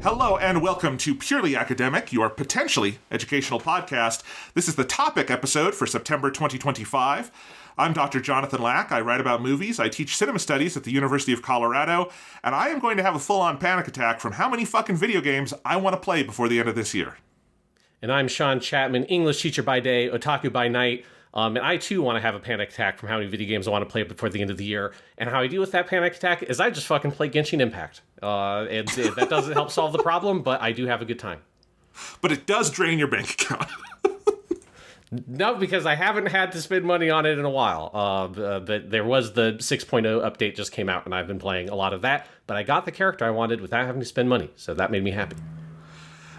Hello and welcome to Purely Academic, your potentially educational podcast. This is the topic episode for September 2025. I'm Dr. Jonathan Lack. I write about movies. I teach cinema studies at the University of Colorado, and I am going to have a full-on panic attack from how many fucking video games I want to play before the end of this year. And I'm Sean Chapman, English teacher by day, otaku by night. And I, too, want to have a panic attack from how many video games I want to play before the end of the year. And how I deal with that panic attack is I just fucking play Genshin Impact. And that doesn't help solve the problem, but I do have a good time. But it does drain your bank account. No, because I haven't had to spend money on it in a while. But there was the 6.0 update just came out, and I've been playing a lot of that. But I got the character I wanted without having to spend money, so that made me happy.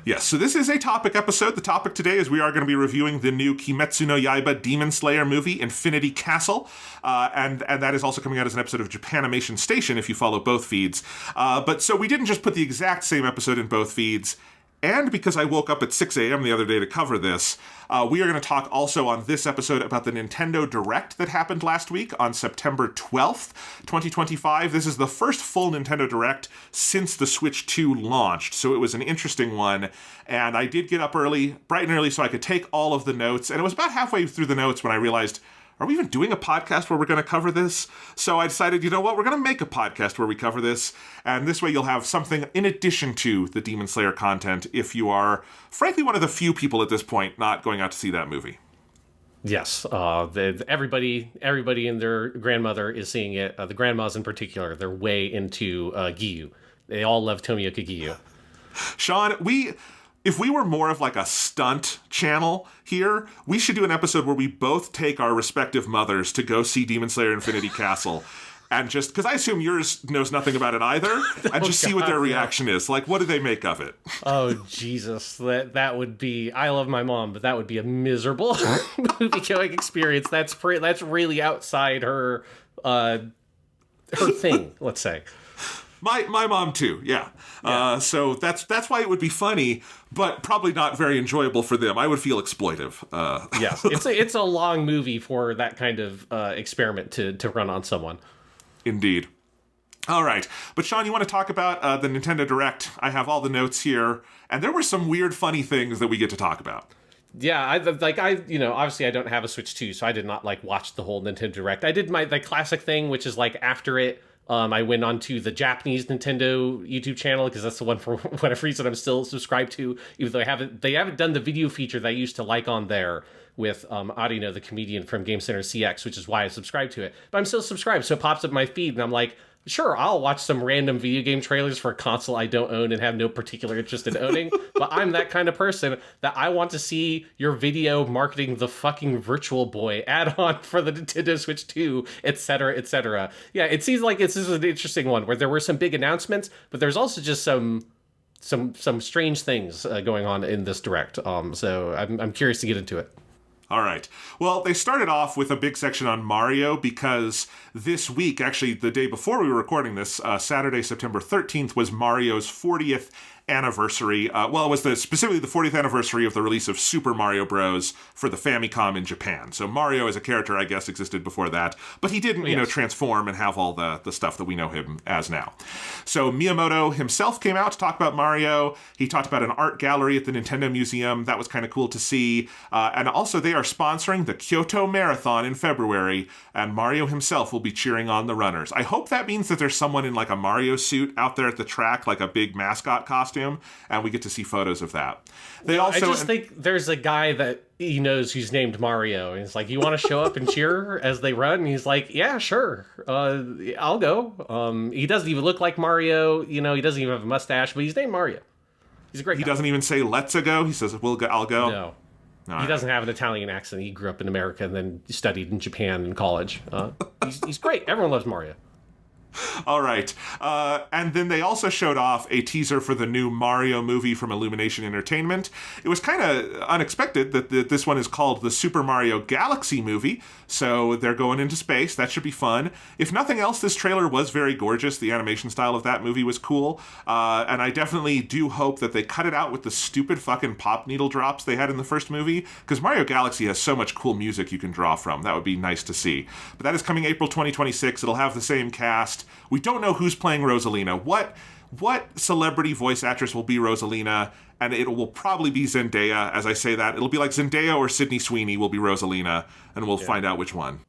Yes, so this is a topic episode. The topic today is we are going to be reviewing the new Kimetsu no Yaiba Demon Slayer movie, Infinity Castle, and that is also coming out as an episode of Japanimation Station if you follow both feeds. But so we didn't just put the exact same episode in both feeds, and because I woke up at 6 a.m. the other day to cover this, we are going to talk also on this episode about the Nintendo Direct that happened last week on September 12th, 2025. This is the first full Nintendo Direct since the Switch 2 launched, so it was an interesting one. And I did get up early, bright and early, so I could take all of the notes. And it was about halfway through the notes when I realized, are we even doing a podcast where we're going to cover this? So I decided, you know what, we're going to make a podcast where we cover this, and this way you'll have something in addition to the Demon Slayer content if you are, frankly, one of the few people at this point not going out to see that movie. Yes, everybody and their grandmother is seeing it. The grandmas in particular, they're way into Giyu. They all love Tomioka Giyu. Sean, if we were more of like a stunt channel here, we should do an episode where we both take our respective mothers to go see Demon Slayer Infinity Castle. And just, because I assume yours knows nothing about it either, and just see what their reaction is. Like, what do they make of it? Oh, Jesus. That would be, I love my mom, but that would be a miserable movie-going experience. That's really outside her thing, let's say. My mom too, yeah. So that's why it would be funny, but probably not very enjoyable for them. I would feel exploitive. Yes, it's a long movie for that kind of experiment to run on someone. Indeed. All right, but Sean, you want to talk about the Nintendo Direct? I have all the notes here, and there were some weird, funny things that we get to talk about. Yeah, obviously I don't have a Switch 2, so I did not watch the whole Nintendo Direct. I did the classic thing, which is after it. I went on to the Japanese Nintendo YouTube channel because that's the one for whatever reason I'm still subscribed to, even though they haven't done the video feature that I used to like on there with Adino, the comedian from Game Center CX, which is why I subscribed to it. But I'm still subscribed, so it pops up my feed, and I'm like, sure, I'll watch some random video game trailers for a console I don't own and have no particular interest in owning, but I'm that kind of person that I want to see your video marketing the fucking Virtual Boy add-on for the Nintendo Switch 2, etc., etc. Yeah, it seems like this is an interesting one where there were some big announcements, but there's also just some strange things going on in this Direct. So I'm curious to get into it. All right. Well, they started off with a big section on Mario because this week, actually the day before we were recording this, Saturday, September 13th, was Mario's 40th anniversary. It was specifically the 40th anniversary of the release of Super Mario Bros. For the Famicom in Japan. So Mario as a character, I guess, existed before that, but he didn't, transform and have all the stuff that we know him as now. So Miyamoto himself came out to talk about Mario. He talked about an art gallery at the Nintendo Museum. That was kind of cool to see. And also they are sponsoring the Kyoto Marathon in February, and Mario himself will be cheering on the runners. I hope that means that there's someone in a Mario suit out there at the track, like a big mascot costume, and we get to see photos of that. I just think there's a guy that he knows who's named Mario, and he's like, you want to show up and cheer as they run? And he's like, yeah, sure, I'll go. He doesn't even look like Mario, he doesn't even have a mustache, but he's named Mario. He's a great guy. He doesn't even say let's go. He says I'll go. No. He doesn't have an Italian accent. He grew up in America and then studied in Japan in college. He's great. Everyone loves Mario. All right. And then they also showed off a teaser for the new Mario movie from Illumination Entertainment. It was kind of unexpected that this one is called the Super Mario Galaxy movie, so they're going into space. That should be fun. If nothing else, this trailer was very gorgeous. The animation style of that movie was cool, and I definitely do hope that they cut it out with the stupid fucking pop needle drops they had in the first movie, because Mario Galaxy has so much cool music you can draw from. That would be nice to see. But that is coming April 2026. It'll have the same cast. We don't know who's playing Rosalina. What celebrity voice actress will be Rosalina? And it will probably be Zendaya. As I say that, it'll be like Zendaya or Sydney Sweeney will be Rosalina, and we'll find out which one.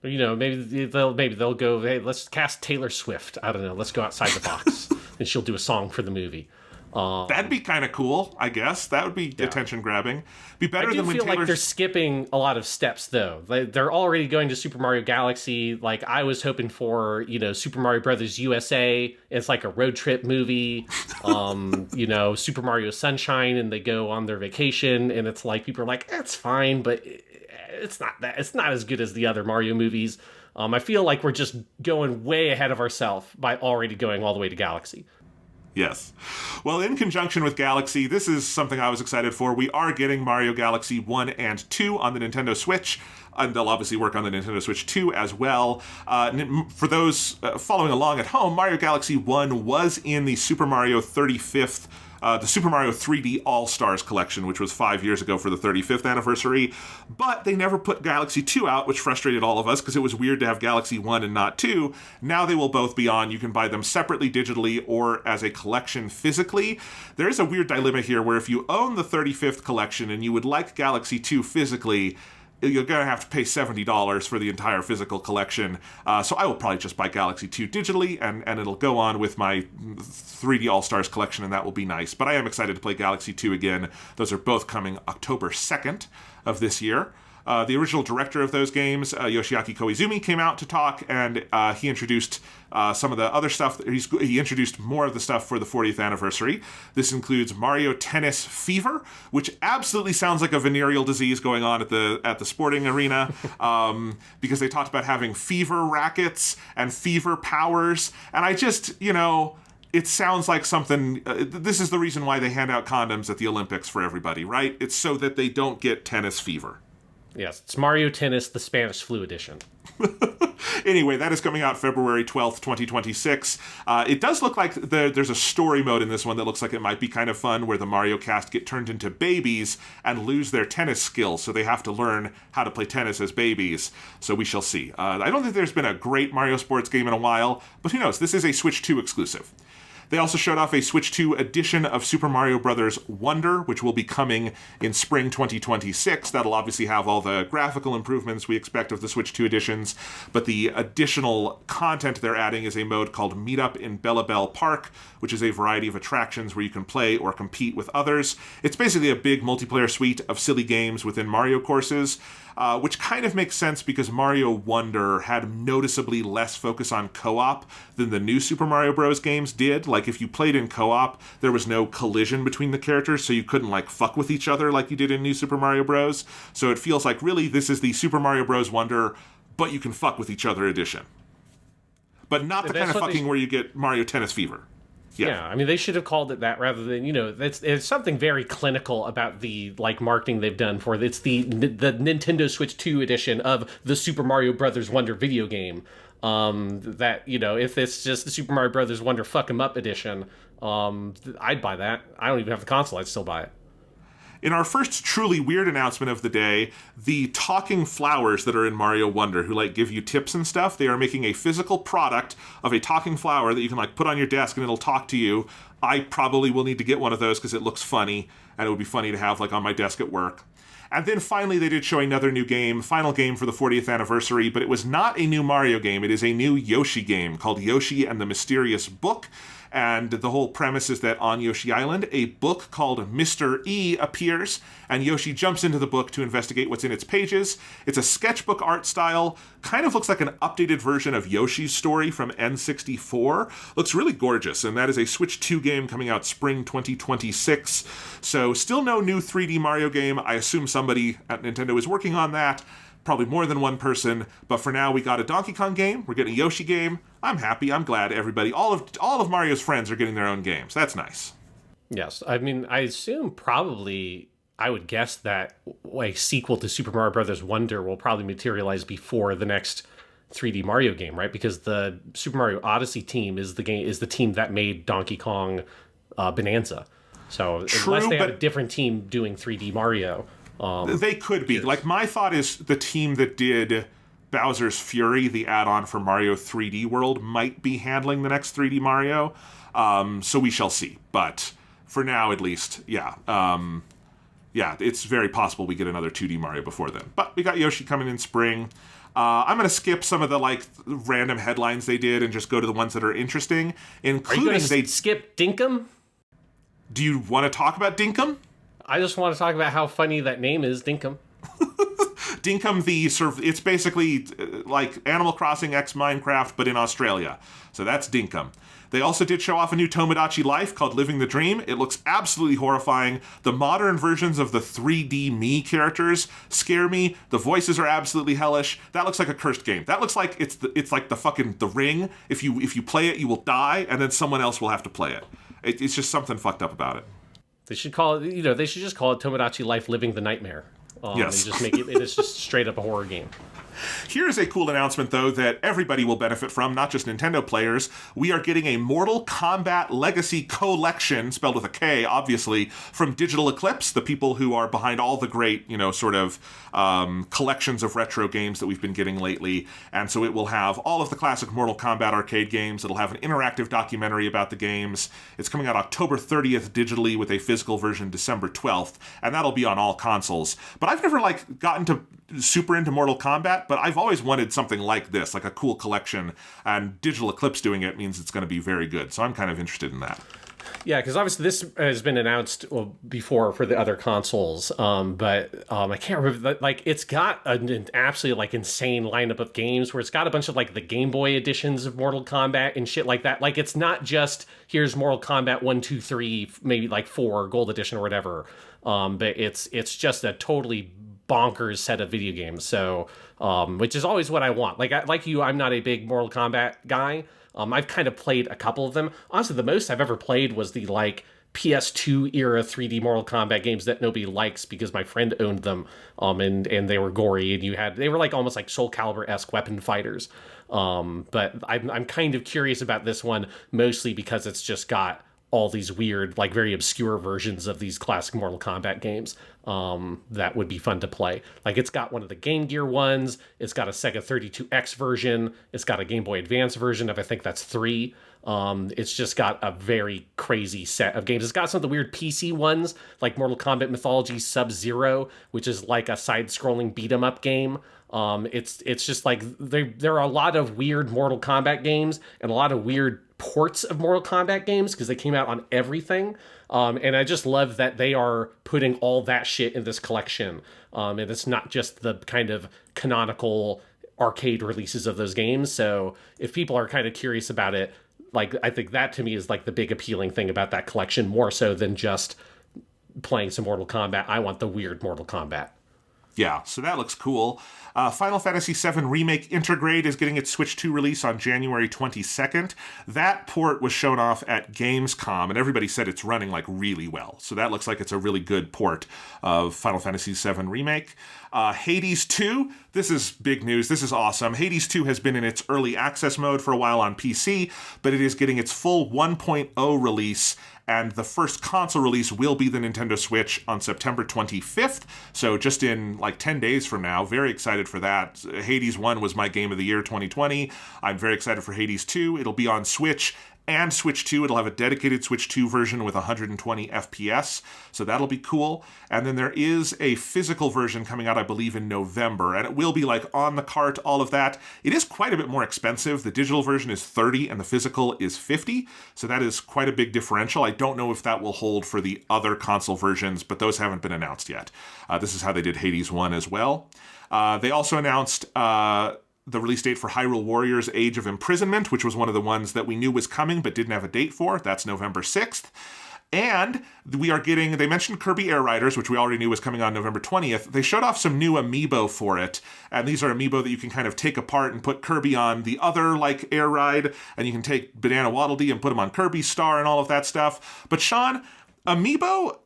You know, maybe they'll go, hey, let's cast Taylor Swift. I don't know. Let's go outside the box, and she'll do a song for the movie. That'd be kind of cool, I guess. That would be attention grabbing. Be better than when I feel like they're skipping a lot of steps, though. They're already going to Super Mario Galaxy. Like, I was hoping for, you know, Super Mario Brothers USA. It's like a road trip movie. You know, Super Mario Sunshine, and they go on their vacation, and it's like, people are like, it's fine, but it's not that. It's not as good as the other Mario movies. I feel like we're just going way ahead of ourselves by already going all the way to Galaxy. Yes. Well, in conjunction with Galaxy, this is something I was excited for. We are getting Mario Galaxy 1 and 2 on the Nintendo Switch, and they'll obviously work on the Nintendo Switch 2 as well. For those following along at home, Mario Galaxy 1 was in the Super Mario 35th the Super Mario 3D All-Stars collection, which was 5 years ago for the 35th anniversary, but they never put Galaxy 2 out, which frustrated all of us because it was weird to have Galaxy 1 and not 2. Now they will both be on. You can buy them separately digitally or as a collection physically. There is a weird dilemma here where if you own the 35th collection and you would like Galaxy 2 physically, you're going to have to pay $70 for the entire physical collection. So I will probably just buy Galaxy 2 digitally, and it'll go on with my 3D All-Stars collection, and that will be nice. But I am excited to play Galaxy 2 again. Those are both coming October 2nd of this year. The original director of those games, Yoshiaki Koizumi, came out to talk, and he introduced some of the other stuff. He introduced more of the stuff for the 40th anniversary. This includes Mario Tennis Fever, which absolutely sounds like a venereal disease going on at the sporting arena, because they talked about having fever rackets and fever powers, and I just, it sounds like something. This is the reason why they hand out condoms at the Olympics for everybody, right? It's so that they don't get tennis fever. Yes, it's Mario Tennis, the Spanish Flu Edition. Anyway, that is coming out February 12th, 2026. It does look like there's a story mode in this one that looks like it might be kind of fun, where the Mario cast get turned into babies and lose their tennis skills, so they have to learn how to play tennis as babies. So we shall see. I don't think there's been a great Mario sports game in a while, but who knows? This is a Switch 2 exclusive. They also showed off a Switch 2 edition of Super Mario Bros. Wonder, which will be coming in spring 2026. That'll obviously have all the graphical improvements we expect of the Switch 2 editions, but the additional content they're adding is a mode called Meetup in Bellabelle Park, which is a variety of attractions where you can play or compete with others. It's basically a big multiplayer suite of silly games within Mario courses, which kind of makes sense because Mario Wonder had noticeably less focus on co-op than the new Super Mario Bros. Games did. Like, if you played in co-op, there was no collision between the characters, so you couldn't, fuck with each other like you did in New Super Mario Bros. So it feels like, really, this is the Super Mario Bros. Wonder, but you can fuck with each other edition. But not the kind of fucking where you get Mario Tennis Fever. Yeah, I mean, they should have called it that rather than, it's something very clinical about the, marketing they've done for it. It's the Nintendo Switch 2 edition of the Super Mario Brothers Wonder video game. That, if it's just the Super Mario Brothers Wonder Fuck 'em Up edition, I'd buy that. I don't even have the console, I'd still buy it. In our first truly weird announcement of the day, the talking flowers that are in Mario Wonder, who give you tips and stuff, they are making a physical product of a talking flower that you can put on your desk and it'll talk to you. I probably will need to get one of those because it looks funny, and it would be funny to have on my desk at work. And then finally they did show another new game, final game for the 40th anniversary, but it was not a new Mario game, it is a new Yoshi game called Yoshi and the Mysterious Book. And the whole premise is that on Yoshi Island, a book called Mr. E appears, and Yoshi jumps into the book to investigate what's in its pages. It's a sketchbook art style, kind of looks like an updated version of Yoshi's Story from N64. Looks really gorgeous, and that is a Switch 2 game coming out spring 2026. So still no new 3D Mario game. I assume somebody at Nintendo is working on that. Probably more than one person, but for now we got a Donkey Kong game, we're getting a Yoshi game. I'm happy, I'm glad everybody, all of Mario's friends are getting their own games. That's nice. Yes, I mean, I assume I would guess that a sequel to Super Mario Bros. Wonder will probably materialize before the next 3D Mario game, right? Because the Super Mario Odyssey team is the team that made Donkey Kong Bonanza. So unless they have a different team doing 3D Mario... they could be. My thought is the team that did Bowser's Fury, the add-on for Mario 3D World, might be handling the next 3D Mario. So we shall see. But for now, at least, yeah, it's very possible we get another 2D Mario before then. But we got Yoshi coming in spring. I'm going to skip some of the random headlines they did and just go to the ones that are interesting, including... Are you going to skip Dinkum? Do you want to talk about Dinkum? I just want to talk about how funny that name is, Dinkum. Dinkum, it's basically like Animal Crossing X Minecraft, but in Australia. So that's Dinkum. They also did show off a new Tomodachi Life called Living the Dream. It looks absolutely horrifying. The modern versions of the 3D Mii characters scare me. The voices are absolutely hellish. That looks like a cursed game. That looks like it's like the Ring. If you play it, you will die, and then someone else will have to play it. It's just something fucked up about it. They should call it, they should just call it Tomodachi Life Living the Nightmare. Yes. And just make it's just straight up a horror game. Here's a cool announcement, though, that everybody will benefit from, not just Nintendo players. We are getting a Mortal Kombat Legacy Collection, spelled with a K, obviously, from Digital Eclipse, the people who are behind all the great, collections of retro games that we've been getting lately. And so it will have all of the classic Mortal Kombat arcade games. It'll have an interactive documentary about the games. It's coming out October 30th digitally with a physical version December 12th, and that'll be on all consoles. But I've never, gotten to super into Mortal Kombat, but I've always wanted something like this, like a cool collection, and Digital Eclipse doing it means it's going to be very good, so I'm kind of interested in that. Yeah, because obviously this has been announced before for the other consoles, but I can't remember, it's got an absolutely, insane lineup of games where it's got a bunch of, the Game Boy editions of Mortal Kombat and shit like that. It's not just, here's Mortal Kombat 1, 2, 3, maybe 4, Gold Edition or whatever, but it's just a totally bonkers set of video games, so which is always what I want. Like you, I'm not a big Mortal Kombat guy. I've kind of played a couple of them. Honestly, the most I've ever played was the PS2 era 3D Mortal Kombat games that nobody likes because my friend owned them, and they were gory, and they were almost like Soul Calibur-esque weapon fighters. But I'm kind of curious about this one, mostly because it's just got all these weird, very obscure versions of these classic Mortal Kombat games that would be fun to play. It's got one of the Game Gear ones, it's got a Sega 32X version, it's got a Game Boy Advance version of, I think that's 3. It's just got a very crazy set of games. It's got some of the weird PC ones, like Mortal Kombat Mythology Sub-Zero, which is like a side-scrolling beat-em-up game. It's just there are a lot of weird Mortal Kombat games and a lot of weird ports of Mortal Kombat games because they came out on everything. And I just love that they are putting all that shit in this collection. And it's not just the kind of canonical arcade releases of those games. So if people are kind of curious about it, I think that to me is the big appealing thing about that collection, more so than just playing some Mortal Kombat. I want the weird Mortal Kombat. Yeah, so that looks cool. Final Fantasy VII Remake Intergrade is getting its Switch 2 release on January 22nd. That port was shown off at Gamescom, and everybody said it's running really well. So that looks like it's a really good port of Final Fantasy VII Remake. Hades 2, this is big news. This is awesome. Hades 2 has been in its early access mode for a while on PC, but it is getting its full 1.0 release, and the first console release will be the Nintendo Switch on September 25th, so just in 10 days from now. Very excited for that. Hades 1 was my game of the year 2020. I'm very excited for Hades 2. It'll be on Switch and Switch 2. It'll have a dedicated Switch 2 version with 120 FPS, so that'll be cool. And then there is a physical version coming out, I believe, in November, and it will be on the cart, all of that. It is quite a bit more expensive. The digital version is $30 and the physical is $50, so that is quite a big differential. I don't know if that will hold for the other console versions, but those haven't been announced yet. This is how they did Hades 1 as well. They also announced the release date for Hyrule Warriors Age of Imprisonment, which was one of the ones that we knew was coming but didn't have a date for. That's November 6th. And they mentioned Kirby Air Riders, which we already knew was coming on November 20th. They showed off some new amiibo for it. And these are amiibo that you can kind of take apart and put Kirby on the other, air ride. And you can take Banana Waddle Dee and put him on Kirby's Star and all of that stuff. But Sean, amiibo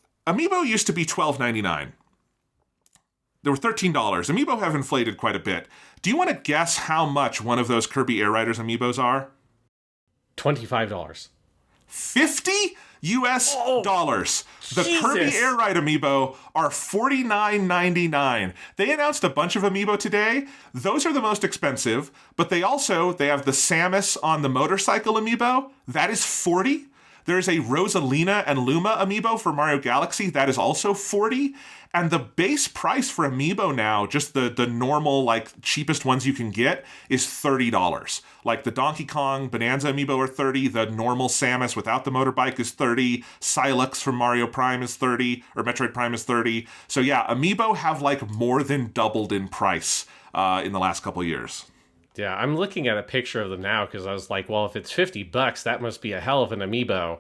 used to be $12.99. They were $13. Amiibo have inflated quite a bit. Do you want to guess how much one of those Kirby Air Riders amiibos are? $25. $50 US dollars. The Jesus. Kirby Air Ride amiibo are $49.99. They announced a bunch of amiibo today. Those are the most expensive, but they have the Samus on the motorcycle amiibo. That is $40. There's a Rosalina and Luma amiibo for Mario Galaxy. That is also $40. And the base price for amiibo now, just the normal, like, cheapest ones you can get, is $30. Like, the Donkey Kong Bonanza amiibo are $30. The normal Samus without the motorbike is $30. Sylux from Mario Prime is $30, or Metroid Prime is $30. So yeah, amiibo have, like, more than doubled in price in the last couple years. Yeah, I'm looking at a picture of them now because I was like, well, if it's $50, that must be a hell of an amiibo.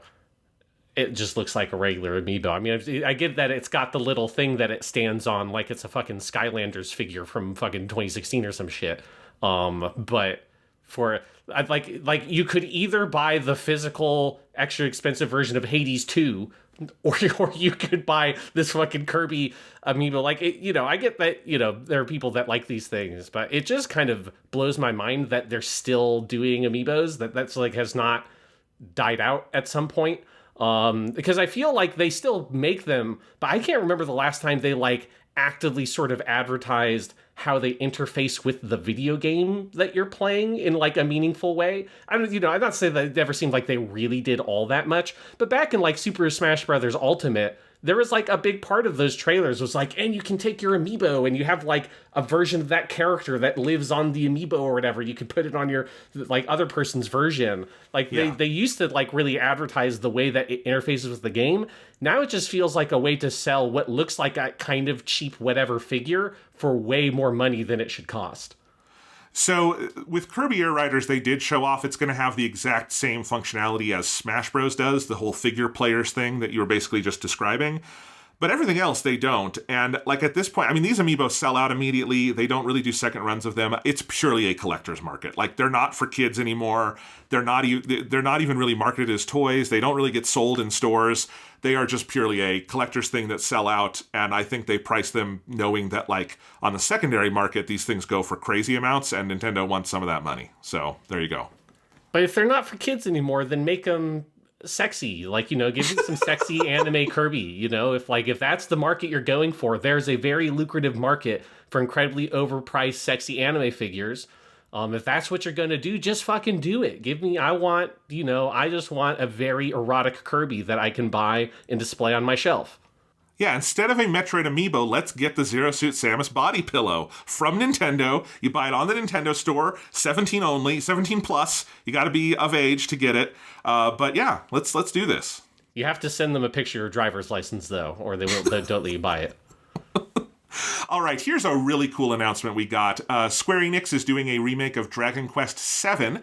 It just looks like a regular amiibo. I mean, I get that it's got the little thing that it stands on, like it's a fucking Skylanders figure from fucking 2016 or some shit. But for like you could either buy the physical extra expensive version of Hades 2, or you could buy this fucking Kirby amiibo. Like, I get that, there are people that like these things, but it just kind of blows my mind that they're still doing amiibos, that's like has not died out at some point. Because I feel like they still make them, but I can't remember the last time they like actively sort of advertised how they interface with the video game that you're playing in like a meaningful way. I'm not saying that it ever seemed like they really did all that much, but back in like Super Smash Bros. Ultimate, there was like a big part of those trailers was like, and you can take your amiibo and you have like a version of that character that lives on the amiibo or whatever. You could put it on your like other person's version. Like they used to like really advertise the way that it interfaces with the game. Now it just feels like a way to sell what looks like a kind of cheap whatever figure for way more money than it should cost. So with Kirby Air Riders, they did show off it's going to have the exact same functionality as Smash Bros. Does, the whole figure players thing that you were basically just describing. But everything else, they don't. And like at this point, I mean, these amiibo sell out immediately. They don't really do second runs of them. It's purely a collector's market. Like, they're not for kids anymore. They're not even really marketed as toys. They don't really get sold in stores. They are just purely a collector's thing that sell out. And I think they price them knowing that, like, on the secondary market, these things go for crazy amounts, and Nintendo wants some of that money. So there you go. But if they're not for kids anymore, then make them sexy. Like, give me some sexy anime Kirby. If that's the market you're going for, there's a very lucrative market for incredibly overpriced sexy anime figures. If that's what you're going to do, just fucking do it. I just want a very erotic Kirby that I can buy and display on my shelf. Yeah, instead of a Metroid amiibo, let's get the Zero Suit Samus body pillow from Nintendo. You buy it on the Nintendo store, 17 only, 17 plus. You got to be of age to get it. But yeah, let's do this. You have to send them a picture of your driver's license, though, or they don't let you buy it. All right, here's a really cool announcement we got. Square Enix is doing a remake of Dragon Quest VII.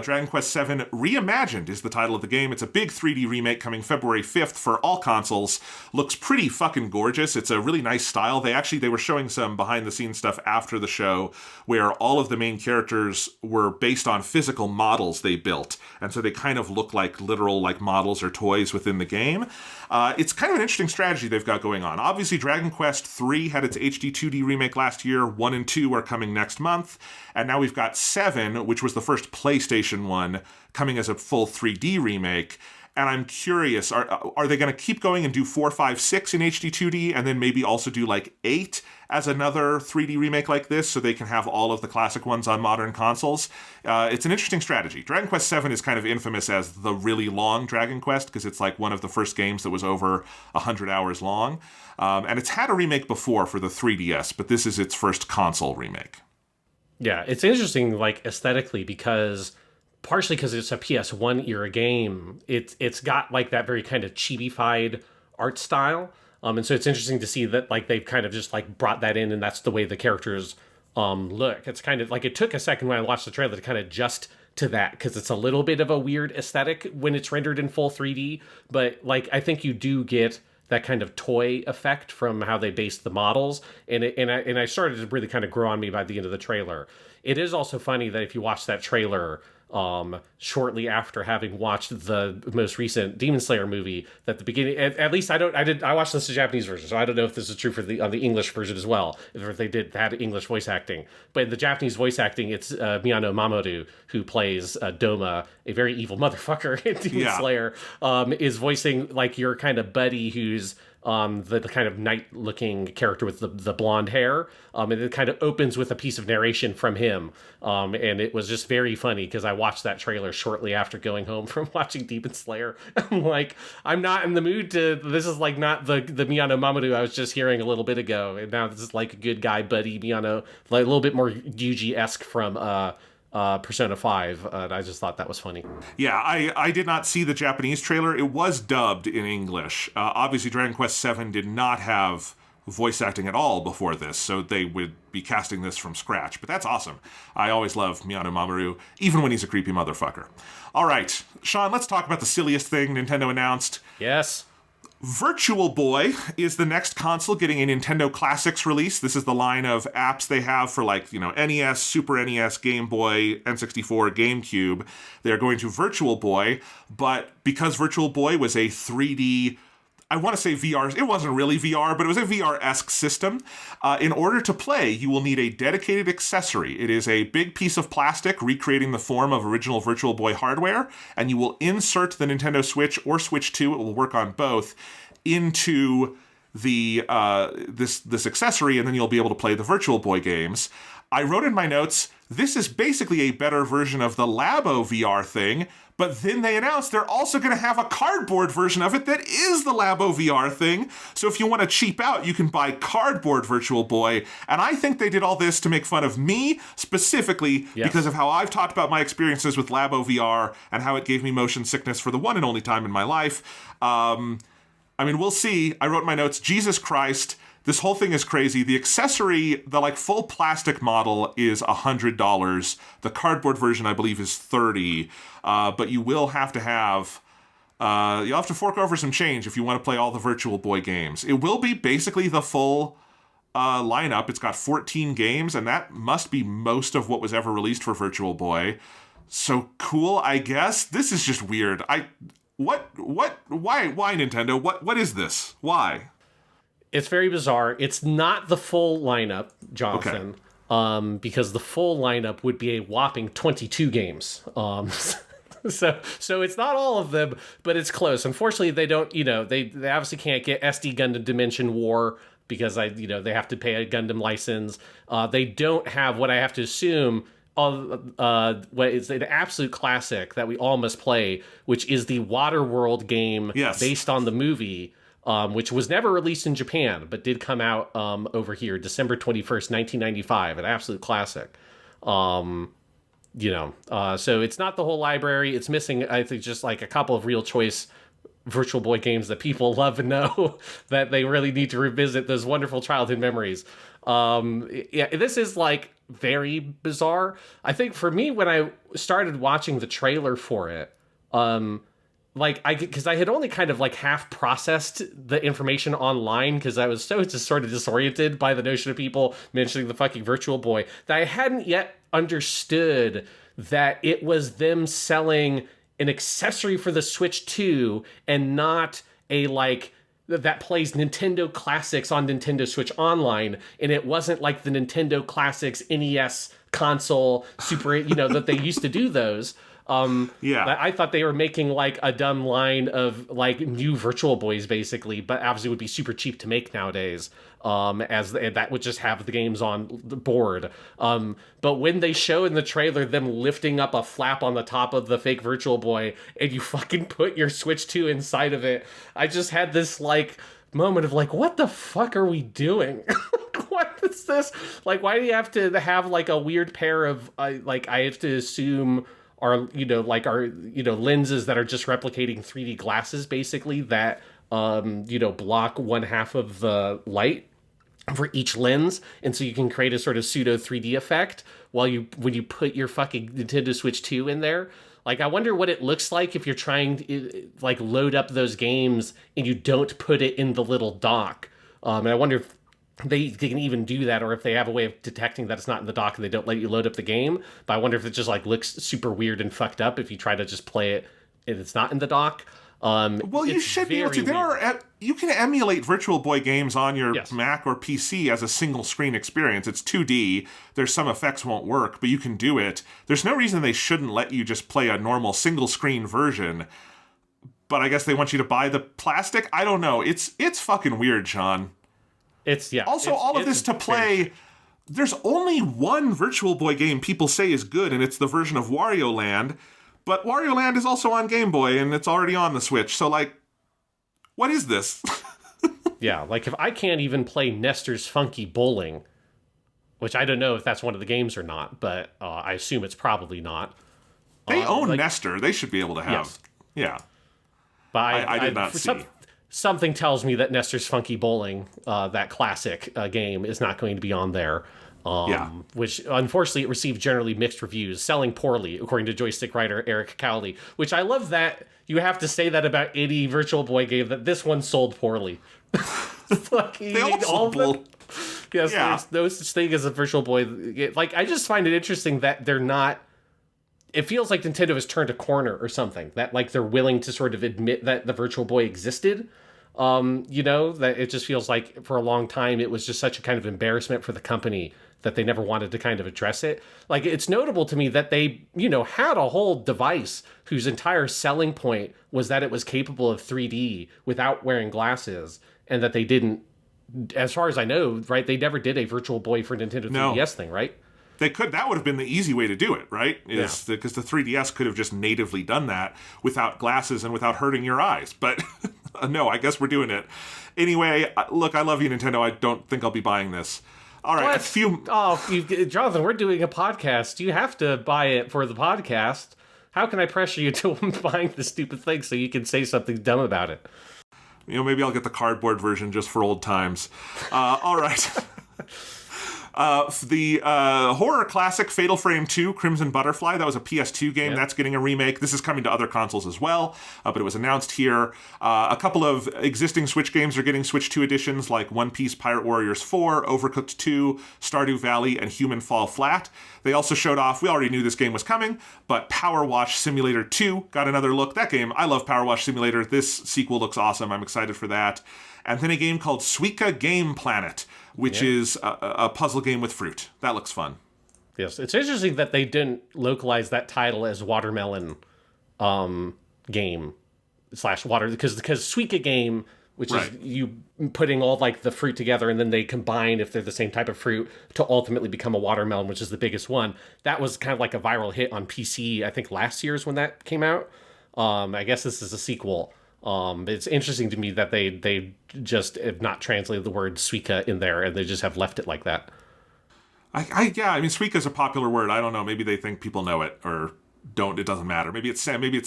Dragon Quest VII Reimagined is the title of the game. It's a big 3D remake coming February 5th for all consoles. Looks pretty fucking gorgeous. It's a really nice style. They were showing some behind-the-scenes stuff after the show where all of the main characters were based on physical models they built. And so they kind of look like literal like models or toys within the game. It's kind of an interesting strategy they've got going on. Obviously, Dragon Quest III had its HD 2D remake last year. 1 and 2 are coming next month. And now we've got 7, which was the first PlayStation one, coming as a full 3D remake. And I'm curious, are they going to keep going and do 4, 5, 6 in HD 2D and then maybe also do like 8 as another 3D remake like this so they can have all of the classic ones on modern consoles? It's an interesting strategy. Dragon Quest VII is kind of infamous as the really long Dragon Quest because it's like one of the first games that was over 100 hours long. And it's had a remake before for the 3DS, but this is its first console remake. Yeah, it's interesting, like, aesthetically, partially because it's a PS1 era game, it's got like that very kind of chibi-fied art style. And so it's interesting to see that like they've kind of just like brought that in and that's the way the characters look. It's kind of like it took a second when I watched the trailer to kind of adjust to that because it's a little bit of a weird aesthetic when it's rendered in full 3D. But like I think you do get that kind of toy effect from how they based the models. And I started to really kind of grow on me by the end of the trailer. It is also funny that if you watch that trailer, shortly after having watched the most recent Demon Slayer movie. That the beginning, at least I watched this in Japanese version, so I don't know if this is true for the English version as well, if they had English voice acting. But in the Japanese voice acting, it's Miyano Mamoru who plays Doma, a very evil motherfucker in Demon Slayer, is voicing like your kind of buddy who's the kind of knight-looking character with the blonde hair, and it kind of opens with a piece of narration from him, and it was just very funny because I watched that trailer shortly after going home from watching Demon Slayer. I'm like, I'm not in the mood to. This is like not the Miyano Mamoru I was just hearing a little bit ago, and now this is like a good guy buddy Miyano, like a little bit more Yuji-esque from Persona 5. I just thought that was funny. Yeah, I did not see the Japanese trailer. It was dubbed in English. Obviously, Dragon Quest VII did not have voice acting at all before this, so they would be casting this from scratch. But that's awesome. I always love Miyano Mamoru, even when he's a creepy motherfucker. All right, Sean, let's talk about the silliest thing Nintendo announced. Yes. Virtual Boy is the next console getting a Nintendo Classics release. This is the line of apps they have for NES, Super NES, Game Boy, N64, GameCube. They're going to Virtual Boy, but because Virtual Boy was a 3D, I want to say VR, it wasn't really VR, but it was a VR-esque system. In order to play, you will need a dedicated accessory. It is a big piece of plastic recreating the form of original Virtual Boy hardware, and you will insert the Nintendo Switch or Switch 2, it will work on both, into the this accessory, and then you'll be able to play the Virtual Boy games. I wrote in my notes, this is basically a better version of the Labo VR thing, but then they announced they're also going to have a cardboard version of it that is the Labo VR thing. So if you want to cheap out, you can buy cardboard Virtual Boy. And I think they did all this to make fun of me specifically because of how I've talked about my experiences with Labo VR and how it gave me motion sickness for the one and only time in my life. I mean, we'll see. I wrote in my notes, Jesus Christ, this whole thing is crazy. The accessory, the full plastic model is $100. The cardboard version, I believe, is $30. But you will have to have, you'll have to fork over some change if you want to play all the Virtual Boy games. It will be basically the full lineup. It's got 14 games, and that must be most of what was ever released for Virtual Boy. So cool, I guess. This is just weird. Why Nintendo? What is this? Why? It's very bizarre. It's not the full lineup, Jonathan, because the full lineup would be a whopping 22 games. So it's not all of them, but it's close. Unfortunately, they don't. They obviously can't get SD Gundam Dimension War because they have to pay a Gundam license. They don't have what I have to assume. What is an absolute classic that we all must play, which is the Waterworld game based on the movie. Which was never released in Japan, but did come out over here, December 21st, 1995, an absolute classic. So it's not the whole library. It's missing, I think, just like a couple of real choice Virtual Boy games that people love and know that they really need to revisit those wonderful childhood memories. This is like very bizarre. I think for me, when I started watching the trailer for it, because I had only kind of half processed the information online because I was so just sort of disoriented by the notion of people mentioning the fucking Virtual Boy that I hadn't yet understood that it was them selling an accessory for the Switch 2 and not a that plays Nintendo Classics on Nintendo Switch Online, and it wasn't like the Nintendo Classics NES console Super, that they used to do those. I thought they were making a dumb line of new Virtual Boys basically, but obviously would be super cheap to make nowadays. As that would just have the games on the board. But when they show in the trailer them lifting up a flap on the top of the fake Virtual Boy and you fucking put your Switch 2 inside of it, I just had this moment of what the fuck are we doing? What is this? Why do you have to have a weird pair of I have to assume are lenses that are just replicating 3D glasses basically that block one half of the light for each lens, and so you can create a sort of pseudo 3D effect when you put your fucking Nintendo Switch 2 in there. I wonder what it looks like if you're trying to load up those games and you don't put it in the little dock. And I wonder if they can even do that, or if they have a way of detecting that it's not in the dock and they don't let you load up the game. But I wonder if it just like looks super weird and fucked up if you try to just play it and it's not in the dock. Well, you should be able to. You can emulate Virtual Boy games on your Mac or PC as a single screen experience. It's 2D. There's some effects won't work, but you can do it. There's no reason they shouldn't let you just play a normal single screen version. But I guess they want you to buy the plastic. I don't know. It's fucking weird, Sean. Also, all of this to play. There's only one Virtual Boy game people say is good, and it's the version of Wario Land. But Wario Land is also on Game Boy, and it's already on the Switch. So, like, what is this? Yeah, like if I can't even play Nestor's Funky Bowling, which I don't know if that's one of the games or not, but I assume it's probably not. They own Nestor. They should be able to have. Yes. Yeah. But I did not see. Something tells me that Nestor's Funky Bowling, that classic game, is not going to be on there. Which, unfortunately, it received generally mixed reviews, selling poorly, according to joystick writer Eric Cowley, which I love that you have to say that about any Virtual Boy game, that this one sold poorly. They all sold poorly. Yes, there's no such thing as a Virtual Boy. Like, I just find it interesting that they're not... It feels like Nintendo has turned a corner or something, that, like, they're willing to sort of admit that the Virtual Boy existed. That it just feels like for a long time it was just such a kind of embarrassment for the company that they never wanted to kind of address it. Like, it's notable to me that they, had a whole device whose entire selling point was that it was capable of 3D without wearing glasses, and that they didn't, as far as I know, right, they never did a Virtual Boy for Nintendo 3DS thing, right? They could. That would have been the easy way to do it, right? Because the 3DS could have just natively done that without glasses and without hurting your eyes. But no, I guess we're doing it. Anyway, look, I love you, Nintendo. I don't think I'll be buying this. All right, Jonathan, we're doing a podcast. You have to buy it for the podcast. How can I pressure you to buying the stupid thing so you can say something dumb about it? Maybe I'll get the cardboard version just for old times. All right. The horror classic Fatal Frame 2 Crimson Butterfly, that was a PS2 game. That's getting a remake. This is coming to other consoles as well, but it was announced here. A couple of existing Switch games are getting Switch 2 editions, like One Piece Pirate Warriors 4, Overcooked 2, Stardew Valley, and Human Fall Flat. They also showed off, we already knew this game was coming, but Power Wash Simulator 2 got another look. That game, I love Power Wash Simulator. This sequel looks awesome. I'm excited for that. And then a game called Suika Game Planet, which is a puzzle game with fruit. That looks fun. Yes, it's interesting that they didn't localize that title as Watermelon Game / Water, because Suika Game, which is you putting all like the fruit together and then they combine, if they're the same type of fruit, to ultimately become a watermelon, which is the biggest one. That was kind of like a viral hit on PC, I think last year's when that came out. I guess this is a sequel. It's interesting to me that they just have not translated the word Suika in there, and they just have left it like that. I mean, Suika is a popular word. I don't know. Maybe they think people know it or don't. It doesn't matter. Maybe it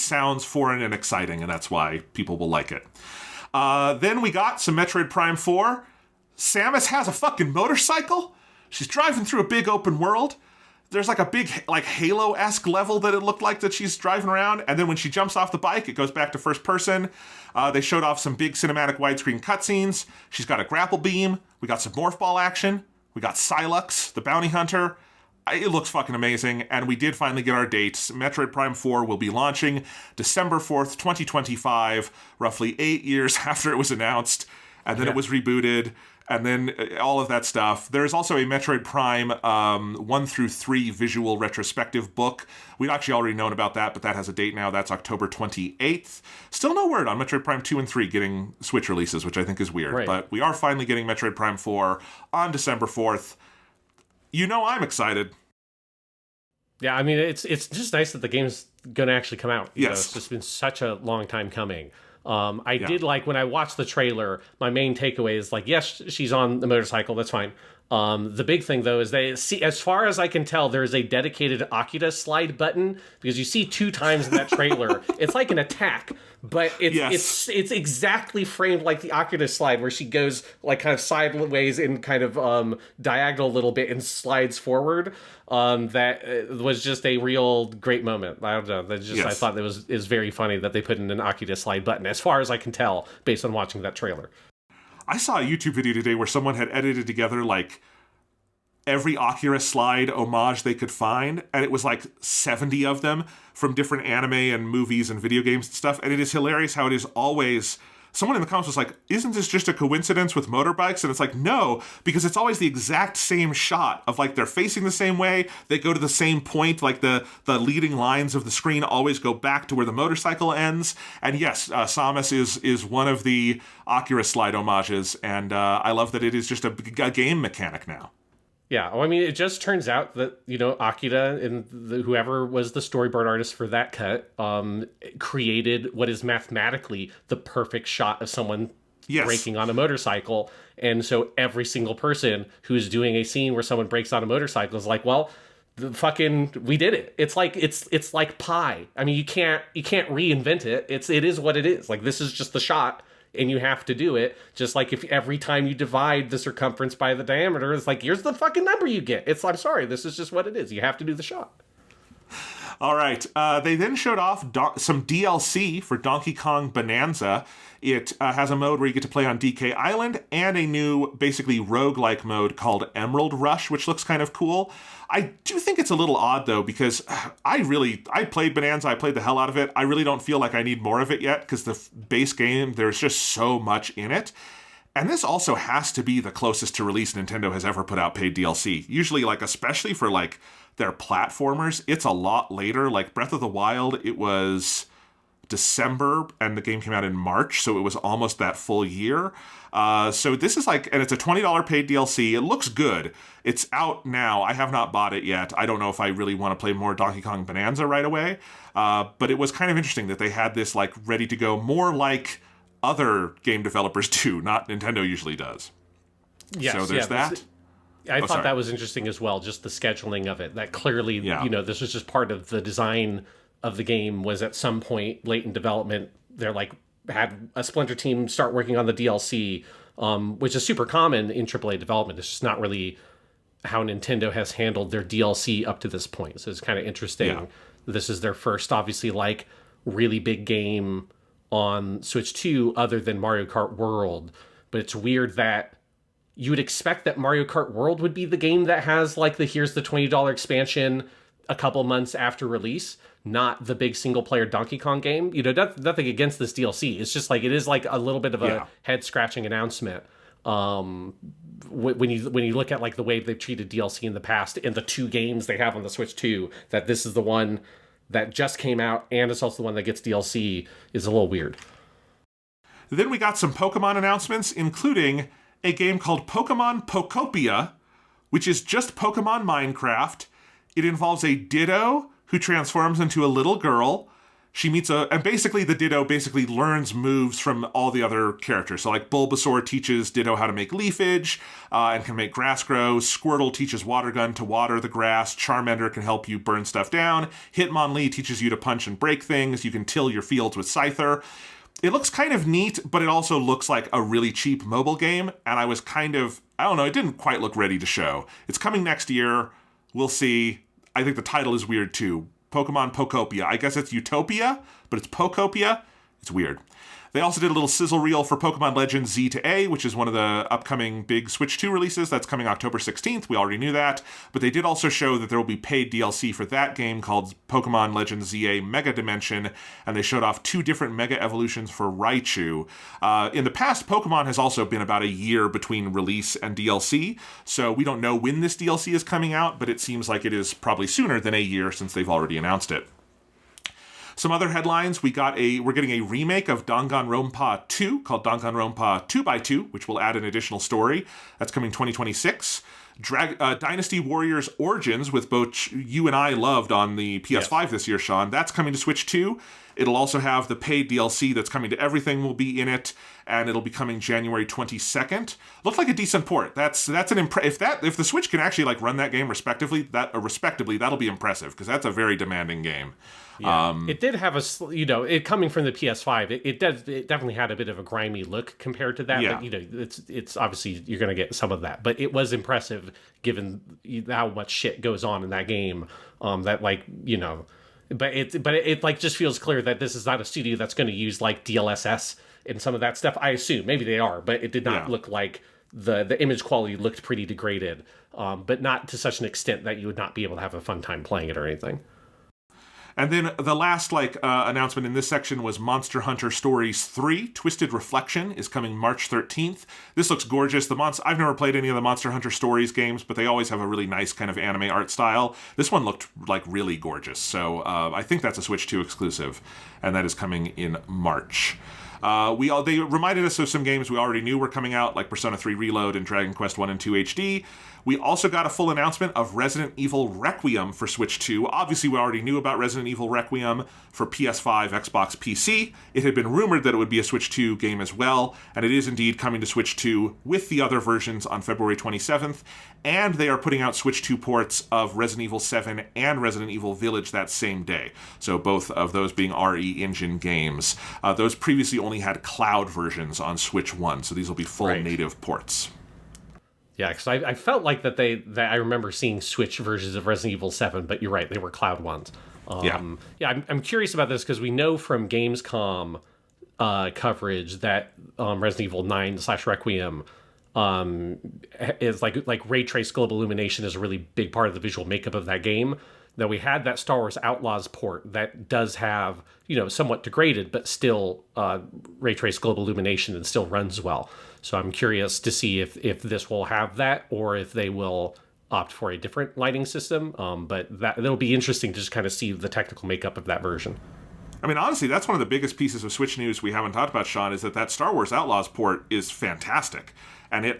sounds foreign and exciting, and that's why people will like it. Then we got some Metroid Prime 4. Samus has a fucking motorcycle. She's driving through a big open world. There's like a big like Halo-esque level that it looked like that she's driving around. And then when she jumps off the bike, it goes back to first person. They showed off some big cinematic widescreen cutscenes. She's got a grapple beam. We got some morph ball action. We got Sylux, the bounty hunter. It looks fucking amazing. And we did finally get our dates. Metroid Prime 4 will be launching December 4th, 2025, roughly 8 years after it was announced. And then it was rebooted. And then all of that stuff. There's also a Metroid Prime 1 through 3 visual retrospective book. We'd actually already known about that, but that has a date now. That's October 28th. Still no word on Metroid Prime 2 and 3 getting Switch releases, which I think is weird. Right. But we are finally getting Metroid Prime 4 on December 4th. I'm excited. Yeah, I mean, it's just nice that the game's going to actually come out. Yes. It's just been such a long time coming. I did like when I watched the trailer, my main takeaway is like, yes, she's on the motorcycle. That's fine. The big thing though is as far as I can tell, there is a dedicated Oculus slide button, because you see 2 times in that trailer. It's like an attack, but it's exactly framed like the Oculus slide, where she goes like kind of sideways and kind of diagonal a little bit and slides forward. That was just a real great moment. I don't know. I thought it was very funny that they put in an Oculus slide button, as far as I can tell, based on watching that trailer. I saw a YouTube video today where someone had edited together like every Akira slide homage they could find, and it was like 70 of them from different anime and movies and video games and stuff. And it is hilarious how it is always, someone in the comments was like, isn't this just a coincidence with motorbikes? And it's like, no, because it's always the exact same shot of like they're facing the same way, they go to the same point, like the leading lines of the screen always go back to where the motorcycle ends. And yes, Samus is one of the Akira slide homages, and I love that it is just a game mechanic now. Yeah, well, I mean, it just turns out that, Akira and whoever was the storyboard artist for that cut created what is mathematically the perfect shot of someone breaking on a motorcycle. And so every single person who's doing a scene where someone breaks on a motorcycle is like, well, we did it. It's like pi. I mean, you can't reinvent it. It is what it is. Like, this is just the shot. And you have to do it, just like if every time you divide the circumference by the diameter, it's like, here's the fucking number you get. I'm sorry, this is just what it is. You have to do the shot. All right. They then showed off some DLC for Donkey Kong Bonanza. It has a mode where you get to play on DK Island and a new, basically, roguelike mode called Emerald Rush, which looks kind of cool. I do think it's a little odd, though, because I played Bonanza, I played the hell out of it. I really don't feel like I need more of it yet, because the base game, there's just so much in it. And this also has to be the closest to release Nintendo has ever put out paid DLC. Usually, like, especially for, like, their platformers, it's a lot later. Like, Breath of the Wild, it was December, and the game came out in March, so it was almost that full year. So this is like, and it's a $20 paid DLC. It looks good. It's out now. I have not bought it yet. I don't know if I really want to play more Donkey Kong Bonanza right away. But it was kind of interesting that they had this like ready to go, more like other game developers do, not Nintendo usually does. Yes, so there's that. I thought that was interesting as well, just the scheduling of it. That clearly, this was just part of the design of the game. Was at some point late in development, they're like, had a splinter team start working on the DLC, which is super common in AAA development. It's just not really how Nintendo has handled their DLC up to this point. So it's kind of interesting. Yeah. This is their first, obviously, like, really big game on Switch 2 other than Mario Kart World. But it's weird that you would expect that Mario Kart World would be the game that has, like, here's the $20 expansion a couple months after release, not the big single-player Donkey Kong game. Nothing against this DLC. It's just, like, it is, like, a little bit of a head-scratching announcement. When you look at, like, the way they've treated DLC in the past and the two games they have on the Switch 2, that this is the one that just came out and it's also the one that gets DLC is a little weird. Then we got some Pokemon announcements, including a game called Pokemon Pokopia, which is just Pokemon Minecraft. It involves a Ditto who transforms into a little girl. She meets and basically the Ditto basically learns moves from all the other characters. So like Bulbasaur teaches Ditto how to make leafage and can make grass grow. Squirtle teaches Water Gun to water the grass. Charmander can help you burn stuff down. Hitmonlee teaches you to punch and break things. You can till your fields with Scyther. It looks kind of neat, but it also looks like a really cheap mobile game. And I was kind of, I don't know, it didn't quite look ready to show. It's coming next year. We'll see. I think the title is weird too. Pokemon Pokopia. I guess it's Utopia, but it's Pokopia. It's weird. They also did a little sizzle reel for Pokemon Legends Z to A, which is one of the upcoming big Switch 2 releases. That's coming October 16th. We already knew that. But they did also show that there will be paid DLC for that game called Pokemon Legends ZA Mega Dimension, and they showed off 2 different Mega Evolutions for Raichu. In the past, Pokemon has also been about a year between release and DLC, so we don't know when this DLC is coming out, but it seems like it is probably sooner than a year since they've already announced it. Some other headlines, we're getting a remake of Danganronpa 2 called Danganronpa 2x2, which will add an additional story. That's coming 2026. Dynasty Warriors Origins, with both you and I loved on the PS5 this year, Sean. That's coming to Switch 2. It'll also have the paid DLC that's coming to everything will be in it, and it'll be coming January 22nd. Looks like a decent port. That's an if the Switch can actually like run that game respectively, that'll be impressive, because that's a very demanding game. Yeah. It did have it coming from the PS5. It definitely had a bit of a grimy look compared to that. Yeah. But, it's obviously you're going to get some of that. But it was impressive given how much shit goes on in that game. But it like just feels clear that this is not a studio that's going to use like DLSS and some of that stuff. I assume maybe they are, but it did not look like the image quality looked pretty degraded, but not to such an extent that you would not be able to have a fun time playing it or anything. And then the last announcement in this section was Monster Hunter Stories 3. Twisted Reflection is coming March 13th. This looks gorgeous. I've never played any of the Monster Hunter Stories games, but they always have a really nice kind of anime art style. This one looked like really gorgeous. So I think that's a Switch 2 exclusive, and that is coming in March. They reminded us of some games we already knew were coming out, like Persona 3 Reload and Dragon Quest 1 and 2 HD. We also got a full announcement of Resident Evil Requiem for Switch 2. Obviously, we already knew about Resident Evil Requiem for PS5, Xbox, PC. It had been rumored that it would be a Switch 2 game as well, and it is indeed coming to Switch 2 with the other versions on February 27th. And they are putting out Switch 2 ports of Resident Evil 7 and Resident Evil Village that same day. So both of those being RE Engine games. Those previously only had cloud versions on Switch 1, so these will be full native ports. Yeah, because I felt like that I remember seeing Switch versions of Resident Evil 7, but you're right, they were cloud ones. I'm curious about this because we know from Gamescom coverage that Resident Evil 9/Requiem is like ray trace global illumination is a really big part of the visual makeup of that game. That we had that Star Wars Outlaws port that does have, somewhat degraded, but still ray trace global illumination and still runs well. So I'm curious to see if this will have that or if they will opt for a different lighting system. But that'll be interesting to just kind of see the technical makeup of that version. I mean, honestly, that's one of the biggest pieces of Switch news we haven't talked about, Sean, is that Star Wars Outlaws port is fantastic. And it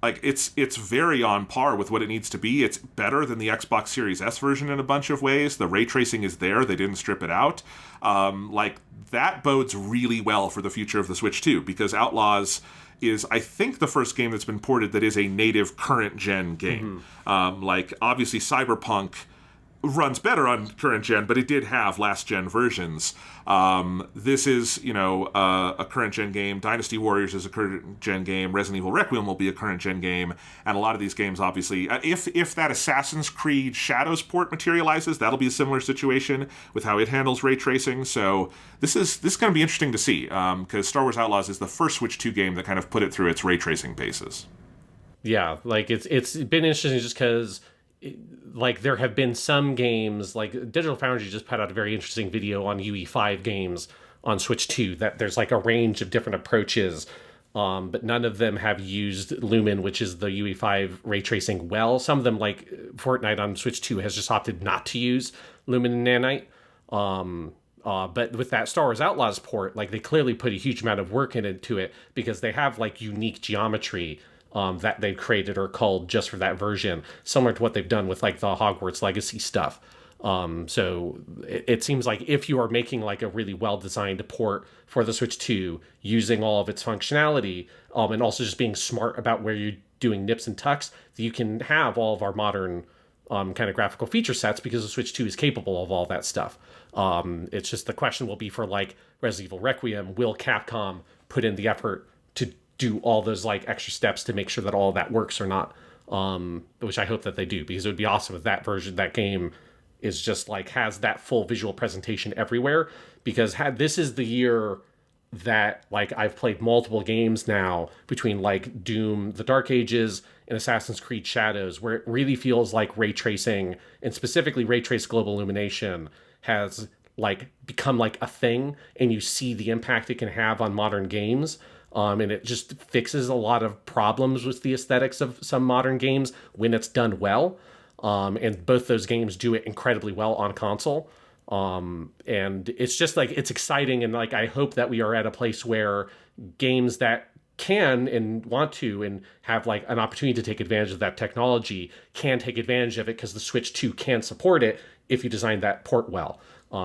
it's very on par with what it needs to be. It's better than the Xbox Series S version in a bunch of ways. The ray tracing is there. They didn't strip it out. That bodes really well for the future of the Switch 2, because Outlaws is, I think, the first game that's been ported that is a native current-gen game. Obviously, Cyberpunk runs better on current gen, but it did have last gen versions. This is, a current gen game. Dynasty Warriors is a current gen game. Resident Evil Requiem will be a current gen game, and a lot of these games, obviously, if that Assassin's Creed Shadows port materializes, that'll be a similar situation with how it handles ray tracing. So this is going to be interesting to see, because Star Wars Outlaws is the first Switch 2 game that kind of put it through its ray tracing paces. Yeah, it's been interesting just because. There have been some games, like Digital Foundry just put out a very interesting video on UE5 games on Switch 2, that there's a range of different approaches, but none of them have used Lumen, which is the UE5 ray tracing well. Some of them, like Fortnite on Switch 2, has just opted not to use Lumen and Nanite. But with that Star Wars Outlaws port, they clearly put a huge amount of work into it, because they have unique geometry that they've created or culled just for that version, similar to what they've done with the Hogwarts Legacy stuff. So it seems like if you are making a really well-designed port for the Switch 2, using all of its functionality, and also just being smart about where you're doing nips and tucks, that you can have all of our modern kind of graphical feature sets, because the Switch 2 is capable of all that stuff. It's just the question will be for Resident Evil Requiem, will Capcom put in the effort to do all those extra steps to make sure that all of that works or not, which I hope that they do, because it would be awesome if that version, that game is just has that full visual presentation everywhere, because this is the year that I've played multiple games now between Doom, The Dark Ages, and Assassin's Creed Shadows, where it really feels like ray tracing, and specifically ray trace global illumination, has become a thing, and you see the impact it can have on modern games. And it just fixes a lot of problems with the aesthetics of some modern games when it's done well. And both those games do it incredibly well on console. And it's just it's exciting. And I hope that we are at a place where games that can and want to and have an opportunity to take advantage of that technology can take advantage of it, because the Switch 2 can support it if you design that port well.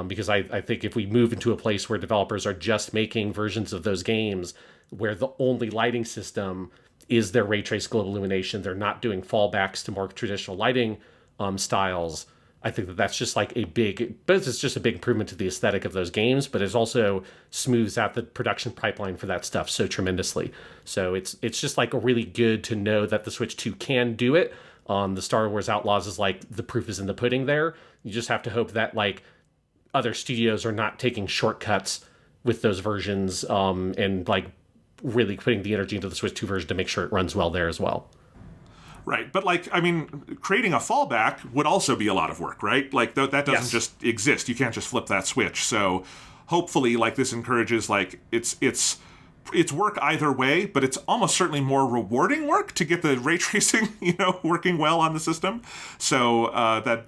Because I think if we move into a place where developers are just making versions of those games where the only lighting system is their ray trace global illumination, they're not doing fallbacks to more traditional lighting styles, I think that's just but it's just a big improvement to the aesthetic of those games, but it also smooths out the production pipeline for that stuff so tremendously. So it's just really good to know that the Switch 2 can do it. The Star Wars Outlaws is the proof is in the pudding there. You just have to hope that other studios are not taking shortcuts with those versions, and like really putting the energy into the Switch 2 version to make sure it runs well there as well. Right, but like, I mean, creating a fallback would also be a lot of work, right? Like that doesn't just exist. You can't just flip that switch. So hopefully, like this encourages like it's work either way, but it's almost certainly more rewarding work to get the ray tracing, working well on the system. So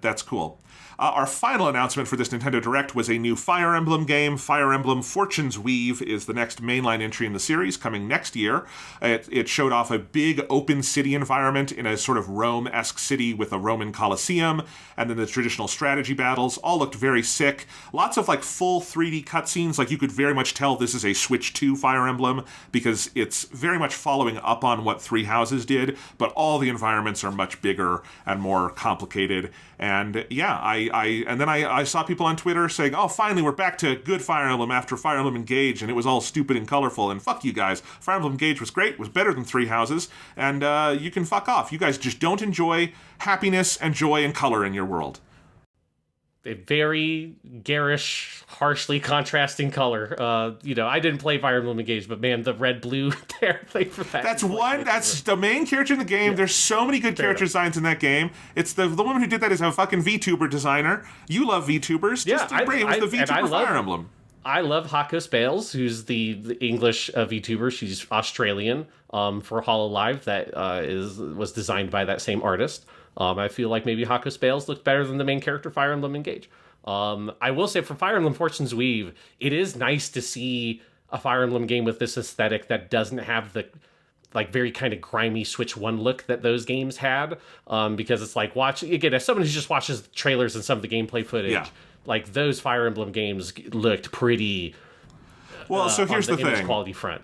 that's cool. Our final announcement for this Nintendo Direct was a new Fire Emblem game. Fire Emblem Fortune's Weave is the next mainline entry in the series, coming next year. It showed off a big open city environment in a sort of Rome-esque city with a Roman Colosseum, and then the traditional strategy battles. All looked very sick. Lots of like full 3D cutscenes. Like you could very much tell this is a Switch 2 Fire Emblem because it's very much following up on what Three Houses did, but all the environments are much bigger and more complicated. And yeah, I saw people on Twitter saying, oh, finally we're back to good Fire Emblem after Fire Emblem Engage, and it was all stupid and colorful, and fuck you guys. Fire Emblem Engage was great, was better than Three Houses, and you can fuck off. You guys just don't enjoy happiness and joy and color in your world. A very garish, harshly contrasting color. I didn't play Fire Emblem Engage, but man, the red-blue thing for that. That's the main character in the game. Yeah. There's so many good character designs in that game. It's the woman who did that is a fucking VTuber designer. You love VTubers. Yeah, it was the VTuber Fire Emblem. I love Hakos Bales, who's the English VTuber. She's Australian for HoloLive. That was designed by that same artist. I feel like maybe Hakos Bales looked better than the main character Fire Emblem Engage. I will say for Fire Emblem Fortune's Weave, it is nice to see a Fire Emblem game with this aesthetic that doesn't have the like very kind of grimy Switch 1 look that those games had. Because it's like again, as someone who just watches the trailers and some of the gameplay footage, like those Fire Emblem games looked pretty well, so here's on the image thing. Quality front,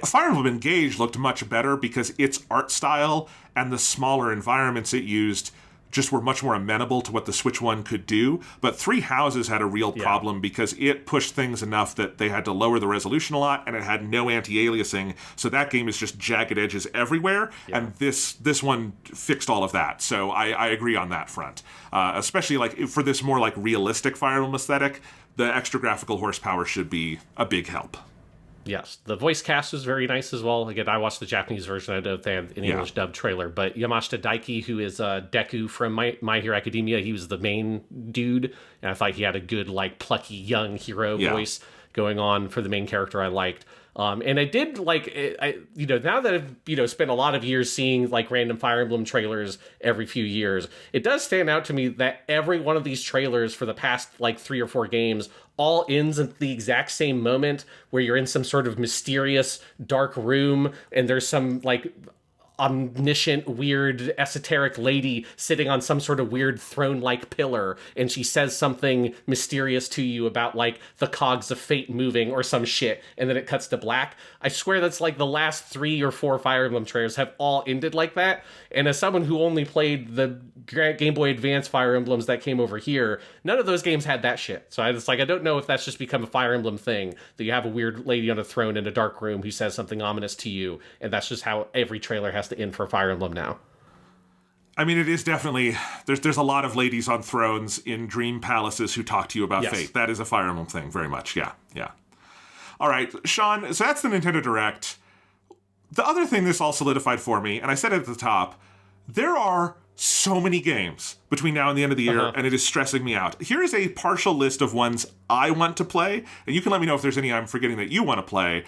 Fire Emblem Engage looked much better because its art style and the smaller environments it used just were much more amenable to what the Switch 1 could do. But Three Houses had a real problem because it pushed things enough that they had to lower the resolution a lot, and it had no anti-aliasing. So that game is just jagged edges everywhere, and this one fixed all of that. So I agree on that front. Especially like for this more like realistic Fire Emblem aesthetic, the extra graphical horsepower should be a big help. Yes, the voice cast was very nice as well. Again, I watched the Japanese version. I don't know if they had an English dubbed trailer, but Yamashita Daiki, who is Deku from My Hero Academia, he was the main dude, and I thought he had a good, like, plucky young hero voice going on for the main character I liked. And I did like, now that I've, spent a lot of years seeing like random Fire Emblem trailers every few years, it does stand out to me that every one of these trailers for the past like 3 or 4 games all ends at the exact same moment where you're in some sort of mysterious dark room and there's some like omniscient, weird, esoteric lady sitting on some sort of weird throne-like pillar, and she says something mysterious to you about, like, the cogs of fate moving or some shit, and then it cuts to black. I swear that's, like, the last 3 or 4 Fire Emblem trailers have all ended like that, and as someone who only played the Game Boy Advance Fire Emblems that came over here, none of those games had that shit. So I don't know if that's just become a Fire Emblem thing, that you have a weird lady on a throne in a dark room who says something ominous to you, and that's just how every trailer has to end for Fire Emblem now. I mean, it is definitely, there's a lot of ladies on thrones in dream palaces who talk to you about fate. That is a Fire Emblem thing, very much, yeah. All right, Sean, so that's the Nintendo Direct. The other thing this all solidified for me, and I said it at the top, there are so many games between now and the end of the year, and it is stressing me out. Here is a partial list of ones I want to play, and you can let me know if there's any I'm forgetting that you want to play.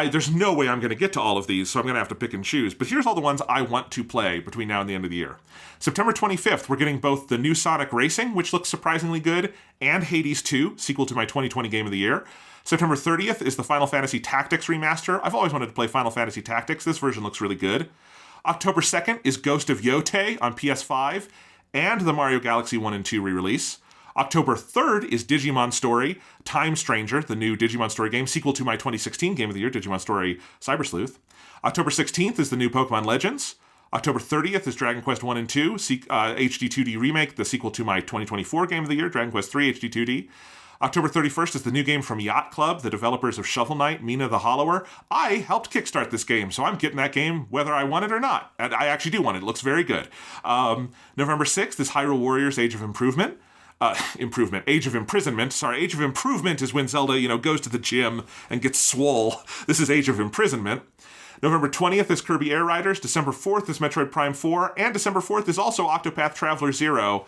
There's no way I'm going to get to all of these, so I'm going to have to pick and choose. But here's all the ones I want to play between now and the end of the year. September 25th, we're getting both the new Sonic Racing, which looks surprisingly good, and Hades 2, sequel to my 2020 Game of the Year. September 30th is the Final Fantasy Tactics remaster. I've always wanted to play Final Fantasy Tactics. This version looks really good. October 2nd is Ghost of Yotei on PS5, and the Mario Galaxy 1 and 2 re-release. October 3rd is Digimon Story, Time Stranger, the new Digimon Story game, sequel to my 2016 Game of the Year, Digimon Story Cyber Sleuth. October 16th is the new Pokemon Legends. October 30th is Dragon Quest 1 and 2, HD 2D Remake, the sequel to my 2024 Game of the Year, Dragon Quest 3 HD 2D. October 31st is the new game from Yacht Club, the developers of Shovel Knight, Mina the Hollower. I helped kickstart this game, so I'm getting that game whether I want it or not. And I actually do want it. It looks very good. November 6th is Hyrule Warriors Age of Improvement. Age of Imprisonment. Sorry, Age of Improvement is when Zelda, goes to the gym and gets swole. This is Age of Imprisonment. November 20th is Kirby Air Riders. December 4th is Metroid Prime 4. And December 4th is also Octopath Traveler 0.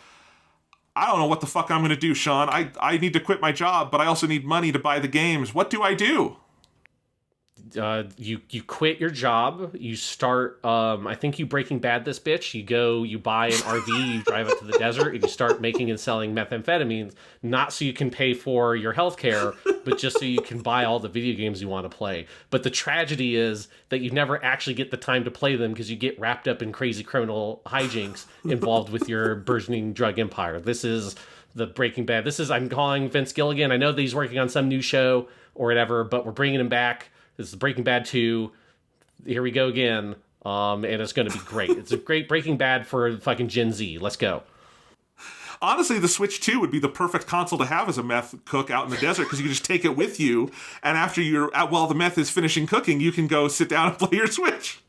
I don't know what the fuck I'm going to do, Sean. I need to quit my job, but I also need money to buy the games. What do I do? You quit your job, you start, I think you Breaking Bad this bitch, you buy an RV, you drive up to the desert, and you start making and selling methamphetamines, not so you can pay for your healthcare, but just so you can buy all the video games you want to play. But the tragedy is that you never actually get the time to play them because you get wrapped up in crazy criminal hijinks involved with your burgeoning drug empire. This is the Breaking Bad. I'm calling Vince Gilligan. I know that he's working on some new show or whatever, but we're bringing him back. This is Breaking Bad 2. Here we go again. And it's going to be great. It's a great Breaking Bad for fucking Gen Z. Let's go. Honestly, the Switch 2 would be the perfect console to have as a meth cook out in the desert because you can just take it with you. And after while the meth is finishing cooking, you can go sit down and play your Switch.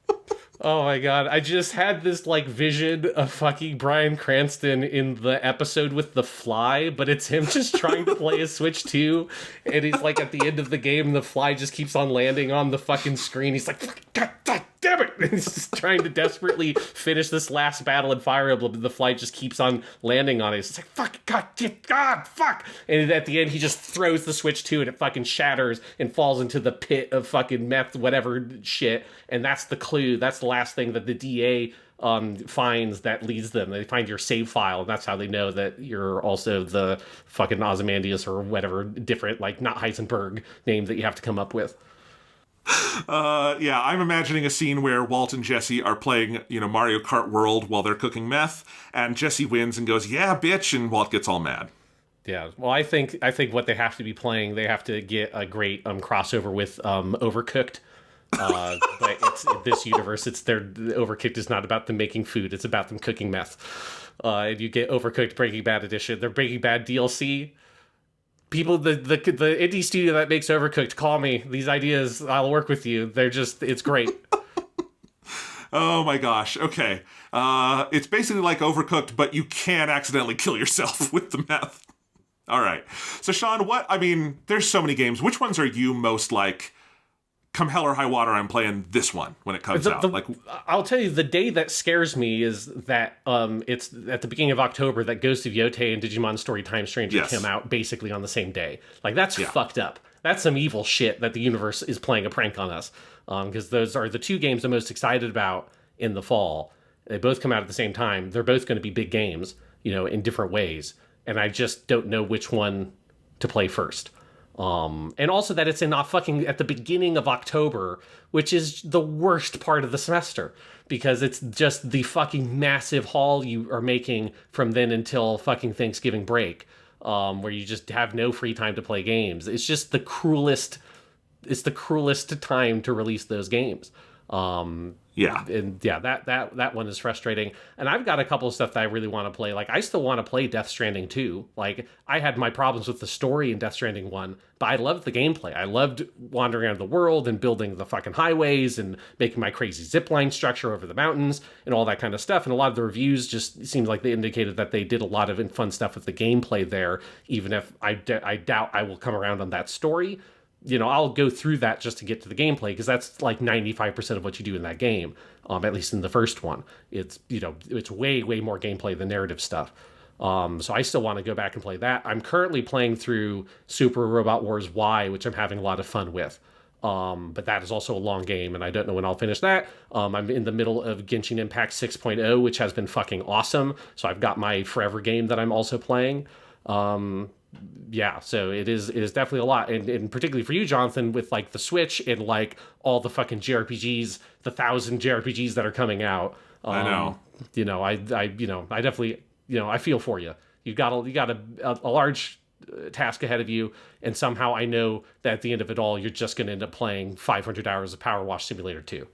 Oh my god, I just had this vision of fucking Bryan Cranston in the episode with The Fly, but it's him just trying to play a Switch 2, and he's at the end of the game, the fly just keeps on landing on the fucking screen. He's like, God damn it! And he's just trying to desperately finish this last battle in Fire Emblem, and the fly just keeps on landing on it. It's like, fuck, God, fuck! And at the end, he just throws the Switch 2, and it fucking shatters and falls into the pit of fucking meth, whatever shit, and that's the clue. That's the last thing that the DA finds that leads them. They find your save file, and that's how they know that you're also the fucking Ozymandias or whatever different, not Heisenberg name that you have to come up with. Yeah, I'm imagining a scene where Walt and Jesse are playing, Mario Kart World while they're cooking meth, and Jesse wins and goes, "Yeah, bitch," and Walt gets all mad. Yeah, well, I think what they have to be playing, they have to get a great crossover with Overcooked. But it's in this universe, Overcooked is not about them making food, it's about them cooking meth. And you get Overcooked Breaking Bad edition. Their Breaking Bad DLC. People, the indie studio that makes Overcooked, call me. These ideas, I'll work with you. It's great. Oh my gosh. Okay. It's basically like Overcooked, but you can accidentally kill yourself with the meth. All right. So Sean, there's so many games. Which ones are you most come hell or high water, I'm playing this one when it comes out? I'll tell you, the day that scares me is that it's at the beginning of October that Ghost of Yotei and Digimon Story Time Stranger came out basically on the same day. That's fucked up. That's some evil shit that the universe is playing a prank on us. Because those are the two games I'm most excited about in the fall. They both come out at the same time. They're both going to be big games, in different ways. And I just don't know which one to play first. And also that it's at the beginning of October, which is the worst part of the semester, because it's just the fucking massive haul you are making from then until fucking Thanksgiving break, where you just have no free time to play games. It's just the cruelest time to release those games. That one is frustrating. And I've got a couple of stuff that I really want to play. I still want to play Death Stranding 2. I had my problems with the story in Death Stranding 1, but I loved the gameplay. I loved wandering around the world and building the fucking highways and making my crazy zipline structure over the mountains and all that kind of stuff. And a lot of the reviews just seemed like they indicated that they did a lot of fun stuff with the gameplay there, even if I doubt I will come around on that story. I'll go through that just to get to the gameplay, because that's 95% of what you do in that game, at least in the first one. It's, it's way, way more gameplay than narrative stuff. So I still want to go back and play that. I'm currently playing through Super Robot Wars Y, which I'm having a lot of fun with. But that is also a long game, and I don't know when I'll finish that. I'm in the middle of Genshin Impact 6.0, which has been fucking awesome. So I've got my forever game that I'm also playing. So it is definitely a lot, and particularly for you, Jonathan, with the Switch and all the fucking JRPGs, the 1,000 JRPGs that are coming out. I know. I definitely, I feel for you. You got a large task ahead of you, and somehow I know that at the end of it all, you're just going to end up playing 500 hours of Power Wash Simulator 2.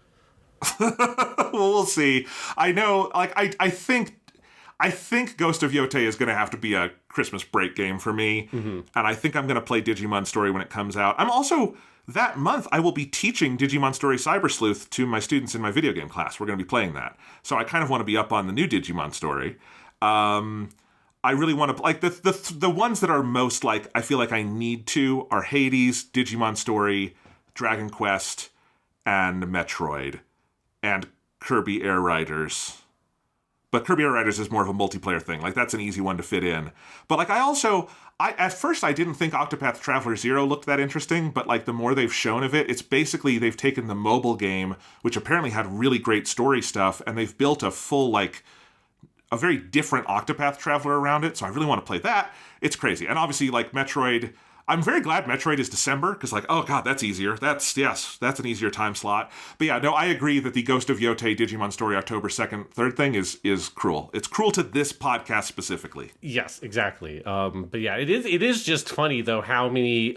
Well, we'll see. I know. I think Ghost of Yotei is going to have to be a Christmas break game for me. Mm-hmm. And I think I'm going to play Digimon Story when it comes out. I'm also, that month, I will be teaching Digimon Story Cyber Sleuth to my students in my video game class. We're going to be playing that. So I kind of want to be up on the new Digimon Story. I really want to like the ones that are most like I feel like I need to are Hades, Digimon Story, Dragon Quest, and Metroid, and Kirby Air Riders. But Kirby Air Riders is more of a multiplayer thing. Like, that's an easy one to fit in. But, like, at first I didn't think Octopath Traveler 0 looked that interesting, but, like, the more they've shown of it, it's basically they've taken the mobile game, which apparently had really great story stuff, and they've built a full, like, a very different Octopath Traveler around it, so I really want to play that. It's crazy. And obviously, like, Metroid... I'm very glad Metroid is December, because, like, oh god, that's easier. That's an easier time slot. But yeah, no, I agree that the Ghost of Yotei Digimon Story October 2nd, 3rd thing is cruel. It's cruel to this podcast specifically. Yes, exactly. But yeah, it is just funny, though, how many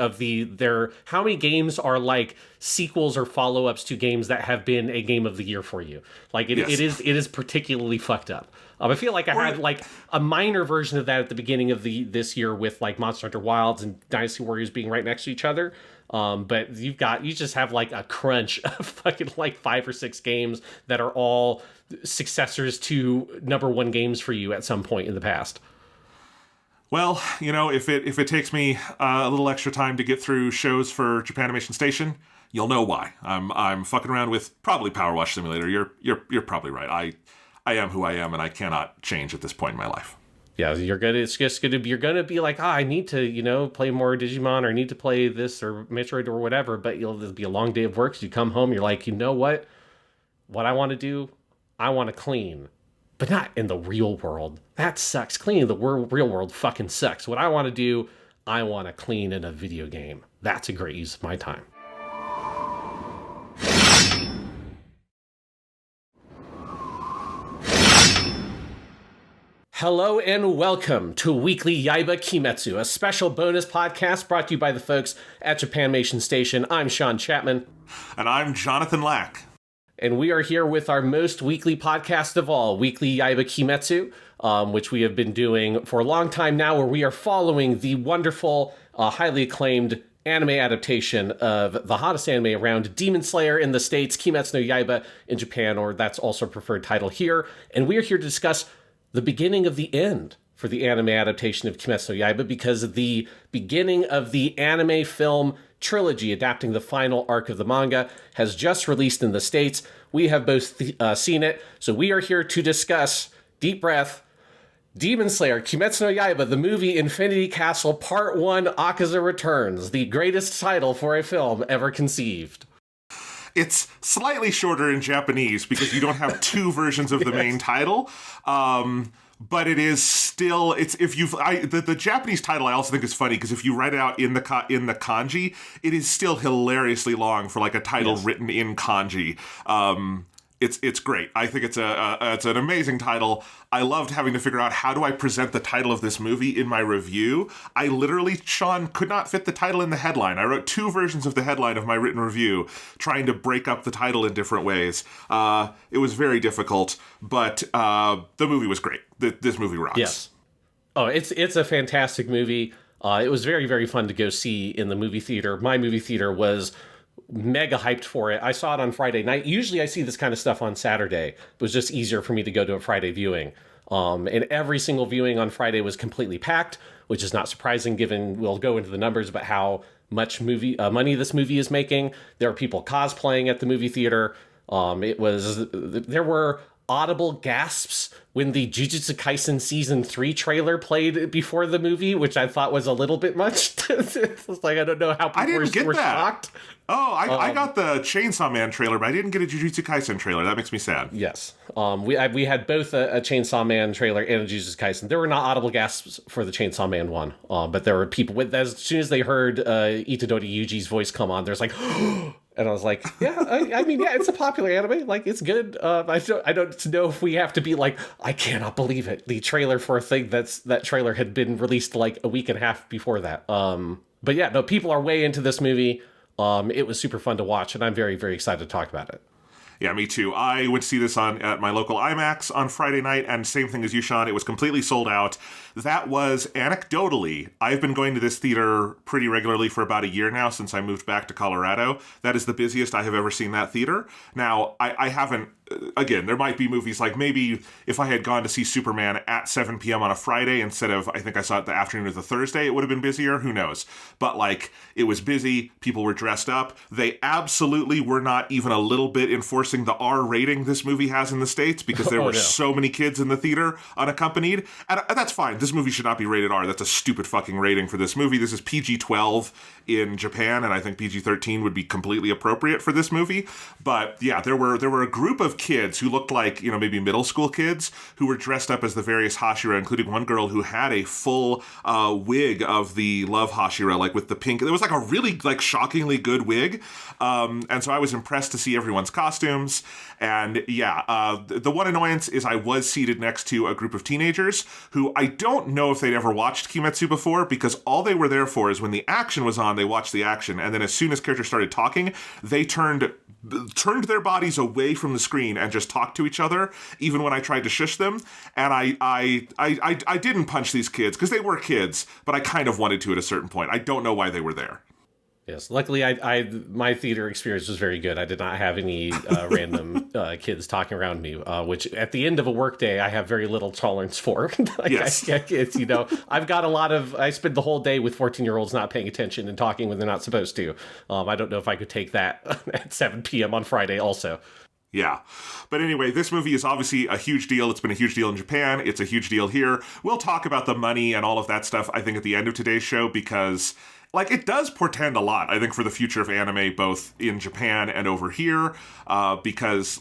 games are, like, sequels or follow-ups to games that have been a game of the year for you. Like, it is particularly fucked up. I feel like I had like a minor version of that at the beginning of this year with like Monster Hunter Wilds and Dynasty Warriors being right next to each other. But you just have like a crunch of fucking like 5 or 6 games that are all successors to number one games for you at some point in the past. Well, you know, if it takes me a little extra time to get through shows for Japanimation Station, you'll know why. I'm fucking around with probably Power Wash Simulator. You're probably right. I am who I am, and I cannot change at this point in my life. Yeah, you're gonna be like, I need to, you know, play more Digimon, or I need to play this or Metroid or whatever. But there'll be a long day of work. So you come home, you're like, you know what? What I want to do, I want to clean, but not in the real world. That sucks. Cleaning the real world fucking sucks. What I want to do, I want to clean in a video game. That's a great use of my time. Hello and welcome to Weekly Yaiba Kimetsu, a special bonus podcast brought to you by the folks at Japanimation Station. I'm Sean Chapman. And I'm Jonathan Lack. And we are here with our most weekly podcast of all, Weekly Yaiba Kimetsu, which we have been doing for a long time now, where we are following the wonderful, highly acclaimed anime adaptation of the hottest anime around, Demon Slayer in the States, Kimetsu no Yaiba in Japan, or that's also a preferred title here. And we are here to discuss the beginning of the end for the anime adaptation of Kimetsu no Yaiba, because the beginning of the anime film trilogy adapting the final arc of the manga has just released in the States. We have both seen it, so we are here to discuss, deep breath, Demon Slayer, Kimetsu no Yaiba, the movie Infinity Castle, Part 1, Akaza Returns, the greatest title for a film ever conceived. It's slightly shorter in Japanese because you don't have two versions of the main title. But it is still, the Japanese title I also think is funny because if you write it out in the kanji, it is still hilariously long for like a title written in kanji. It's great. I think it's an amazing title. I loved having to figure out how do I present the title of this movie in my review. I literally, Sean, could not fit the title in the headline. I wrote 2 versions of the headline of my written review, trying to break up the title in different ways. It was very difficult, but the movie was great. This movie rocks. Yes. Oh, it's a fantastic movie. It was very, very fun to go see in the movie theater. My movie theater was mega hyped for it. I saw it on Friday night. Usually I see this kind of stuff on Saturday. It was just easier for me to go to a Friday viewing. And every single viewing on Friday was completely packed, which is not surprising given we'll go into the numbers about how much money this movie is making. There are people cosplaying at the movie theater. There were audible gasps when the Jujutsu Kaisen Season 3 trailer played before the movie, which I thought was a little bit much. It's like, I don't know how people were shocked. Oh, I got the Chainsaw Man trailer, but I didn't get a Jujutsu Kaisen trailer. That makes me sad. Yes. We had both a Chainsaw Man trailer and a Jujutsu Kaisen. There were not audible gasps for the Chainsaw Man one, but there were people, as soon as they heard Itadori Yuji's voice come on, there's like, and I was like, yeah, I mean, it's a popular anime. Like, it's good. I don't know if we have to be like, I cannot believe it. The trailer for a thing that trailer had been released like a week and a half before that. But yeah, no, people are way into this movie. It was super fun to watch, and I'm very, very excited to talk about it. Yeah, me too. I went to see this at my local IMAX on Friday night, and same thing as you, Sean. It was completely sold out. That was, anecdotally, I've been going to this theater pretty regularly for about a year now since I moved back to Colorado. That is the busiest I have ever seen that theater. Now, I haven't, again, there might be movies like maybe if I had gone to see Superman at 7 p.m. on a Friday instead of, I think I saw it the afternoon of the Thursday, it would have been busier. Who knows? But like, it was busy. People were dressed up. They absolutely were not even a little bit enforcing the R rating this movie has in the States because there were so many kids in the theater unaccompanied. And that's fine. This movie should not be rated R. That's a stupid fucking rating for this movie. This is PG-12 in Japan, and I think PG-13 would be completely appropriate for this movie. But yeah, there were a group of kids who looked like, maybe middle school kids who were dressed up as the various Hashira, including one girl who had a full wig of the Love Hashira, like with the pink. It was like a really shockingly good wig. And so I was impressed to see everyone's costumes. And yeah, the one annoyance is I was seated next to a group of teenagers who I don't know if they'd ever watched Kimetsu before, because all they were there for is when the action was on, they watched the action. And then as soon as characters started talking, they turned their bodies away from the screen and just talked to each other, even when I tried to shush them. And I didn't punch these kids because they were kids, but I kind of wanted to at a certain point. I don't know why they were there. Yes, luckily my theater experience was very good. I did not have any random kids talking around me, which at the end of a workday I have very little tolerance for. Yes. It's, I've got I spend the whole day with 14-year-olds not paying attention and talking when they're not supposed to. I don't know if I could take that at 7 p.m. on Friday also. Yeah. But anyway, this movie is obviously a huge deal. It's been a huge deal in Japan. It's a huge deal here. We'll talk about the money and all of that stuff, I think, at the end of today's show, because it does portend a lot, I think, for the future of anime, both in Japan and over here, because,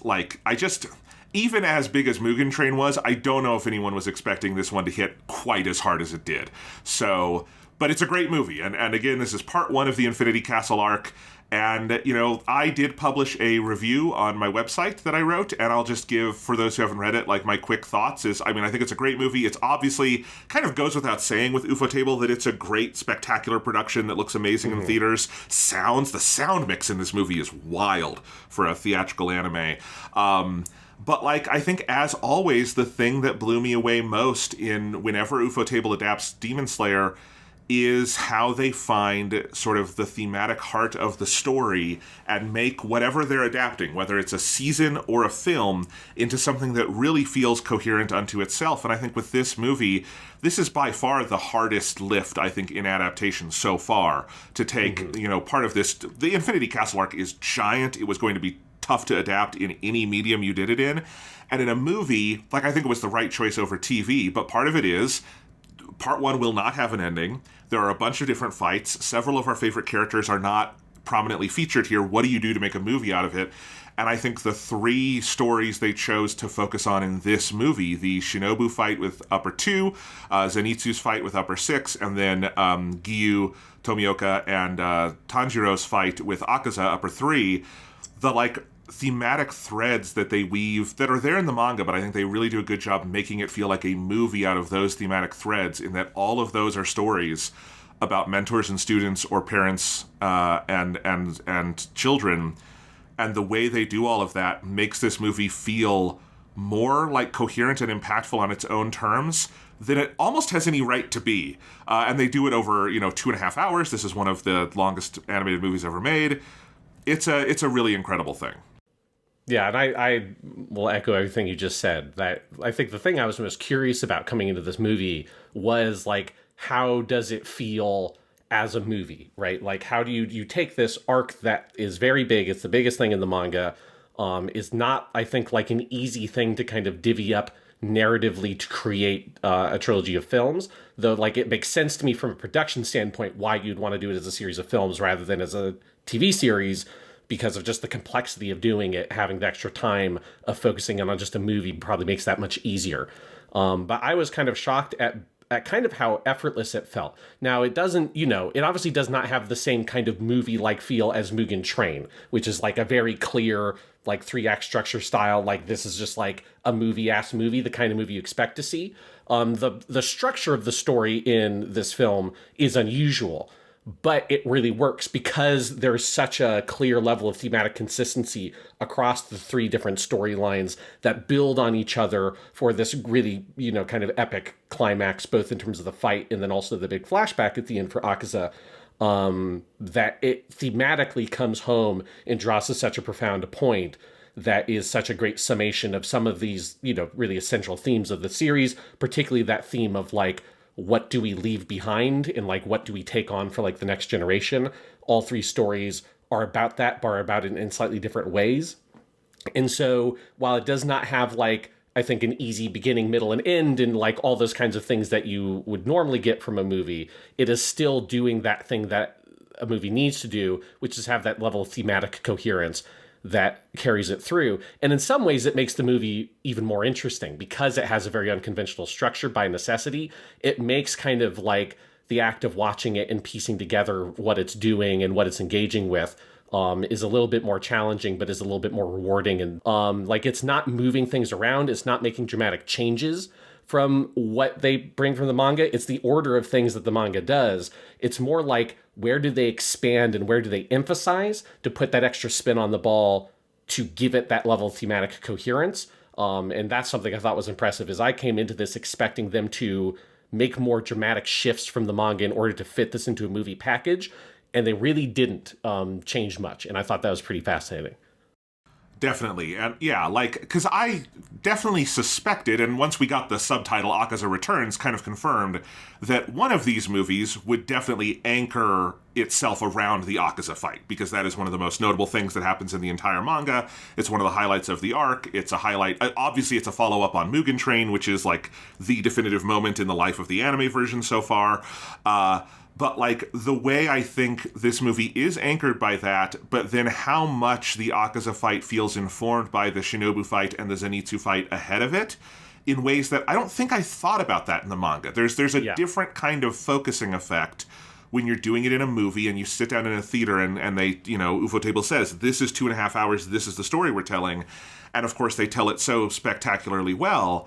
even as big as Mugen Train was, I don't know if anyone was expecting this one to hit quite as hard as it did. So, but it's a great movie, and again, this is part one of the Infinity Castle arc. And, I did publish a review on my website that I wrote, and I'll just give, for those who haven't read it, my quick thoughts is, I think it's a great movie. It's obviously, kind of goes without saying with ufotable that it's a great, spectacular production that looks amazing in theaters. The sound mix in this movie is wild for a theatrical anime. But I think, as always, the thing that blew me away most in whenever ufotable adapts Demon Slayer is how they find sort of the thematic heart of the story and make whatever they're adapting, whether it's a season or a film, into something that really feels coherent unto itself. And I think with this movie, this is by far the hardest lift, I think, in adaptation so far, to take, part of this. The Infinity Castle arc is giant. It was going to be tough to adapt in any medium you did it in. And in a movie, I think it was the right choice over TV, but part of it is Part 1 will not have an ending. There are a bunch of different fights. Several of our favorite characters are not prominently featured here. What do you do to make a movie out of it? And I think the three stories they chose to focus on in this movie, the Shinobu fight with Upper 2, Zenitsu's fight with Upper 6, and then Giyu, Tomioka, and Tanjiro's fight with Akaza, Upper 3, the thematic threads that they weave that are there in the manga, but I think they really do a good job making it feel like a movie out of those thematic threads, in that all of those are stories about mentors and students, or parents and children, and the way they do all of that makes this movie feel more coherent and impactful on its own terms than it almost has any right to be. And they do it over 2.5 hours. This is one of the longest animated movies ever made. It's a really incredible thing. Yeah, and I will echo everything you just said. That I think the thing I was most curious about coming into this movie was how does it feel as a movie, right? How do you take this arc that is very big, it's the biggest thing in the manga, is not, I think, an easy thing to kind of divvy up narratively to create a trilogy of films, though it makes sense to me from a production standpoint why you'd want to do it as a series of films rather than as a TV series, because of just the complexity of doing it. Having the extra time of focusing on just a movie probably makes that much easier. But I was kind of shocked at kind of how effortless it felt. Now, it doesn't, it obviously does not have the same kind of movie-like feel as Mugen Train, which is a very clear, 3-act structure style. This is just a movie-ass movie, the kind of movie you expect to see. The structure of the story in this film is unusual. but it really works because there's such a clear level of thematic consistency across the three different storylines that build on each other for this really, kind of epic climax, both in terms of the fight and then also the big flashback at the end for Akaza. That it thematically comes home and draws to such a profound point that is such a great summation of some of these, really essential themes of the series, particularly that theme of like, what do we leave behind and like, what do we take on for like the next generation? All three stories are about that, but are about it in slightly different ways. And so while it does not have like, I think an easy beginning, middle, and end, and like all those kinds of things that you would normally get from a movie, it is still doing that thing that a movie needs to do, which is have that level of thematic coherence that carries it through. And in some ways, it makes the movie even more interesting because it has a very unconventional structure by necessity. It makes kind of like the act of watching it and piecing together what it's doing and what it's engaging with is a little bit more challenging, but is a little bit more rewarding. And like, it's not moving things around. It's not making dramatic changes from what they bring from the manga. It's the order of things that the manga does. It's more like, where do they expand and where do they emphasize to put that extra spin on the ball to give it that level of thematic coherence? And that's something I thought was impressive, is I came into this expecting them to make more dramatic shifts from the manga in order to fit this into a movie package. And they really didn't change much. And I thought that was pretty fascinating. Definitely. And yeah, like, because I definitely suspected, and once we got the subtitle Akaza Returns kind of confirmed, that one of these movies would definitely anchor itself around the Akaza fight, because that is one of the most notable things that happens in the entire manga. It's one of the highlights of the arc. It's a highlight. Obviously, it's a follow-up on Mugen Train, which is like the definitive moment in the life of the anime version so far. But, like, the way I think this movie is anchored by that, but then how much the Akaza fight feels informed by the Shinobu fight and the Zenitsu fight ahead of it, in ways that I don't think I thought about that in the manga. There's a different kind of focusing effect when you're doing it in a movie and you sit down in a theater and they, ufotable says, this is 2.5 hours, this is the story we're telling. And, of course, they tell it so spectacularly well.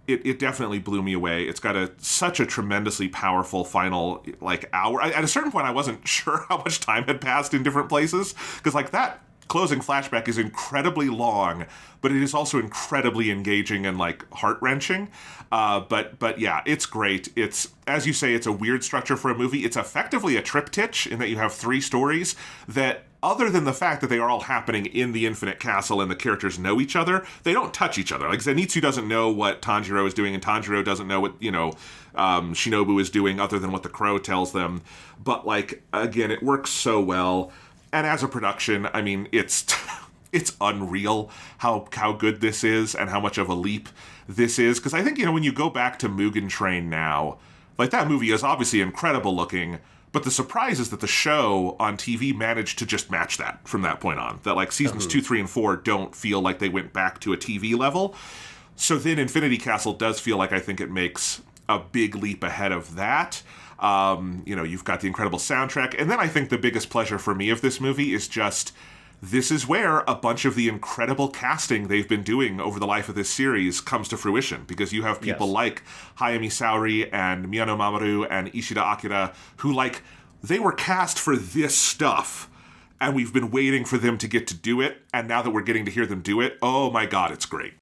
It definitely blew me away. It's got such a tremendously powerful final, like, hour. At a certain point, I wasn't sure how much time had passed in different places, because, like, that closing flashback is incredibly long, but it is also incredibly engaging and, like, heart-wrenching. But yeah, it's great. It's, as you say, it's a weird structure for a movie. It's effectively a triptych in that you have three stories that, other than the fact that they are all happening in the Infinite Castle and the characters know each other, they don't touch each other. Like, Zenitsu doesn't know what Tanjiro is doing, and Tanjiro doesn't know what, Shinobu is doing, other than what the crow tells them. But, like, again, it works so well. And as a production, I mean, it's unreal how good this is and how much of a leap this is. Because I think, when you go back to Mugen Train now, like, that movie is obviously incredible looking, but the surprise is that the show on TV managed to just match that from that point on. That, like, seasons 2, 3, and 4 don't feel like they went back to a TV level. So then Infinity Castle does feel like, I think it makes a big leap ahead of that. You've got the incredible soundtrack. And then I think the biggest pleasure for me of this movie is just, this is where a bunch of the incredible casting they've been doing over the life of this series comes to fruition, because you have people like Hayami Saori and Miyano Mamoru and Ishida Akira who, like, they were cast for this stuff, and we've been waiting for them to get to do it, and now that we're getting to hear them do it, oh my god, it's great.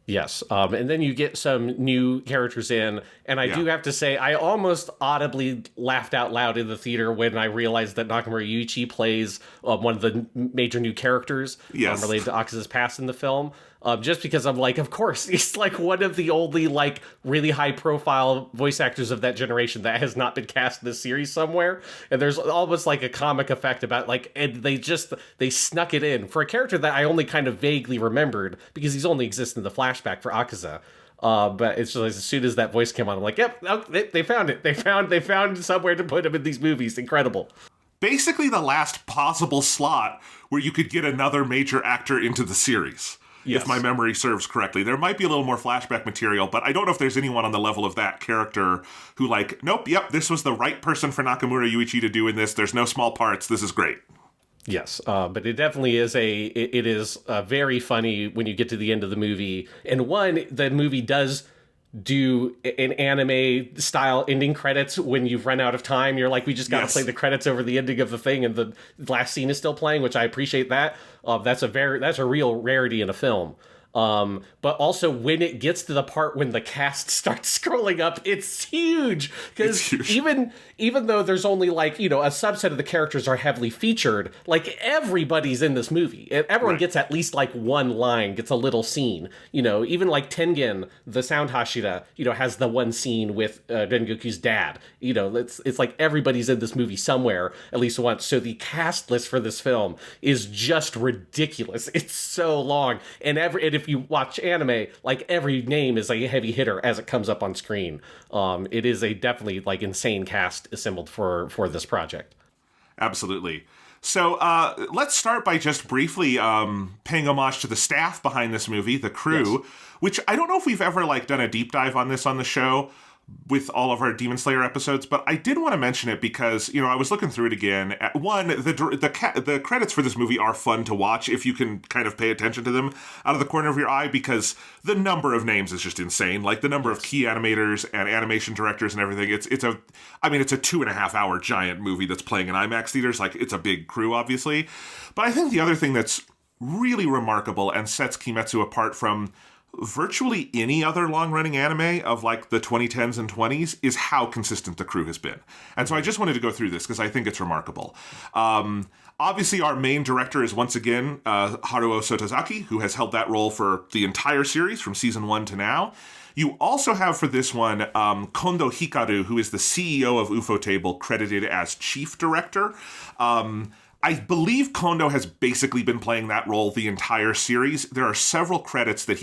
Yes, and then you get some new characters in, and I do have to say, I almost audibly laughed out loud in the theater when I realized that Nakamura Yuichi plays one of the major new characters related to Akaza's past in the film. Just because I'm like, of course, he's like one of the only, like, really high-profile voice actors of that generation that has not been cast in this series somewhere. And there's almost like a comic effect about, like, and they snuck it in for a character that I only kind of vaguely remembered because he's only existed in the flashback for Akaza. But it's just, as soon as that voice came on, I'm like, yep, they found it. They found somewhere to put him in these movies. Incredible. Basically the last possible slot where you could get another major actor into the series. Yes. If my memory serves correctly. There might be a little more flashback material, but I don't know if there's anyone on the level of that character who, like, nope, yep, this was the right person for Nakamura Yuichi to do in this. There's no small parts. This is great. Yes, but it definitely is it is very funny when you get to the end of the movie. And one, the movie does do an anime style ending credits when you've run out of time. You're like, we just got to Yes. play the credits over the ending of the thing, and the last scene is still playing, which I appreciate that. That's a real rarity in a film. But also when it gets to the part when the cast starts scrolling up, it's huge. Because even though there's only like, a subset of the characters are heavily featured, like everybody's in this movie. Everyone gets at least like one line, gets a little scene. Even like Tengen, the sound Hashira, has the one scene with Rengoku's dad. It's like everybody's in this movie somewhere, at least once. So the cast list for this film is just ridiculous. It's so long. And if you watch anime, like every name is like a heavy hitter as it comes up on screen. It is a definitely like insane cast assembled for this project. Absolutely. So let's start by just briefly paying homage to the staff behind this movie, the crew, which I don't know if we've ever like done a deep dive on this on the show with all of our Demon Slayer episodes, but I did want to mention it because, I was looking through it again. One, the credits for this movie are fun to watch if you can kind of pay attention to them out of the corner of your eye, because the number of names is just insane. Like the number of key animators and animation directors and everything. It's a 2.5 hour giant movie that's playing in IMAX theaters. Like it's a big crew, obviously. But I think the other thing that's really remarkable and sets Kimetsu apart from virtually any other long-running anime of like the 2010s and 20s is how consistent the crew has been. And so I just wanted to go through this because I think it's remarkable. Obviously, our main director is once again Haruo Sotozaki, who has held that role for the entire series from season 1 to now. You also have for this one Kondo Hikaru, who is the CEO of ufotable, credited as chief director. I believe Kondo has basically been playing that role the entire series. There are several credits that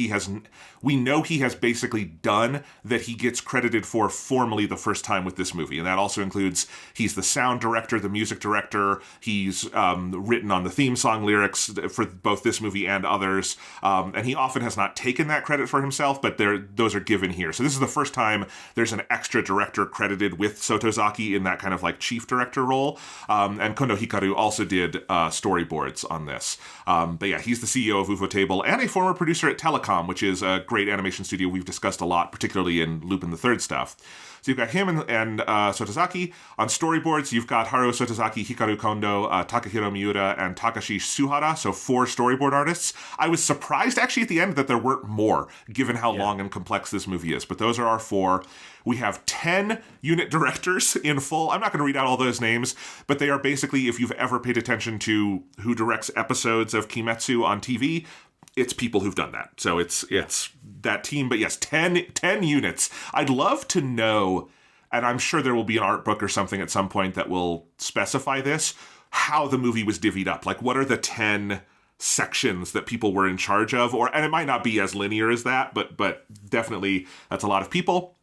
we know he has basically done that he gets credited for formally the first time with this movie. And that also includes, he's the sound director, the music director. He's written on the theme song lyrics for both this movie and others. And he often has not taken that credit for himself, but those are given here. So this is the first time there's an extra director credited with Sotozaki in that kind of like chief director role. And Kondo Hikaru also did storyboards on this. But yeah, he's the CEO of ufotable and a former producer at Telecom, which is a great animation studio we've discussed a lot, particularly in Lupin the Third stuff. So you've got him and Sotozaki. On storyboards, you've got Haruo Sotozaki, Hikaru Kondo, Takahiro Miura, and Takashi Suhara, so 4 storyboard artists. I was surprised actually at the end that there weren't more, given how long and complex this movie is. But those are our 4. We have 10 unit directors in full. I'm not going to read out all those names, but they are basically, if you've ever paid attention to who directs episodes of Kimetsu on TV, it's people who've done that. So it's that team. But yes, 10 units. I'd love to know, and I'm sure there will be an art book or something at some point that will specify this, how the movie was divvied up. Like, what are the 10 sections that people were in charge of? And it might not be as linear as that, but definitely that's a lot of people.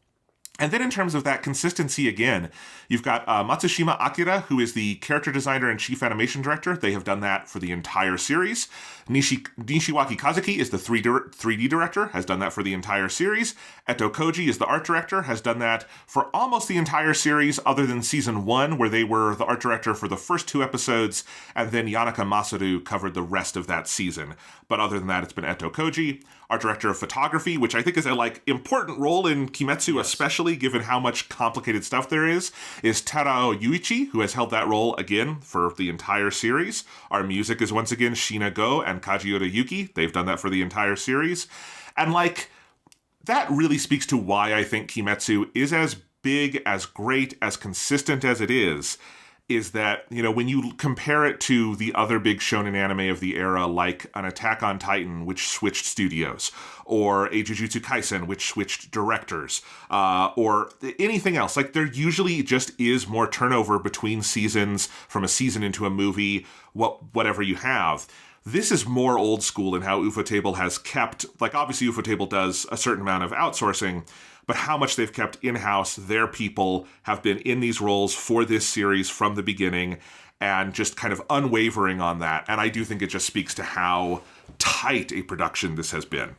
And then in terms of that consistency again, you've got Matsushima Akira, who is the character designer and chief animation director. They have done that for the entire series. Nishiwaki Kazuki is the 3D director, has done that for the entire series. Eto Koji is the art director, has done that for almost the entire series, other than season 1, where they were the art director for the first 2 episodes, and then Yanaka Masaru covered the rest of that season. But other than that, it's been Eto Koji. Art director of photography, which I think is a important role in Kimetsu, especially given how much complicated stuff there is Terao Yuichi, who has held that role again for the entire series. Our music is once again Shina Go and Kajiura Yuki. They've done that for the entire series. And that really speaks to why I think Kimetsu is as big, as great, as consistent as it is that, when you compare it to the other big shonen anime of the era, like an Attack on Titan, which switched studios, or a Jujutsu Kaisen, which switched directors, or anything else, there usually just is more turnover between seasons, from a season into a movie, whatever you have. This is more old school in how ufotable has kept, obviously ufotable does a certain amount of outsourcing, but how much they've kept in-house. Their people have been in these roles for this series from the beginning, and just kind of unwavering on that. And I do think it just speaks to how tight a production this has been.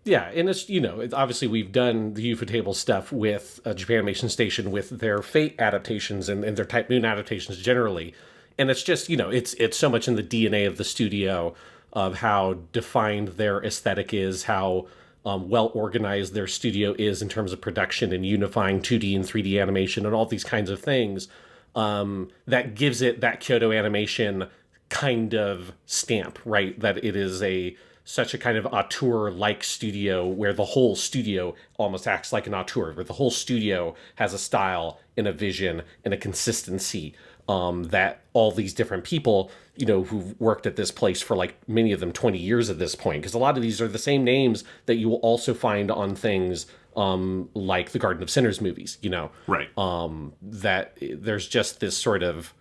Yeah, and it's, obviously we've done the ufotable stuff with Japanimation Station with their Fate adaptations and their Type Moon adaptations generally. And it's just, it's so much in the DNA of the studio of how defined their aesthetic is, how well organized their studio is in terms of production and unifying 2D and 3D animation and all these kinds of things, that gives it that Kyoto Animation kind of stamp, right? That it is such a kind of auteur-like studio where the whole studio almost acts like an auteur, where the whole studio has a style and a vision and a consistency, that all these different people, who've worked at this place for like many of them 20 years at this point, because a lot of these are the same names that you will also find on things like the Garden of Sinners movies, Right. That there's just this sort of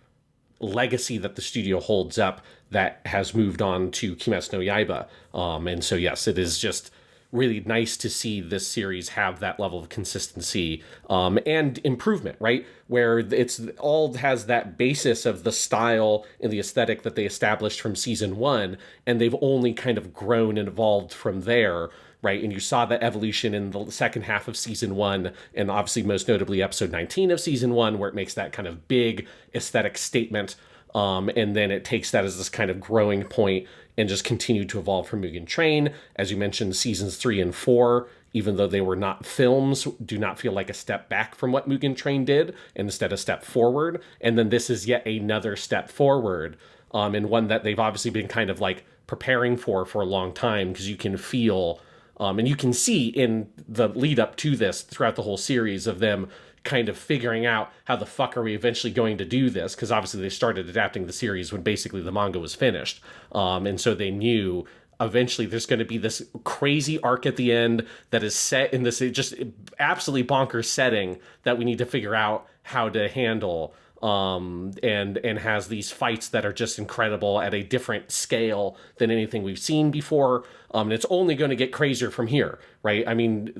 legacy that the studio holds up that has moved on to Kimetsu no Yaiba. And so, yes, it is just really nice to see this series have that level of consistency and improvement, right? Where it's all has that basis of the style and the aesthetic that they established from season 1, and they've only kind of grown and evolved from there, right? And you saw that evolution in the second half of season 1, and obviously most notably episode 19 of season 1, where it makes that kind of big aesthetic statement. And then it takes that as this kind of growing point and just continued to evolve from Mugen Train. As you mentioned, seasons 3 and 4, even though they were not films, do not feel like a step back from what Mugen Train did, and instead a step forward. And then this is yet another step forward, and one that they've obviously been kind of like preparing for a long time, because you can feel, and you can see in the lead up to this throughout the whole series of them kind of figuring out how the fuck are we eventually going to do this, because obviously they started adapting the series when basically the manga was finished, and so they knew eventually there's going to be this crazy arc at the end that is set in this just absolutely bonkers setting that we need to figure out how to handle, and has these fights that are just incredible at a different scale than anything we've seen before. And it's only going to get crazier from here, right? I mean,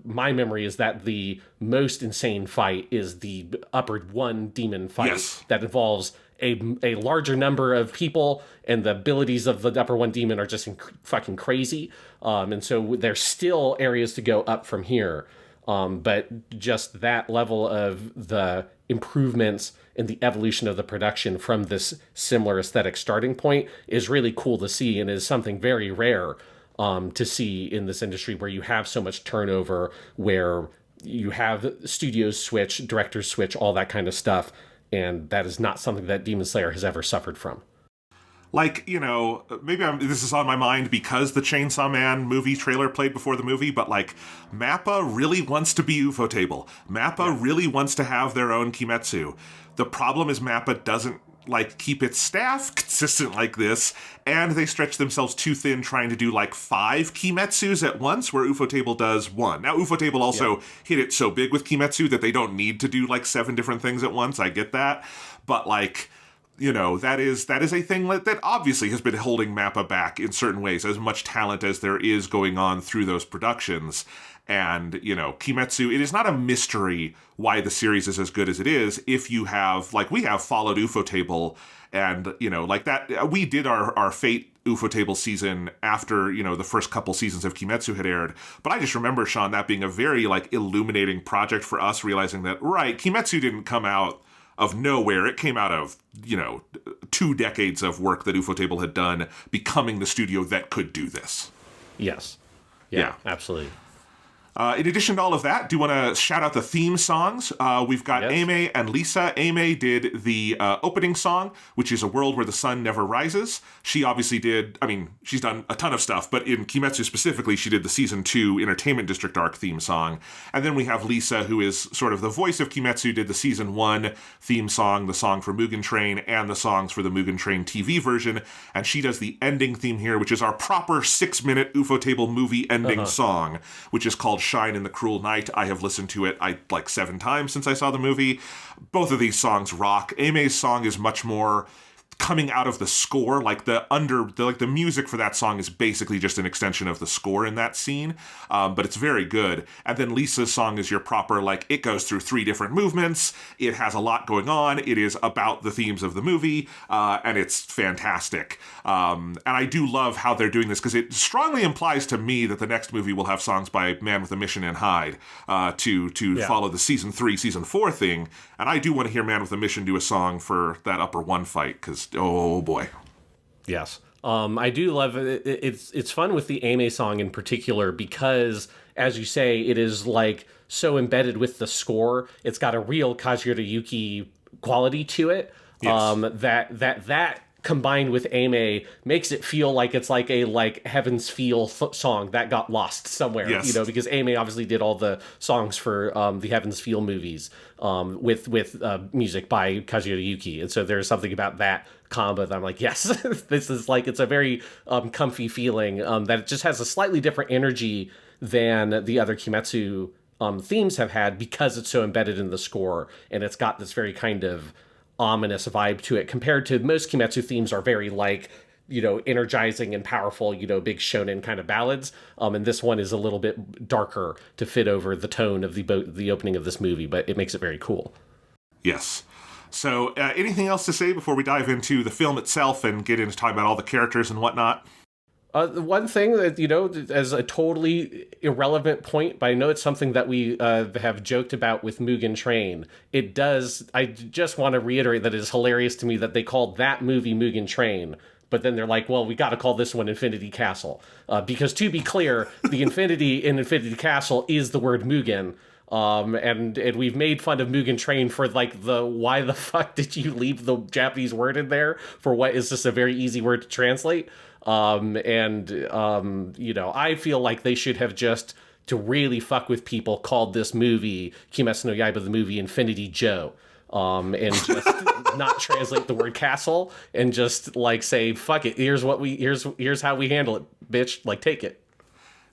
my memory is that the most insane fight is the upper one demon fight. Yes. That involves a larger number of people, and the abilities of the upper one demon are just fucking crazy. And so there's still areas to go up from here. But just that level of the improvements in the evolution of the production from this similar aesthetic starting point is really cool to see, and is something very rare to see in this industry, where you have so much turnover, where you have studios switch, directors switch, all that kind of stuff. And that is not something that Demon Slayer has ever suffered from. Like, maybe this is on my mind because the Chainsaw Man movie trailer played before the movie, but like, Mappa really wants to be ufotable. Mappa really wants to have their own Kimetsu. The problem is Mappa doesn't keep its staff consistent like this, and they stretch themselves too thin trying to do 5 Kimetsus at once, where ufotable does 1. Now, ufotable also hit it so big with Kimetsu that they don't need to do 7 different things at once. I get that, but that is a thing that obviously has been holding Mappa back in certain ways, as much talent as there is going on through those productions. And, Kimetsu, it is not a mystery why the series is as good as it is if you have, we have followed ufotable, and, that, we did our Fate ufotable season after, the first couple seasons of Kimetsu had aired. But I just remember, Sean, that being a very, illuminating project for us, realizing that, right, Kimetsu didn't come out of nowhere. It came out of, 2 decades of work that ufotable had done, becoming the studio that could do this. Yes. Yeah. Absolutely. In addition to all of that, do you want to shout out the theme songs? We've got Aimee and Lisa. Aimee did the opening song, which is A World Where the Sun Never Rises. She obviously she's done a ton of stuff, but in Kimetsu specifically, she did the Season 2 Entertainment District Arc theme song. And then we have Lisa, who is sort of the voice of Kimetsu, did the Season 1 theme song, the song for Mugen Train, and the songs for the Mugen Train TV version. And she does the ending theme here, which is our proper 6-minute ufotable movie ending song, which is called Shine in the Cruel Night. I have listened to it 7 times since I saw the movie. Both of these songs rock. Aimee's song is much more coming out of the score, the music for that song is basically just an extension of the score in that scene, but it's very good. And then Lisa's song is your proper, it goes through 3 different movements, it has a lot going on, it is about the themes of the movie, and it's fantastic. And I do love how they're doing this, because it strongly implies to me that the next movie will have songs by Man with a Mission and Hyde to follow the Season 3, Season 4 thing, and I do want to hear Man with a Mission do a song for that upper one fight, because oh boy. Yes. I do love it. It's fun with the Ame song in particular because, as you say, it is like so embedded with the score. It's got a real Kazuhiro Yuki quality to it. Yes. That combined with Ame makes it feel like it's like a Heaven's Feel song that got lost somewhere. Yes. You know, because Ame obviously did all the songs for the Heaven's Feel movies with music by Kazuhiro Yuki, and so there's something about that combo that I'm like, yes, this is like, it's a very comfy feeling that it just has a slightly different energy than the other Kimetsu themes have had because it's so embedded in the score, and it's got this very kind of ominous vibe to it compared to most Kimetsu themes are very like, you know, energizing and powerful, you know, big shonen kind of ballads. And this one is a little bit darker to fit over the tone of the opening of this movie, but it makes it very cool. Yes. So anything else to say before we dive into the film itself and get into talking about all the characters and whatnot? The one thing that, you know, as a totally irrelevant point, but I know it's something that we have joked about with Mugen Train. I just want to reiterate that it is hilarious to me that they called that movie Mugen Train, but then they're like, well, we got to call this one Infinity Castle. Because to be clear, the Infinity in Infinity Castle is the word Mugen. And we've made fun of Mugen Train for like why the fuck did you leave the Japanese word in there for what is just a very easy word to translate? You know, I feel like they should have just, to really fuck with people, called this movie Kimetsu no Yaiba the Movie Infinity Joe. And just not translate the word castle and just like say, fuck it, here's how we handle it, bitch, like take it.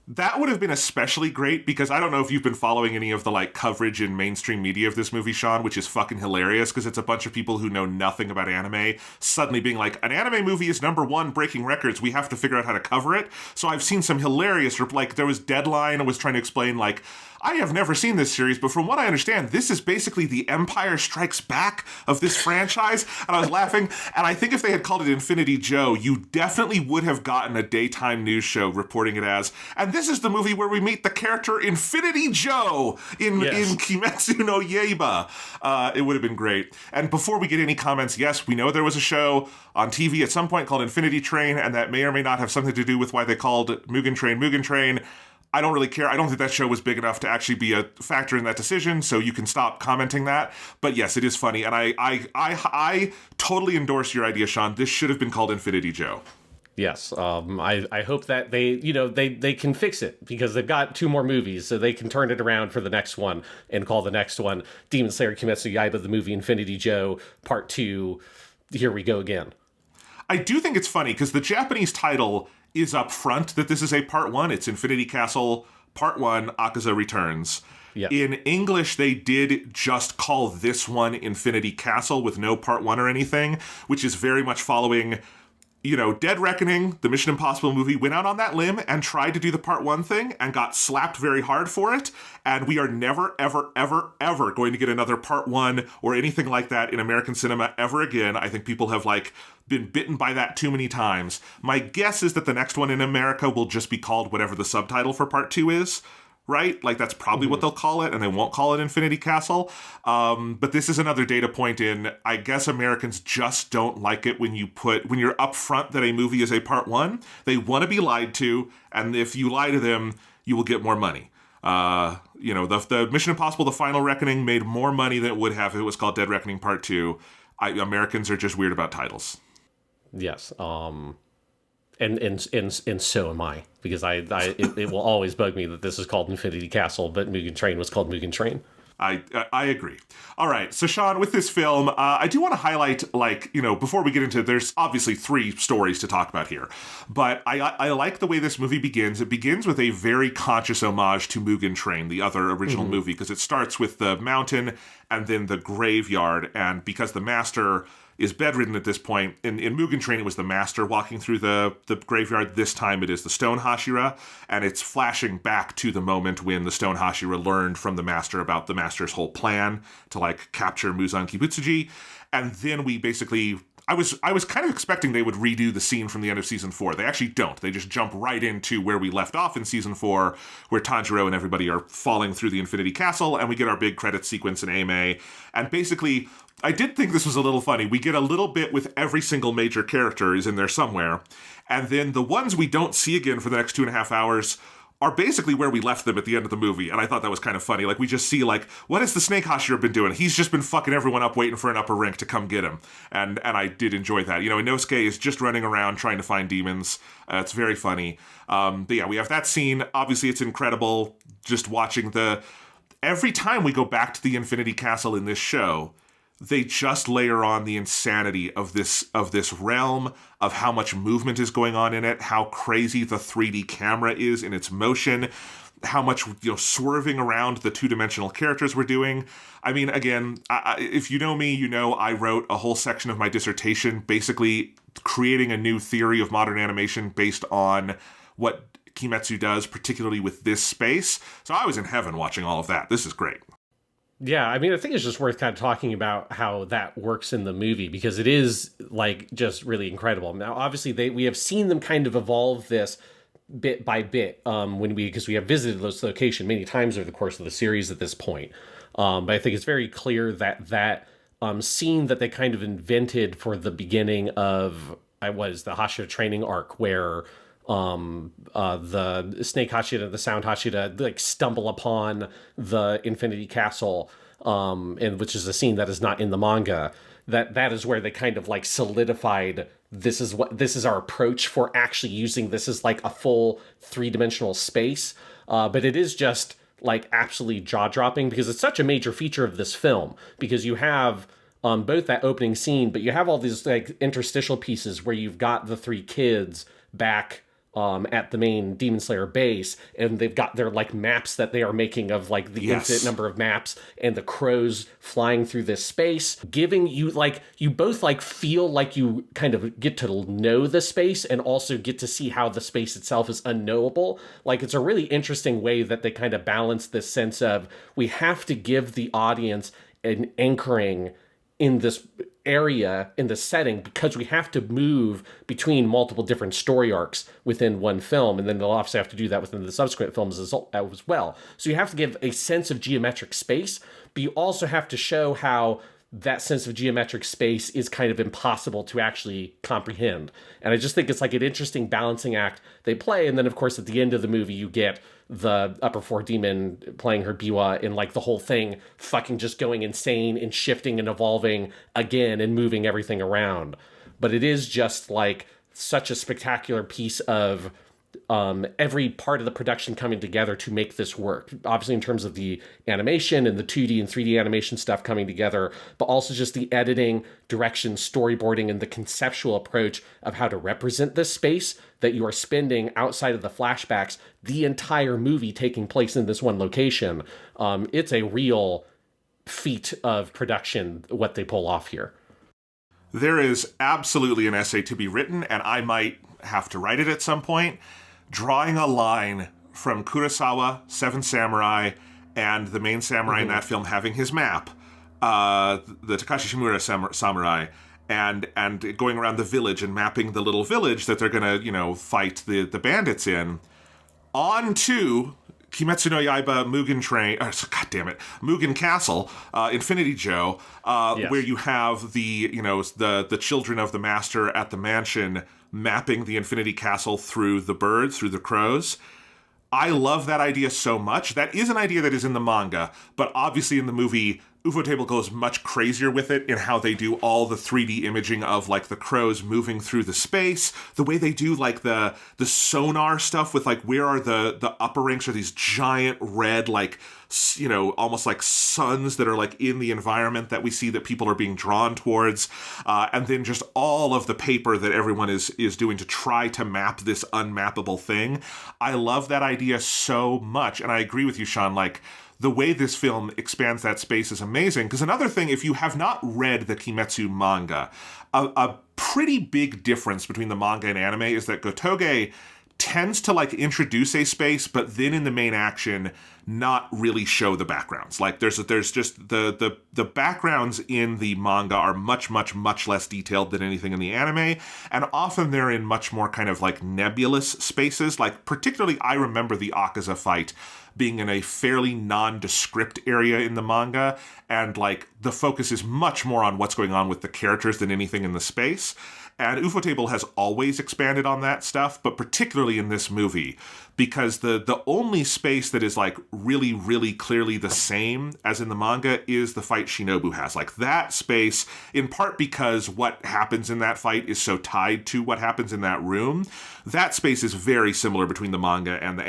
That would have been especially great because I don't know if you've been following any of the like coverage in mainstream media of this movie, Sean, which is fucking hilarious because it's a bunch of people who know nothing about anime suddenly being like, an anime movie is #1 breaking records. We have to figure out how to cover it. So I've seen some hilarious, like there was Deadline was trying to explain like, I have never seen this series, but from what I understand, this is basically the Empire Strikes Back of this franchise. And I was laughing. And I think if they had called it Infinity Joe, you definitely would have gotten a daytime news show reporting it as, and this is the movie where we meet the character Infinity Joe in Kimetsu no Yaiba. It would have been great. And before we get any comments, yes, we know there was a show on TV at some point called Infinity Train, and that may or may not have something to do with why they called Mugen Train. I don't really care. I don't think that show was big enough to actually be a factor in that decision, so you can stop commenting that. But yes, it is funny, and I totally endorse your idea, Sean. This should have been called Infinity Joe. Yes, I hope that they can fix it because they've got 2 more movies, so they can turn it around for the next one and call the next one Demon Slayer Kimetsu Yaiba the Movie Infinity Joe Part 2. Here we go again. I do think it's funny because the Japanese title is up front that this is a Part 1. It's Infinity Castle Part 1, Akaza Returns. Yep. In English, they did just call this one Infinity Castle with no Part 1 or anything, which is very much following, you know, Dead Reckoning, the Mission Impossible movie, went out on that limb and tried to do the Part 1 thing and got slapped very hard for it. And we are never, ever, ever, ever going to get another Part 1 or anything like that in American cinema ever again. I think people have, like, been bitten by that too many times. My guess is that the next one in America will just be called whatever the subtitle for Part 2 is. Right? Like, that's probably what they'll call it, and they won't call it Infinity Castle. But this is another data point in, I guess Americans just don't like it when you're upfront that a movie is a Part 1. They want to be lied to, and if you lie to them, you will get more money. You know, the Mission Impossible, The Final Reckoning made more money than it would have if it was called Dead Reckoning Part 2. Americans are just weird about titles. Yes. And so am I, because it will always bug me that this is called Infinity Castle, but Mugen Train was called Mugen Train. I agree. All right, so Sean, with this film, I do want to highlight, like, you know, before we get into, there's obviously 3 stories to talk about here, but I like the way this movie begins. It begins with a very conscious homage to Mugen Train, the other original movie, because it starts with the mountain and then the graveyard, and because the master is bedridden at this point. In Mugen Train, it was the master walking through the graveyard. This time it is the Stone Hashira, and it's flashing back to the moment when the Stone Hashira learned from the master about the master's whole plan to, like, capture Muzan Kibutsuji. And then we basically I was kind of expecting they would redo the scene from the end of season 4. They actually don't. They just jump right into where we left off in season 4, where Tanjiro and everybody are falling through the Infinity Castle, and we get our big credit sequence in Ame. And basically, I did think this was a little funny. We get a little bit with every single major character is in there somewhere, and then the ones we don't see again for the next 2.5 hours are basically where we left them at the end of the movie. And I thought that was kind of funny. Like, we just see, like, what has the Snake Hashira been doing? He's just been fucking everyone up waiting for an upper rank to come get him. And I did enjoy that. You know, Inosuke is just running around trying to find demons. It's very funny. But yeah, we have that scene. Obviously, it's incredible just watching every time we go back to the Infinity Castle in this show, they just layer on the insanity of this realm, of how much movement is going on in it, how crazy the 3D camera is in its motion, how much, swerving around the two-dimensional characters we're doing. I mean, again, if you know me, you know I wrote a whole section of my dissertation basically creating a new theory of modern animation based on what Kimetsu does, particularly with this space. So I was in heaven watching all of that. This is great. Yeah, I mean, I think it's just worth kind of talking about how that works in the movie, because it is, like, just really incredible. Now, obviously, we have seen them kind of evolve this bit by bit because we have visited this location many times over the course of the series at this point. But I think it's very clear that scene that they kind of invented for the beginning of the Hashira training arc, where the Snake Hashira, the Sound Hashira, like, stumble upon the Infinity Castle, and which is a scene that is not in the manga. That is where they kind of, like, solidified this is our approach for actually using this as, like, a full 3-dimensional space. But it is just, like, absolutely jaw-dropping, because it's such a major feature of this film, because you have both that opening scene, but you have all these, like, interstitial pieces where you've got the 3 kids back at the main Demon Slayer base, and they've got their, like, maps that they are making of, like, the infinite number of maps, and the crows flying through this space, giving you, like, you both, like, feel like you kind of get to know the space and also get to see how the space itself is unknowable. Like, it's a really interesting way that they kind of balance this sense of, we have to give the audience an anchoring in this area, in this setting, because we have to move between multiple different story arcs within one film, and then they'll obviously have to do that within the subsequent films as well. So you have to give a sense of geometric space, but you also have to show how that sense of geometric space is kind of impossible to actually comprehend. And I just think it's, like, an interesting balancing act they play. And then, of course, at the end of the movie, you get the upper 4 demon playing her biwa, and, like, the whole thing fucking just going insane and shifting and evolving again and moving everything around. But it is just, like, such a spectacular piece of every part of the production coming together to make this work. Obviously, in terms of the animation and the 2D and 3D animation stuff coming together, but also just the editing, direction, storyboarding, and the conceptual approach of how to represent this space that you are spending outside of the flashbacks, the entire movie taking place in this one location. It's a real feat of production, what they pull off here. There is absolutely an essay to be written, and I might have to write it at some point, drawing a line from Kurosawa, Seven Samurai, and the main samurai in that film having his map, the Takashi Shimura samurai, and going around the village and mapping the little village that they're gonna, fight the bandits in, onto Kimetsu no Yaiba Mugen Castle, Infinity Joe, where you have the children of the master at the mansion mapping the Infinity Castle through the birds, through the crows. I love that idea so much. That is an idea that is in the manga, but obviously in the movie, ufotable goes much crazier with it in how they do all the 3D imaging of, like, the crows moving through the space, the way they do, like, the sonar stuff with, like, where are the upper ranks are these giant red, like, almost like suns that are, like, in the environment that we see that people are being drawn towards, and then just all of the paper that everyone is doing to try to map this unmappable thing. I love that idea so much, and I agree with you, Sean, like, the way this film expands that space is amazing. Because another thing, if you have not read the Kimetsu manga, a pretty big difference between the manga and anime is that Gotouge tends to like introduce a space, but then in the main action not really show the backgrounds. Like there's just the backgrounds in the manga are much less detailed than anything in the anime, and often they're in much more kind of like nebulous spaces. Like particularly I remember the Akaza fight being in a fairly nondescript area in the manga, and like the focus is much more on what's going on with the characters than anything in the space. And Ufotable has always expanded on that stuff, but particularly in this movie, because the only space that is like really clearly the same as in the manga is the fight Shinobu has. Like that space, in part because what happens in that fight is so tied to what happens in that room, that space is very similar between the manga and the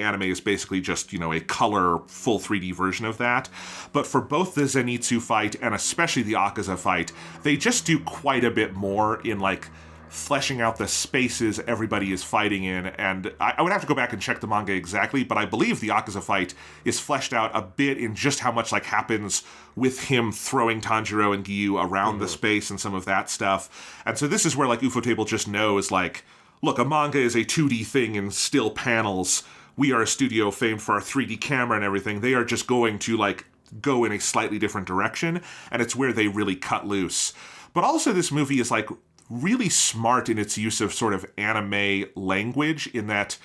anime is basically just, a color full 3D version of that. But for both the Zenitsu fight and especially the Akaza fight, they just do quite a bit more in like fleshing out the spaces everybody is fighting in. And I would have to go back and check the manga exactly, but I believe the Akaza fight is fleshed out a bit in just how much like happens with him throwing Tanjiro and Giyu around the space and some of that stuff. And so this is where like Ufotable just knows like, look, a manga is a 2D thing in still panels. We are a studio famed for our 3D camera and everything. They are just going to like go in a slightly different direction, and it's where they really cut loose. But also this movie is like really smart in its use of sort of anime language, in that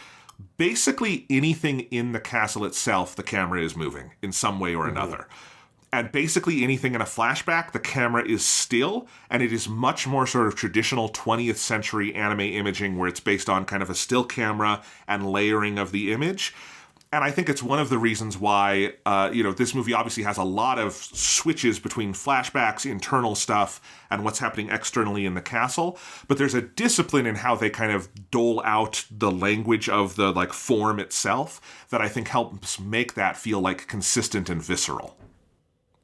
basically anything in the castle itself, the camera is moving in some way or another. And basically anything in a flashback, the camera is still, and it is much more sort of traditional 20th century anime imaging where it's based on kind of a still camera and layering of the image. And I think it's one of the reasons why, this movie obviously has a lot of switches between flashbacks, internal stuff, and what's happening externally in the castle. But there's a discipline in how they kind of dole out the language of the like form itself that I think helps make that feel like consistent and visceral.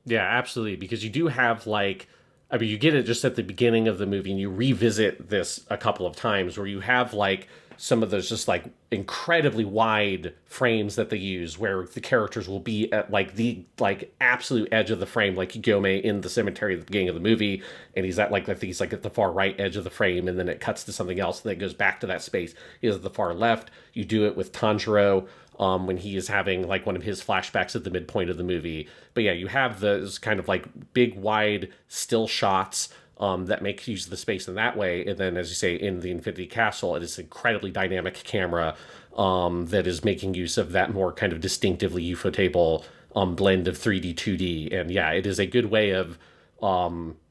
Yeah, absolutely. Because you do have you get it just at the beginning of the movie, and you revisit this a couple of times where you have like some of those just like incredibly wide frames that they use where the characters will be at like the like absolute edge of the frame, like Yome in the cemetery at the beginning of the movie, and he's at like, I think he's like at the far right edge of the frame, and then it cuts to something else, and then it goes back to that space. He's at the far left. You do it with Tanjiro when he is having like one of his flashbacks at the midpoint of the movie. But yeah, you have those kind of like big wide still shots that make use of the space in that way. And then, as you say, in the Infinity Castle, it is an incredibly dynamic camera that is making use of that more kind of distinctively ufotable blend of 3D, 2D. And yeah, it is a good way of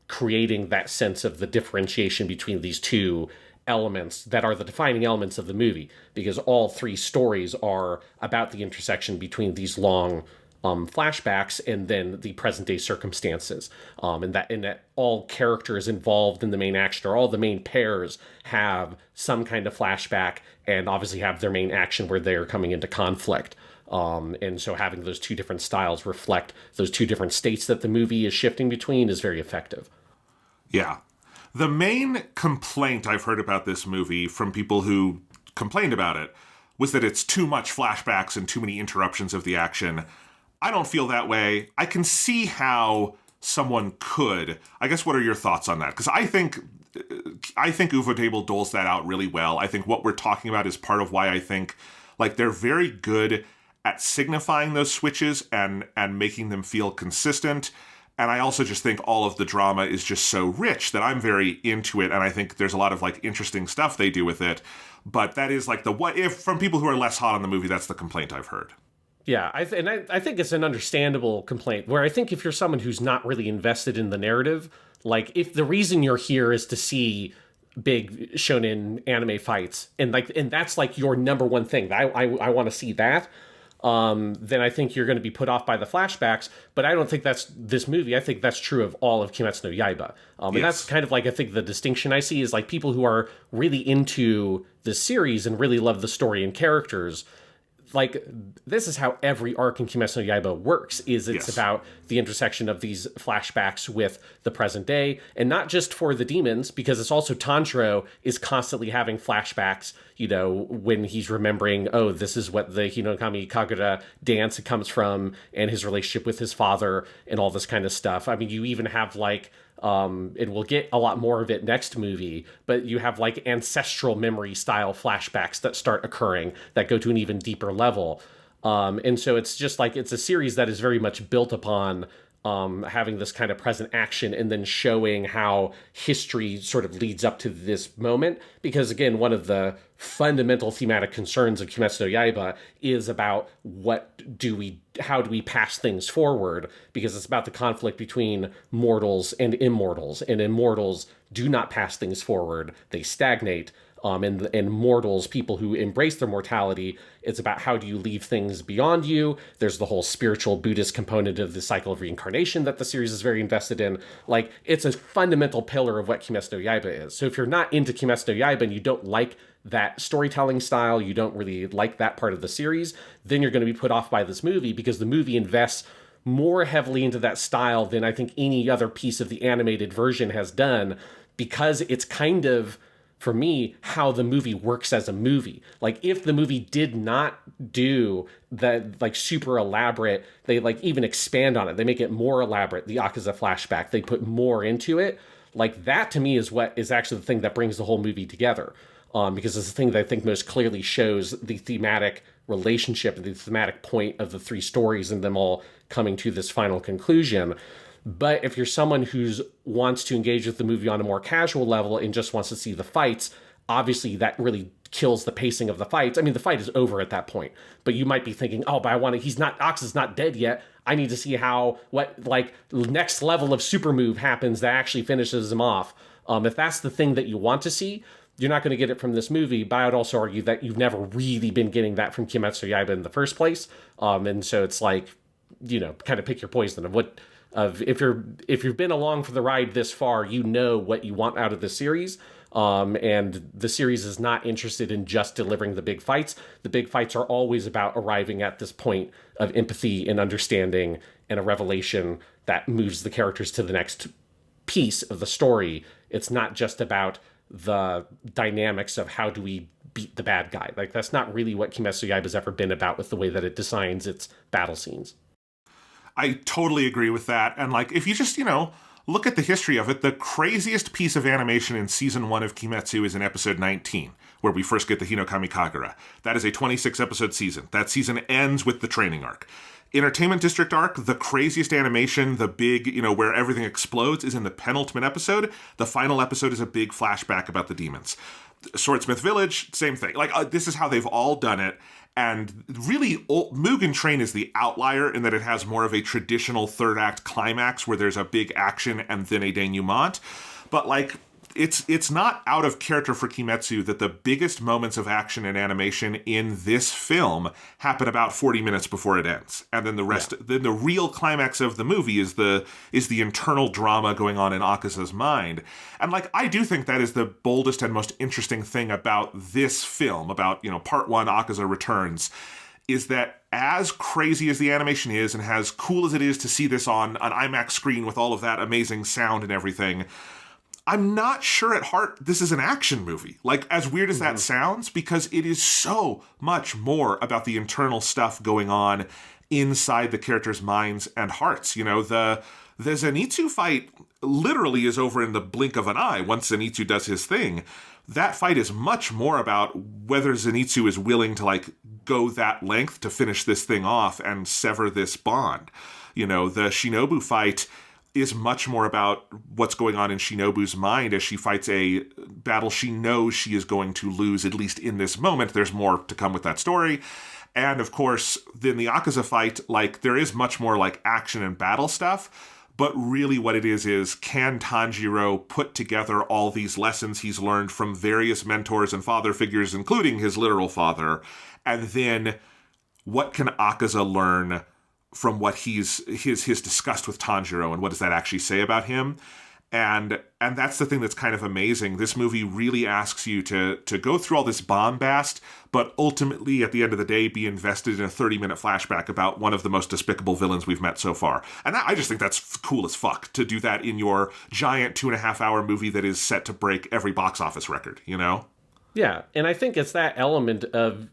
creating that sense of the differentiation between these two elements that are the defining elements of the movie, because all three stories are about the intersection between these long flashbacks and then the present day circumstances, and that all characters involved in the main action, or all the main pairs, have some kind of flashback and obviously have their main action where they're coming into conflict. And so having those two different styles reflect those two different states that the movie is shifting between is very effective. Yeah. The main complaint I've heard about this movie from people who complained about it was that it's too much flashbacks and too many interruptions of the action. I don't feel that way. I can see how someone could. I guess, what are your thoughts on that? Because I think Ufotable doles that out really well. I think what we're talking about is part of why I think like they're very good at signifying those switches and making them feel consistent. And I also just think all of the drama is just so rich that I'm very into it. And I think there's a lot of like interesting stuff they do with it. But that is like the what if from people who are less hot on the movie, that's the complaint I've heard. Yeah, I think it's an understandable complaint, where I think if you're someone who's not really invested in the narrative, like if the reason you're here is to see big shonen anime fights, and that's like your number one thing, I want to see that, then I think you're going to be put off by the flashbacks. But I don't think that's this movie. I think that's true of all of Kimetsu no Yaiba. And that's kind of like, I think the distinction I see is like people who are really into the series and really love the story and characters. Like, this is how every arc in Kimetsu no Yaiba works, is it's about the intersection of these flashbacks with the present day, and not just for the demons, because it's also Tanjiro is constantly having flashbacks, when he's remembering, oh, this is what the Hinokami Kagura dance comes from, and his relationship with his father, and all this kind of stuff. I mean, you even have, like, And we'll get a lot more of it next movie, but you have like ancestral memory style flashbacks that start occurring that go to an even deeper level. And so it's just like, it's a series that is very much built upon having this kind of present action and then showing how history sort of leads up to this moment. Because again, one of the fundamental thematic concerns of Kimetsu no Yaiba is about how do we pass things forward? Because it's about the conflict between mortals and immortals, and immortals do not pass things forward. They stagnate. And mortals, people who embrace their mortality, it's about how do you leave things beyond you. There's the whole spiritual Buddhist component of the cycle of reincarnation that the series is very invested in. Like, it's a fundamental pillar of what Kimetsu no Yaiba is. So if you're not into Kimetsu no Yaiba and you don't like that storytelling style, you don't really like that part of the series, then you're going to be put off by this movie, because the movie invests more heavily into that style than I think any other piece of the animated version has done, because it's kind of, for me, how the movie works as a movie. Like, if the movie did not do that, like, super elaborate, they, like, even expand on it. They make it more elaborate, the Akaza flashback. They put more into it. Like, that, to me, is what is actually the thing that brings the whole movie together. Because it's the thing that I think most clearly shows the thematic relationship and the thematic point of the three stories and them all coming to this final conclusion. But if you're someone who wants to engage with the movie on a more casual level and just wants to see the fights, obviously that really kills the pacing of the fights. I mean, the fight is over at that point, but you might be thinking, oh, but Akaza's not dead yet. I need to see what next level of super move happens that actually finishes him off. If that's the thing that you want to see, you're not going to get it from this movie, but I would also argue that you've never really been getting that from Kimetsu no Yaiba in the first place. And so it's like, kind of pick your poison if you've been along for the ride this far, you know what you want out of the series. And the series is not interested in just delivering the big fights. The big fights are always about arriving at this point of empathy and understanding and a revelation that moves the characters to the next piece of the story. It's not just about the dynamics of how do we beat the bad guy. Like, that's not really what Kimetsu no Yaiba has ever been about with the way that it designs its battle scenes. I totally agree with that. And like, if you just, look at the history of it, the craziest piece of animation in season 1 of Kimetsu is in episode 19, where we first get the Hinokami Kagura. That is a 26 episode season. That season ends with the training arc. Entertainment District arc, the craziest animation, the big, where everything explodes, is in the penultimate episode. The final episode is a big flashback about the demons. Swordsmith Village, same thing. Like, this is how they've all done it. And really, Mugen Train is the outlier in that it has more of a traditional third act climax where there's a big action and then a denouement. But like, it's not out of character for Kimetsu that the biggest moments of action and animation in this film happen about 40 minutes before it ends. And then the rest, then the real climax of the movie is the internal drama going on in Akaza's mind. And like, I do think that is the boldest and most interesting thing about this film, about, part 1, Akaza Returns, is that as crazy as the animation is and as cool as it is to see this on an IMAX screen with all of that amazing sound and everything, I'm not sure at heart this is an action movie. Like, as weird as that sounds, because it is so much more about the internal stuff going on inside the characters' minds and hearts. The Zenitsu fight literally is over in the blink of an eye once Zenitsu does his thing. That fight is much more about whether Zenitsu is willing to, like, go that length to finish this thing off and sever this bond. The Shinobu fight is much more about what's going on in Shinobu's mind as she fights a battle she knows she is going to lose, at least in this moment. There's more to come with that story. And of course, then the Akaza fight, like, there is much more like action and battle stuff, but really what it is can Tanjiro put together all these lessons he's learned from various mentors and father figures, including his literal father, and then what can Akaza learn from what his disgust with Tanjiro, and what does that actually say about him? And that's the thing that's kind of amazing. This movie really asks you to go through all this bombast, but ultimately, at the end of the day, be invested in a 30-minute flashback about one of the most despicable villains we've met so far. And I just think that's cool as fuck, to do that in your giant 2.5-hour movie that is set to break every box office record, Yeah, and I think it's that element of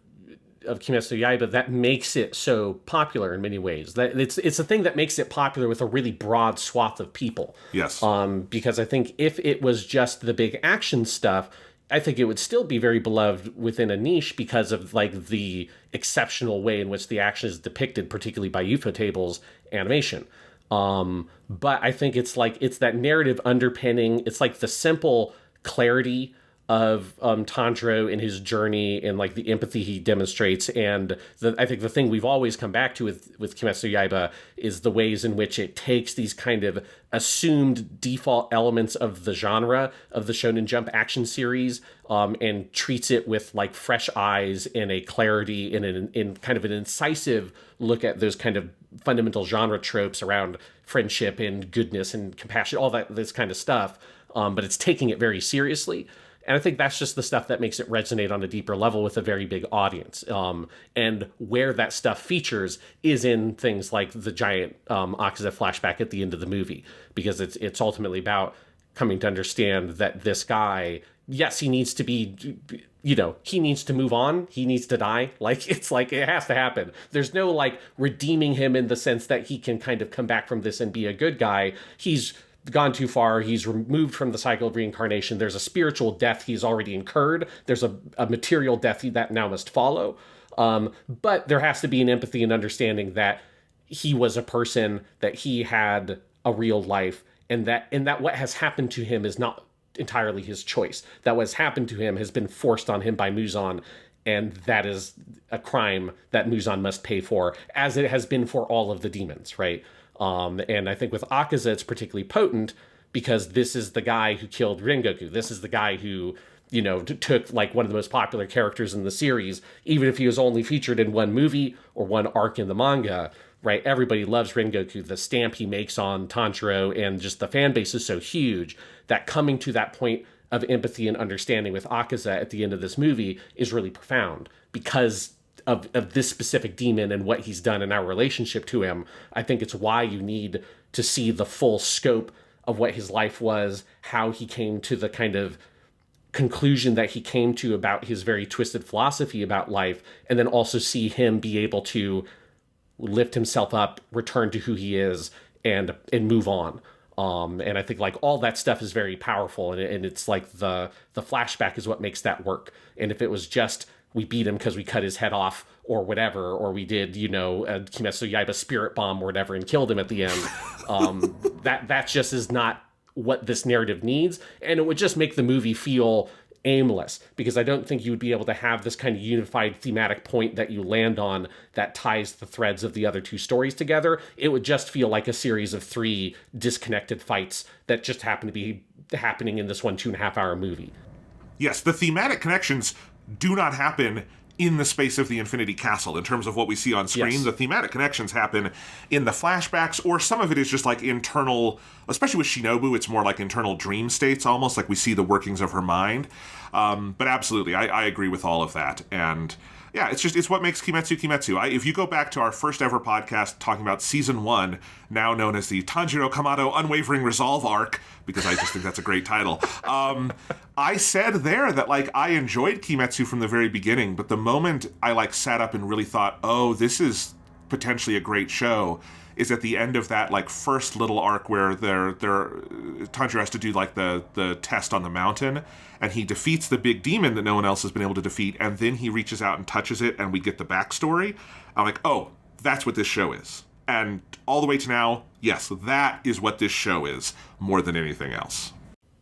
Kimetsu no Yaiba that makes it so popular in many ways. That it's a thing that makes it popular with a really broad swath of people. Yes. Because I think if it was just the big action stuff, I think it would still be very beloved within a niche because of like the exceptional way in which the action is depicted, particularly by Ufotable's animation. But I think it's that narrative underpinning. It's like the simple clarity of Tanjiro in his journey and like the empathy he demonstrates. And I think the thing we've always come back to with Kimetsu no Yaiba is the ways in which it takes these kind of assumed default elements of the genre of the Shonen Jump action series and treats it with like fresh eyes and a clarity and in kind of an incisive look at those kind of fundamental genre tropes around friendship and goodness and compassion, all this kind of stuff. But it's taking it very seriously. And I think that's just the stuff that makes it resonate on a deeper level with a very big audience. And where that stuff features is in things like the giant Akaza flashback at the end of the movie, because it's ultimately about coming to understand that this guy, yes, he needs to be, he needs to move on. He needs to die. It's like it has to happen. There's no like redeeming him in the sense that he can kind of come back from this and be a good guy. He's gone too far. He's removed from the cycle of reincarnation. There's a spiritual death he's already incurred. There's a material death that now must follow. But there has to be an empathy and understanding that he was a person, that he had a real life, and that what has happened to him is not entirely his choice. That what has happened to him has been forced on him by Muzan, and that is a crime that Muzan must pay for, as it has been for all of the demons, right? And I think with Akaza, it's particularly potent because this is the guy who killed Rengoku. This is the guy who, took like one of the most popular characters in the series, even if he was only featured in one movie or one arc in the manga, right? Everybody loves Rengoku. The stamp he makes on Tanjiro and just the fan base is so huge that coming to that point of empathy and understanding with Akaza at the end of this movie is really profound because of this specific demon and what he's done in our relationship to him. I think it's why you need to see the full scope of what his life was, how he came to the kind of conclusion that he came to about his very twisted philosophy about life, and then also see him be able to lift himself up, return to who he is, and move on. And I think like all that stuff is very powerful, and it's like the flashback is what makes that work. And if it was just we beat him because we cut his head off or whatever, or we did, a Kimetsu no Yaiba spirit bomb or whatever and killed him at the end. That just is not what this narrative needs. And it would just make the movie feel aimless, because I don't think you would be able to have this kind of unified thematic point that you land on that ties the threads of the other two stories together. It would just feel like a series of 3 disconnected fights that just happen to be happening in this 2.5 hour movie. Yes, the thematic connections do not happen in the space of the Infinity Castle in terms of what we see on screen. Yes. The thematic connections happen in the flashbacks, or some of it is just like internal, especially with Shinobu, it's more like internal dream states almost, like we see the workings of her mind. But absolutely, I agree with all of that. And yeah, it's what makes Kimetsu. If you go back to our first ever podcast talking about season 1, now known as the Tanjiro Kamado Unwavering Resolve arc, because I just think that's a great title. I said there that like I enjoyed Kimetsu from the very beginning, but the moment I like sat up and really thought, oh, this is potentially a great show, is at the end of that like first little arc where Tanjiro has to do like the test on the mountain, and he defeats the big demon that no one else has been able to defeat, and then he reaches out and touches it, and we get the backstory. I'm like, oh, that's what this show is. And all the way to now, yes, that is what this show is, more than anything else.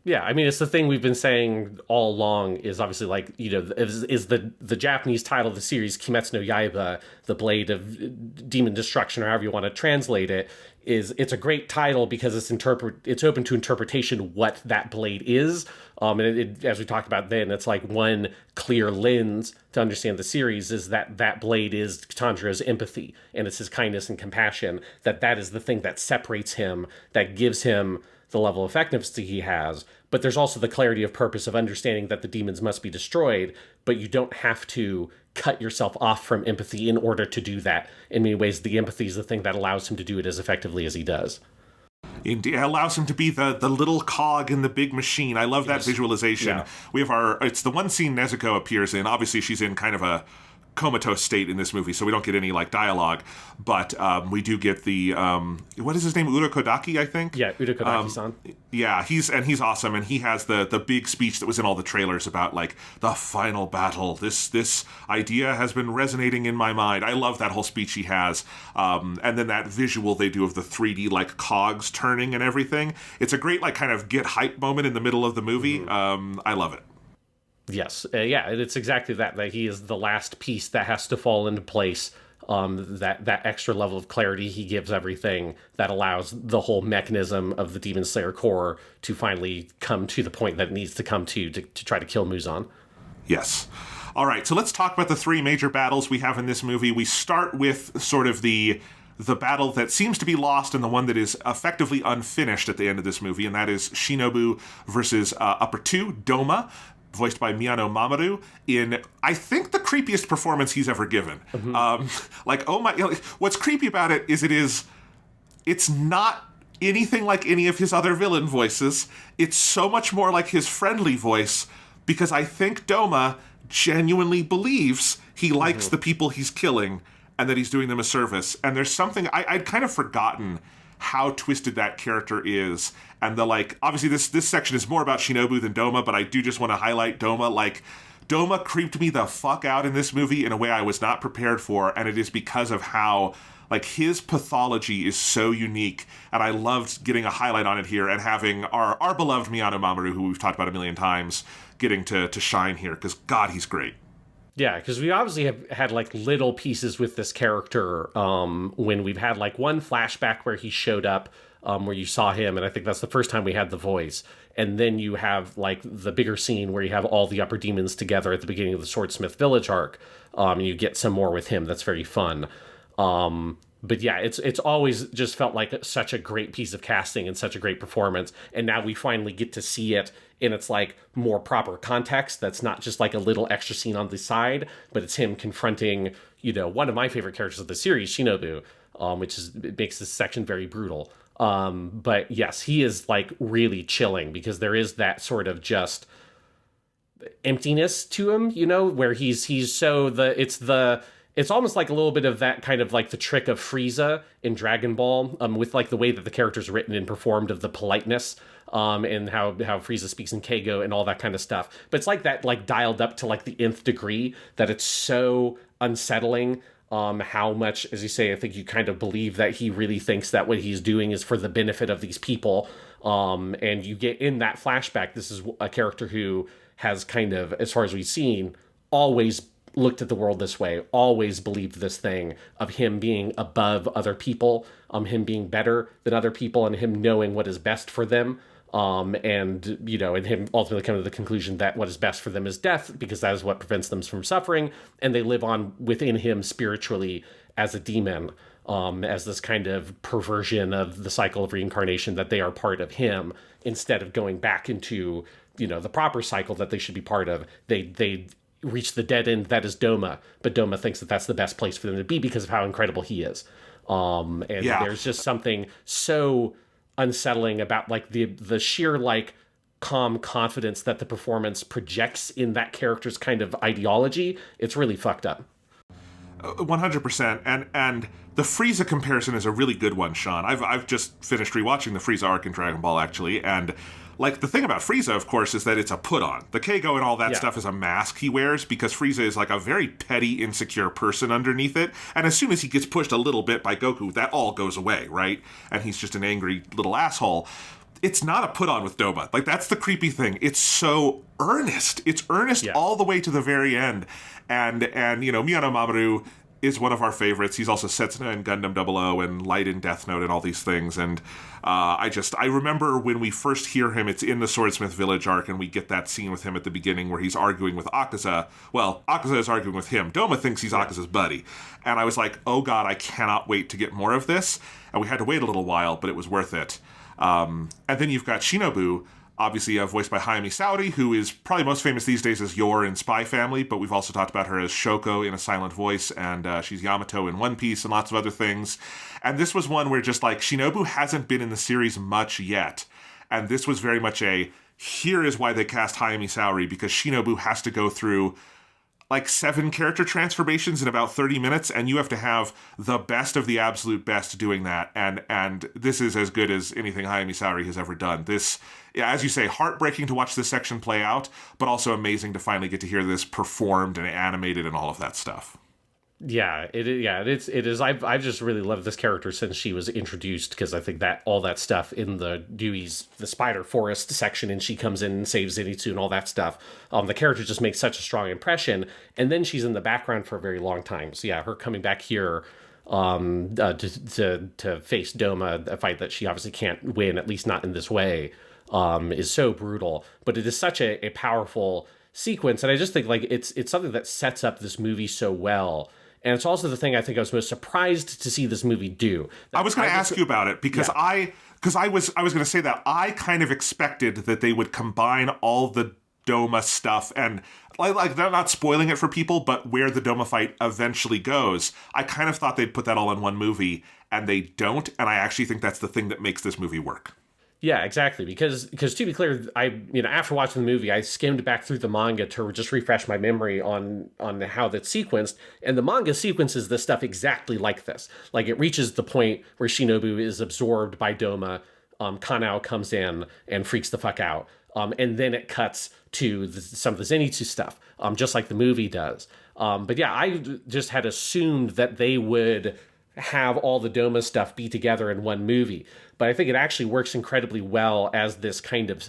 Yeah, I mean, it's the thing we've been saying all along is obviously like, is the Japanese title of the series, Kimetsu no Yaiba, the Blade of Demon Destruction, or however you want to translate it, it's a great title because it's open to interpretation what that blade is. And as we talked about then, it's like one clear lens to understand the series is that blade is Tanjiro's empathy, and it's his kindness and compassion, that is the thing that separates him, that gives him the level of effectiveness he has. But there's also the clarity of purpose of understanding that the demons must be destroyed, but you don't have to cut yourself off from empathy in order to do that. In many ways, the empathy is the thing that allows him to do it as effectively as he does. Indeed, it allows him to be the little cog in the big machine. I love that visualization. Yeah. We have it's the one scene Nezuko appears in. Obviously, she's in kind of a comatose state in this movie, so we don't get any like dialogue, but we do get the what is his name, Urokodaki, I think. Yeah, Urokodaki-san. Yeah, he's awesome, and he has the big speech that was in all the trailers about like the final battle. This idea has been resonating in my mind. I love that whole speech he has, and then that visual they do of the 3D like cogs turning and everything. It's a great like kind of get hype moment in the middle of the movie. I love it. Yes, yeah, it's exactly that he is the last piece that has to fall into place. That extra level of clarity he gives everything that allows the whole mechanism of the Demon Slayer core to finally come to the point that it needs to come to try to kill Muzan. Yes. All right, so let's talk about the three major battles we have in this movie. We start with sort of the battle that seems to be lost and the one that is effectively unfinished at the end of this movie, and that is Shinobu versus Upper 2, Doma, voiced by Miyano Mamoru, in, I think, the creepiest performance he's ever given. What's creepy about it is it's not anything like any of his other villain voices. It's so much more like his friendly voice, because I think Doma genuinely believes he likes the people he's killing and that he's doing them a service. And there's something, I'd kind of forgotten how twisted that character is. And obviously this section is more about Shinobu than Doma, but I do just want to highlight Doma. Like, Doma creeped me the fuck out in this movie in a way I was not prepared for, and it is because of how, like, his pathology is so unique, and I loved getting a highlight on it here and having our beloved Miyano Mamoru, who we've talked about a million times, getting to shine here, because, God, he's great. Yeah, because we obviously have had like little pieces with this character when we've had like one flashback where he showed up, where you saw him, and I think that's the first time we had the voice. And then you have like the bigger scene where you have all the upper demons together at the beginning of the Swordsmith Village arc. And you get some more with him. That's very fun. But yeah, it's always just felt like such a great piece of casting and such a great performance. And now we finally get to see it in its like more proper context. That's not just like a little extra scene on the side, but it's him confronting, one of my favorite characters of the series, Shinobu, it makes this section very brutal. But yes, he is like really chilling because there is that sort of just emptiness to him, where he's so it's almost like a little bit of that kind of like the trick of Frieza in Dragon Ball, with like the way that the character's written and performed, of the politeness, and how Frieza speaks in Keigo and all that kind of stuff. But it's like that, like dialed up to like the nth degree, that it's so unsettling. How much, as you say, I think you kind of believe that he really thinks that what he's doing is for the benefit of these people. And you get in that flashback, this is a character who has kind of, as far as we've seen, always looked at the world this way, always believed this thing of him being above other people, him being better than other people, and him knowing what is best for them. And him ultimately coming to the conclusion that what is best for them is death, because that is what prevents them from suffering, and they live on within him spiritually as a demon, as this kind of perversion of the cycle of reincarnation, that they are part of him instead of going back into, the proper cycle that they should be part of. They reach the dead end that is Doma, but Doma thinks that that's the best place for them to be because of how incredible he is. There's just something so unsettling about like the sheer like calm confidence that the performance projects in that character's kind of ideology. It's really fucked up. 100%. And the Frieza comparison is a really good one, Sean. I've just finished rewatching the Frieza arc in Dragon Ball, actually, and like the thing about Frieza, of course, is that it's a put-on. The Keigo and all that stuff is a mask he wears, because Frieza is like a very petty, insecure person underneath it. And as soon as he gets pushed a little bit by Goku, that all goes away, right? And he's just an angry little asshole. It's not a put-on with Doma. Like, that's the creepy thing. It's so earnest. It's earnest all the way to the very end. And Miyano Mamoru is one of our favorites. He's also Setsuna in Gundam 00 and Light in Death Note and all these things. And I remember when we first hear him, it's in the Swordsmith Village arc, and we get that scene with him at the beginning where he's arguing with Akaza. Well, Akaza is arguing with him. Doma thinks he's Akaza's buddy. And I was like, oh God, I cannot wait to get more of this. And we had to wait a little while, but it was worth it. And then you've got Shinobu, obviously voiced by Hayami Saori, who is probably most famous these days as Yor in Spy Family, but we've also talked about her as Shoko in A Silent Voice, and she's Yamato in One Piece and lots of other things. And this was one where just like Shinobu hasn't been in the series much yet, and this was very much here is why they cast Hayami Saori, because Shinobu has to go through like 7 character transformations in about 30 minutes, and you have to have the best of the absolute best doing that. And this is as good as anything Hayao Miyazaki has ever done. This, yeah, as you say, heartbreaking to watch this section play out, but also amazing to finally get to hear this performed and animated and all of that stuff. Yeah, it is. I've just really loved this character since she was introduced, because I think that all that stuff in the the Spider Forest section, and she comes in and saves Zenitsu and all that stuff. The character just makes such a strong impression, and then she's in the background for a very long time. So yeah, her coming back here to face Doma, a fight that she obviously can't win, at least not in this way, is so brutal. But it is such a powerful sequence, and I just think like it's something that sets up this movie so well. And it's also the thing I think I was most surprised to see this movie do. I was going to ask you about it because I was going to say that I kind of expected that they would combine all the Doma stuff, and like they're not spoiling it for people, but where the Doma fight eventually goes, I kind of thought they'd put that all in one movie, and they don't. And I actually think that's the thing that makes this movie work. Yeah, exactly. Because to be clear, after watching the movie, I skimmed back through the manga to just refresh my memory on how that's sequenced, and the manga sequences this stuff exactly like this. Like, it reaches the point where Shinobu is absorbed by Doma, Kanao comes in and freaks the fuck out, and then it cuts to some of the Zenitsu stuff, just like the movie does. But yeah, I just had assumed that they would have all the Doma stuff be together in one movie. But I think it actually works incredibly well as this kind of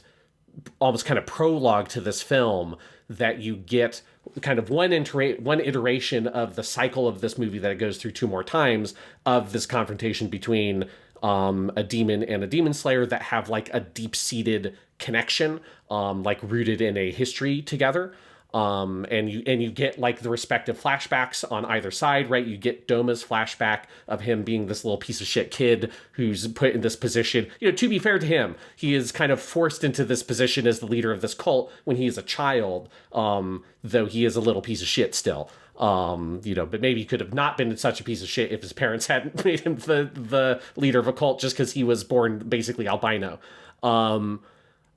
almost kind of prologue to this film, that you get kind of one iteration of the cycle of this movie that it goes through 2 more times, of this confrontation between a demon and a demon slayer that have like a deep-seated connection, like rooted in a history together. And you get like the respective flashbacks on either side, right? You get Doma's flashback of him being this little piece of shit kid who's put in this position. To be fair to him, he is kind of forced into this position as the leader of this cult when he is a child, though he is a little piece of shit still. But maybe he could have not been such a piece of shit if his parents hadn't made him the leader of a cult just because he was born basically albino.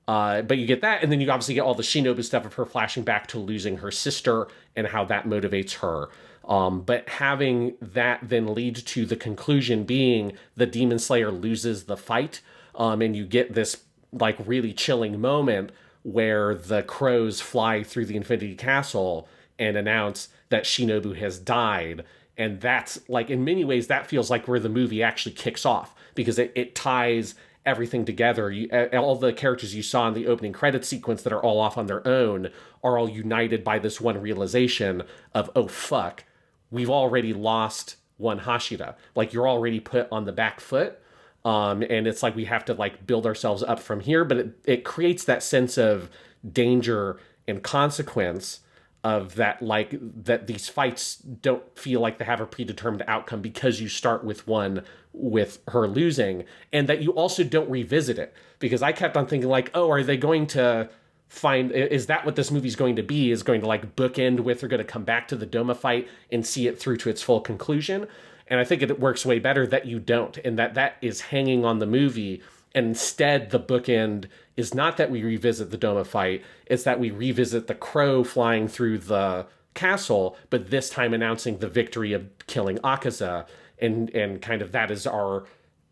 But you get that, and then you obviously get all the Shinobu stuff of her flashing back to losing her sister and how that motivates her. But having that then lead to the conclusion being the Demon Slayer loses the fight, and you get this like really chilling moment where the crows fly through the Infinity Castle and announce that Shinobu has died. And that's like, in many ways, that feels like where the movie actually kicks off, because it ties everything together. All the characters you saw in the opening credit sequence that are all off on their own are all united by this one realization of, oh fuck, we've already lost one Hashira. Like, you're already put on the back foot. And it's like we have to like build ourselves up from here. But it creates that sense of danger and consequence of that, like, that these fights don't feel like they have a predetermined outcome because you start with one with her losing, and that you also don't revisit it. Because I kept on thinking like, oh, are they going to is that what this movie's going to be? Is going to like bookend with, they're going to come back to the Doma fight and see it through to its full conclusion? And I think it works way better that you don't, and that is hanging on the movie. And instead, the bookend is not that we revisit the Doma fight, it's that we revisit the crow flying through the castle, but this time announcing the victory of killing Akaza. And kind of that is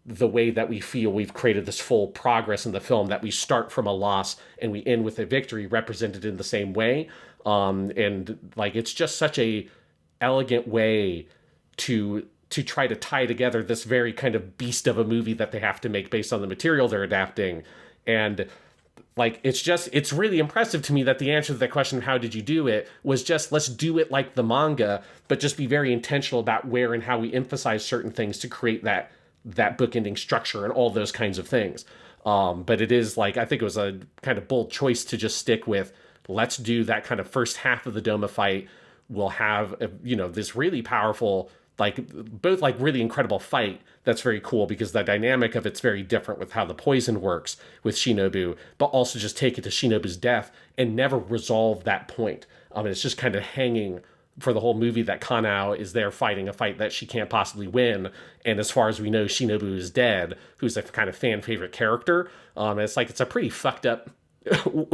the way that we feel we've created this full progress in the film, that we start from a loss and we end with a victory represented in the same way. And like, it's just such a elegant way to try to tie together this very kind of beast of a movie that they have to make based on the material they're adapting. And like, it's really impressive to me that the answer to that question of how did you do it was just, let's do it like the manga, but just be very intentional about where and how we emphasize certain things to create that bookending structure and all those kinds of things. But it is like, I think it was a kind of bold choice to just stick with, let's do that kind of first half of the Doma fight. We'll have, this really powerful, like, both like really incredible fight that's very cool because the dynamic of it's very different with how the poison works with Shinobu, but also just take it to Shinobu's death and never resolve that point. It's just kind of hanging for the whole movie that Kanao is there fighting a fight that she can't possibly win. And as far as we know, Shinobu is dead, who's a kind of fan favorite character. It's like, it's a pretty fucked up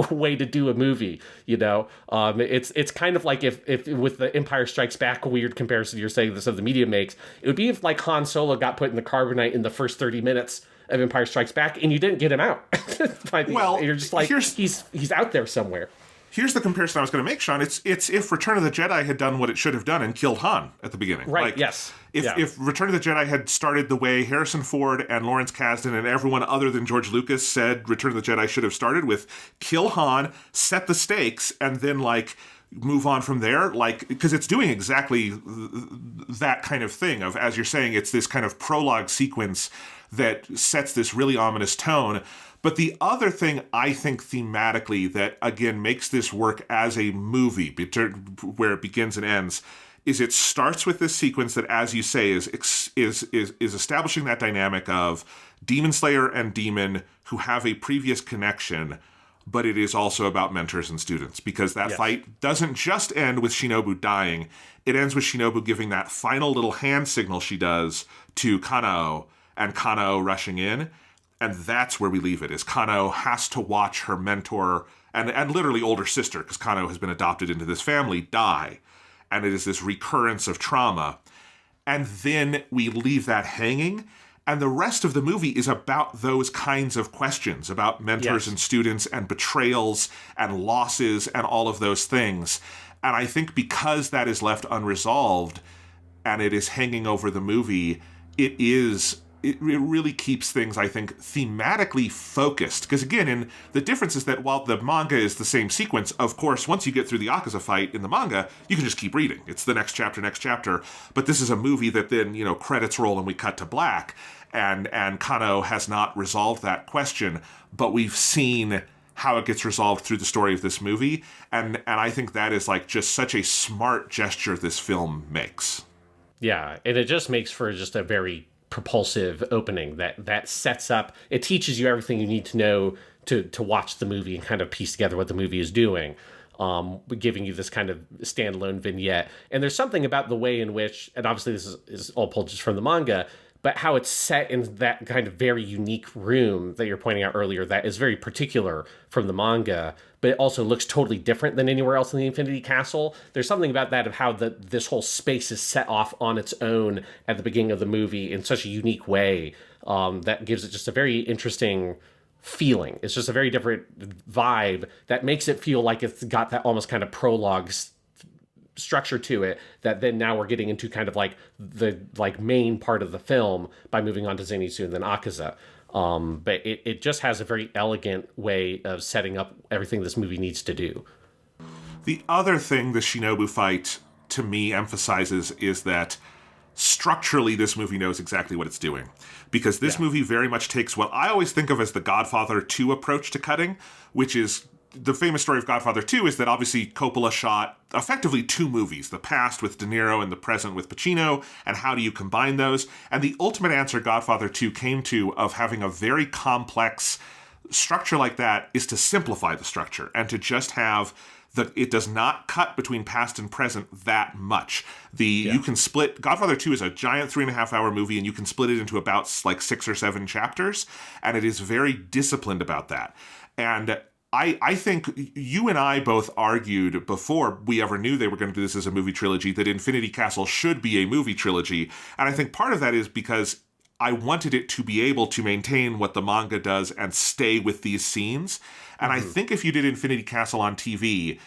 way to do a movie. It's kind of like if with the Empire Strikes Back weird comparison you're saying this of the media makes, it would be if like Han Solo got put in the carbonite in the first 30 minutes of Empire Strikes Back and you didn't get him out. Well, you're just like he's out there somewhere. Here's the comparison I was going to make, Sean. It's if Return of the Jedi had done what it should have done and killed Han at the beginning. Right, like, yes. If Return of the Jedi had started the way Harrison Ford and Lawrence Kasdan and everyone other than George Lucas said Return of the Jedi should have started with, kill Han, set the stakes, and then, like, move on from there, like, because it's doing exactly that kind of thing of, as you're saying, it's this kind of prologue sequence that sets this really ominous tone. But the other thing I think thematically that, again, makes this work as a movie, where it begins and ends, is it starts with this sequence that, as you say, is establishing that dynamic of Demon Slayer and Demon who have a previous connection, but it is also about mentors and students, because that fight doesn't just end with Shinobu dying. It ends with Shinobu giving that final little hand signal she does to Kanao, and Kanao rushing in. And that's where we leave it, is Kanao has to watch her mentor and literally older sister, because Kanao has been adopted into this family, die. And it is this recurrence of trauma. And then we leave that hanging. And the rest of the movie is about those kinds of questions, about mentors and students and betrayals and losses and all of those things. And I think because that is left unresolved and it is hanging over the movie, it really keeps things, I think, thematically focused. Because again, the difference is that while the manga is the same sequence, of course, once you get through the Akaza fight in the manga, you can just keep reading. It's the next chapter. But this is a movie that then, credits roll and we cut to black. And Kanao has not resolved that question, but we've seen how it gets resolved through the story of this movie. And I think that is like just such a smart gesture this film makes. Yeah, and it just makes for just a very propulsive opening that sets up, it teaches you everything you need to know to watch the movie and kind of piece together what the movie is doing, giving you this kind of standalone vignette. And there's something about the way in which, and obviously this is all pulled just from the manga, but how it's set in that kind of very unique room that you're pointing out earlier that is very particular from the manga, but it also looks totally different than anywhere else in the Infinity Castle. There's something about that of how this whole space is set off on its own at the beginning of the movie in such a unique way that gives it just a very interesting feeling. It's just a very different vibe that makes it feel like it's got that almost kind of prologue structure to it, that then now we're getting into kind of like the main part of the film by moving on to Zenitsu and then Akaza. But it just has a very elegant way of setting up everything this movie needs to do. The other thing the Shinobu fight, to me, emphasizes is that structurally this movie knows exactly what it's doing. Because this movie very much takes what I always think of as the Godfather 2 approach to cutting, which is the famous story of Godfather 2 is that obviously Coppola shot effectively two movies, the past with De Niro and the present with Pacino, and how do you combine those? And the ultimate answer Godfather 2 came to of having a very complex structure like that is to simplify the structure and to just have it does not cut between past and present that much. You can split, Godfather 2 is a giant 3.5-hour movie, and you can split it into about like 6 or 7 chapters, and it is very disciplined about that. And I think you and I both argued before we ever knew they were going to do this as a movie trilogy that Infinity Castle should be a movie trilogy. And I think part of that is because I wanted it to be able to maintain what the manga does and stay with these scenes. And I think if you did Infinity Castle on TV,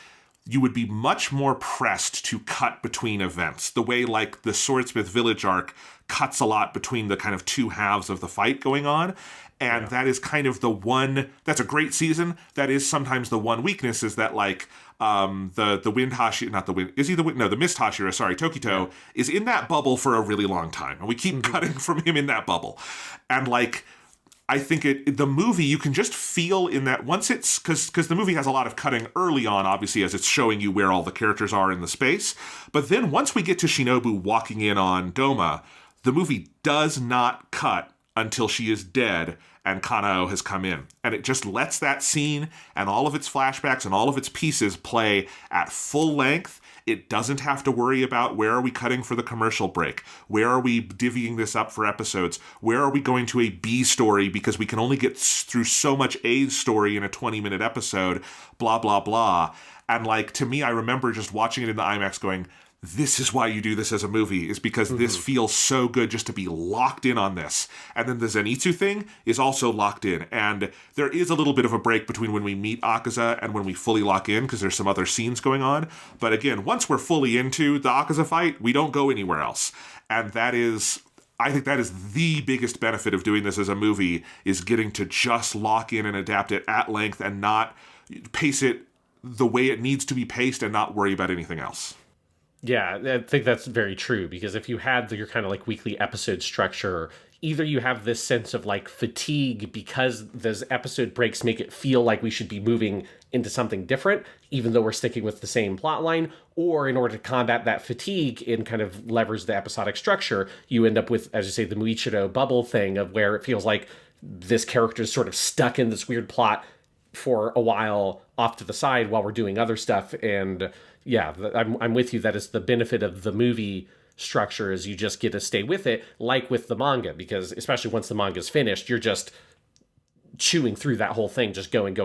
you would be much more pressed to cut between events. The way like the Swordsmith Village arc cuts a lot between the kind of two halves of the fight going on. And that is kind of the one, that's a great season. That is sometimes the one weakness is that like the Wind Hashira, not the Wind, is he the Wind? No, the Mist Hashira, sorry, Tokito, is in that bubble for a really long time. And we keep cutting from him in that bubble. And like, I think the movie, you can just feel in that once it's, because the movie has a lot of cutting early on, obviously, as it's showing you where all the characters are in the space. But then once we get to Shinobu walking in on Doma, the movie does not cut until she is dead and Kanao has come in. And it just lets that scene and all of its flashbacks and all of its pieces play at full length. It doesn't have to worry about where are we cutting for the commercial break? Where are we divvying this up for episodes? Where are we going to a B story because we can only get through so much A story in a 20-minute episode, blah, blah, blah. And like, to me, I remember just watching it in the IMAX going, this is why you do this as a movie, is because this feels so good just to be locked in on this. And then the Zenitsu thing is also locked in. And there is a little bit of a break between when we meet Akaza and when we fully lock in, because there's some other scenes going on. But again, once we're fully into the Akaza fight, we don't go anywhere else. And that is, I think that is the biggest benefit of doing this as a movie, is getting to just lock in and adapt it at length and not pace it the way it needs to be paced and not worry about anything else. Yeah, I think that's very true, because if you had your kind of like weekly episode structure, either you have this sense of like fatigue because those episode breaks make it feel like we should be moving into something different, even though we're sticking with the same plot line, or in order to combat that fatigue and kind of leverage the episodic structure, you end up with, as you say, the Muichiro bubble thing of where it feels like this character is sort of stuck in this weird plot for a while off to the side while we're doing other stuff. And yeah, I'm with you. That is the benefit of the movie structure, is you just get to stay with it, like with the manga, because especially once the manga is finished, you're just chewing through that whole thing, just going.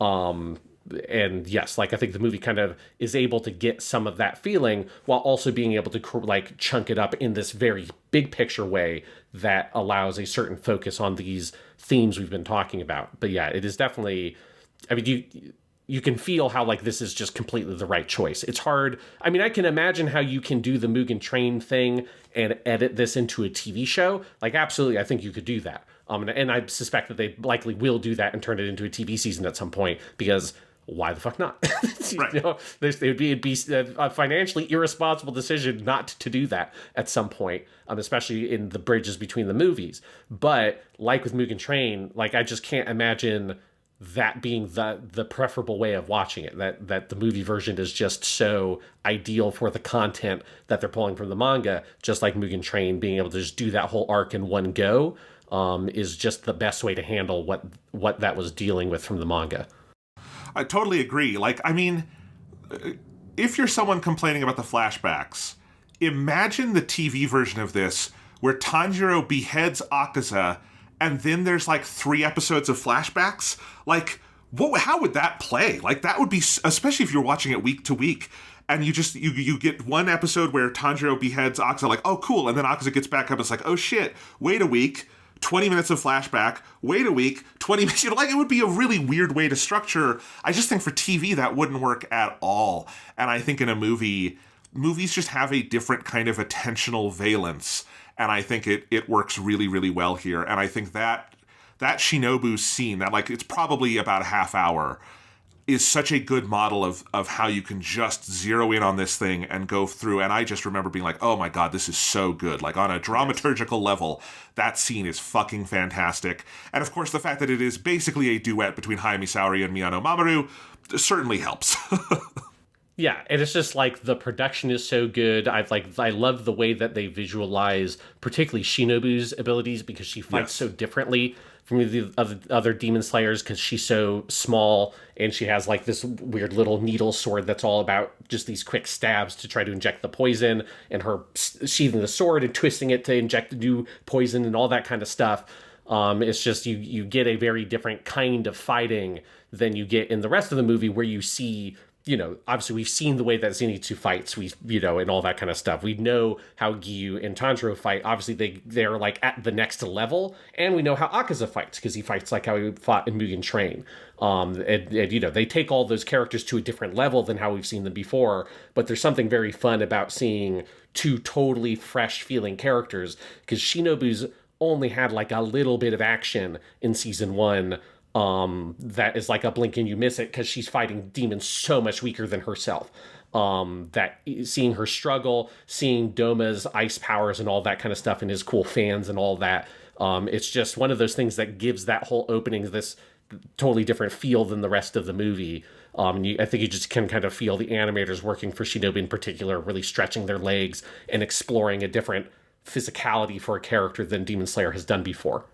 And yes, like I think the movie kind of is able to get some of that feeling while also being able to like chunk it up in this very big picture way that allows a certain focus on these themes we've been talking about. But yeah, it is definitely, I mean, you can feel how like this is just completely the right choice. It's hard. I mean, I can imagine how you can do the Mugen Train thing and edit this into a TV show. Like, absolutely, I think you could do that. And I suspect that they likely will do that and turn it into a TV season at some point, because why the fuck not? Right. You know, it'd be a financially irresponsible decision not to do that at some point, especially in the bridges between the movies. But like with Mugen Train, like I just can't imagine that being the preferable way of watching it. That the movie version is just so ideal for the content that they're pulling from the manga. Just like Mugen Train, being able to just do that whole arc in one go is just the best way to handle what that was dealing with from the manga. I totally agree. Like, I mean, if you're someone complaining about the flashbacks, imagine the TV version of this where Tanjiro beheads Akaza and then there's like 3 episodes of flashbacks. Like, how would that play? Like, that would be, especially if you're watching it week to week, and you just, you get one episode where Tanjiro beheads Akaza, like, oh, cool, and then Akaza gets back up, it's like, oh shit, wait a week, 20 minutes of flashback, wait a week, 20 minutes, you know, like, it would be a really weird way to structure. I just think for TV, that wouldn't work at all. And I think in a movie, movies just have a different kind of attentional valence. And I think it works really, really well here. And I think that Shinobu scene, that like it's probably about a half hour, is such a good model of how you can just zero in on this thing and go through. And I just remember being like, oh my God, this is so good. Like on a dramaturgical level, that scene is fucking fantastic. And of course, the fact that it is basically a duet between Hayami Saori and Miyano Mamoru certainly helps. Yeah, and it's just like the production is so good. I love the way that they visualize, particularly Shinobu's abilities, because she fights so differently from the other demon slayers, because she's so small and she has like this weird little needle sword that's all about just these quick stabs to try to inject the poison, and her sheathing the sword and twisting it to inject the new poison and all that kind of stuff. It's just you get a very different kind of fighting than you get in the rest of the movie, where you see, you know, obviously we've seen the way that Zenitsu fights, and all that kind of stuff. We know how Giyu and Tanjiro fight. Obviously they're like at the next level, and we know how Akaza fights, because he fights like how he fought in Mugen Train. And you know, they take all those characters to a different level than how we've seen them before, but there's something very fun about seeing 2 totally fresh feeling characters, because Shinobu's only had like a little bit of action in season 1. That is like a blink and you miss it, because she's fighting demons so much weaker than herself. That seeing her struggle, seeing Doma's ice powers and all that kind of stuff, and his cool fans and all that, it's just one of those things that gives that whole opening this totally different feel than the rest of the movie. I think you just can kind of feel the animators working for Shinobu in particular really stretching their legs and exploring a different physicality for a character than Demon Slayer has done before.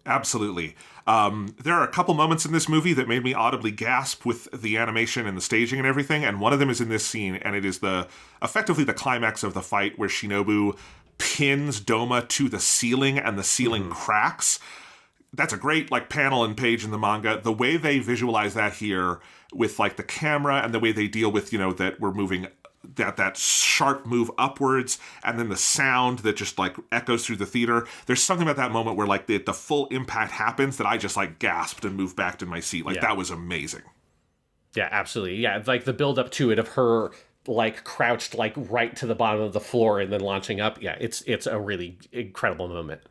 Absolutely. There are a couple moments in this movie that made me audibly gasp with the animation and the staging and everything, and one of them is in this scene, and it is effectively the climax of the fight where Shinobu pins Doma to the ceiling and the ceiling cracks. That's a great panel and page in the manga. The way they visualize that here with the camera and the way they deal with that we're moving that sharp move upwards, and then the sound that just echoes through the theater. There's something about that moment where the full impact happens that I just gasped and moved back to my seat. That was amazing. Yeah, absolutely. Yeah, the build up to it of her crouched right to the bottom of the floor and then launching up. Yeah, it's a really incredible moment.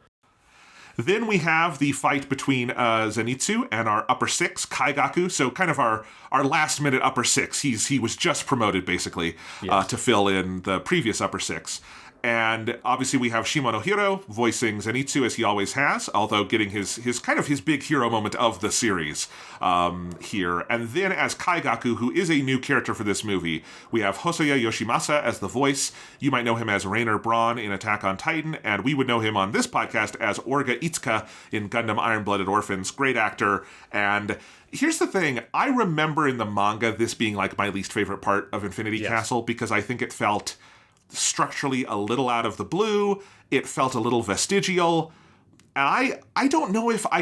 Then we have the fight between Zenitsu and our upper six, Kaigaku. So kind of our last-minute upper six. He was just promoted, basically, to fill in the previous upper six. And obviously we have Shimonohiro voicing Zenitsu as he always has, although getting his big hero moment of the series here. And then as Kaigaku, who is a new character for this movie, we have Hosoya Yoshimasa as the voice. You might know him as Rainer Braun in Attack on Titan, and we would know him on this podcast as Orga Itsuka in Gundam Iron-Blooded Orphans. Great actor. And here's the thing. I remember in the manga this being my least favorite part of Infinity Castle, because I think it felt structurally a little out of the blue. It felt a little vestigial. And I don't know if I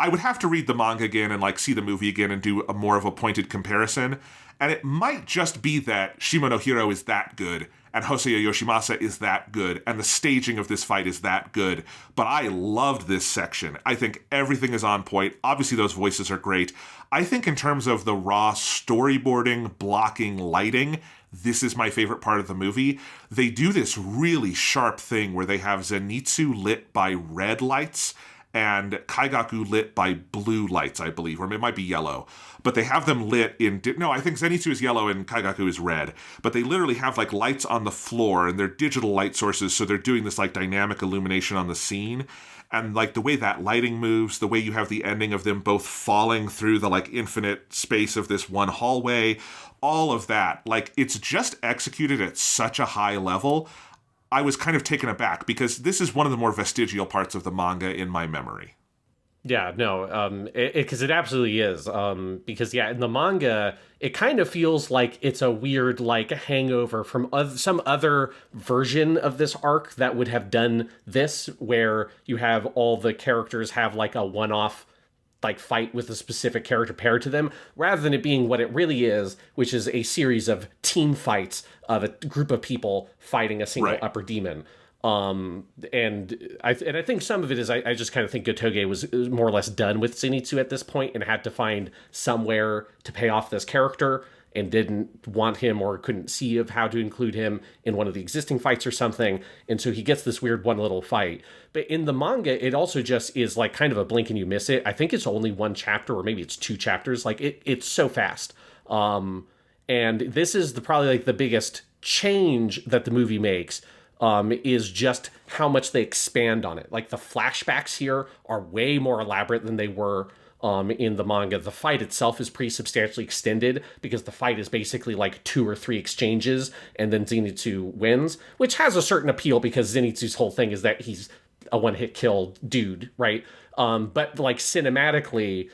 would have to read the manga again and see the movie again and do a more of a pointed comparison. And it might just be that Shimonohiro is that good and Hosoya Yoshimasa is that good and the staging of this fight is that good. But I loved this section. I think everything is on point. Obviously those voices are great. I think in terms of the raw storyboarding, blocking, lighting, this is my favorite part of the movie. They do this really sharp thing where they have Zenitsu lit by red lights and Kaigaku lit by blue lights, I believe, or it might be yellow. But they have them lit in... No, I think Zenitsu is yellow and Kaigaku is red. But they literally have lights on the floor and they're digital light sources, so they're doing this dynamic illumination on the scene. And the way that lighting moves, the way you have the ending of them both falling through the infinite space of this one hallway, all of that, it's just executed at such a high level. I was kind of taken aback because this is one of the more vestigial parts of the manga in my memory. Yeah, no, because it absolutely is. Because in the manga, it kind of feels like it's a weird hangover from some other version of this arc that would have done this, where you have all the characters have a one-off fight with a specific character paired to them, rather than it being what it really is, which is a series of team fights of a group of people fighting a single upper demon. And I think some of it is I just kind of think Gotouge was more or less done with Zenitsu at this point and had to find somewhere to pay off this character and didn't want him or couldn't see of how to include him in one of the existing fights or something. And so he gets this weird one little fight. But in the manga, it also just is kind of a blink and you miss it. I think it's only one chapter or maybe it's two chapters. It's so fast. And this is probably the biggest change that the movie makes. Is just how much they expand on it. The flashbacks here are way more elaborate than they were in the manga. The fight itself is pretty substantially extended because the fight is basically 2 or 3 exchanges and then Zenitsu wins, which has a certain appeal because Zenitsu's whole thing is that he's a one-hit kill dude, right? But cinematically...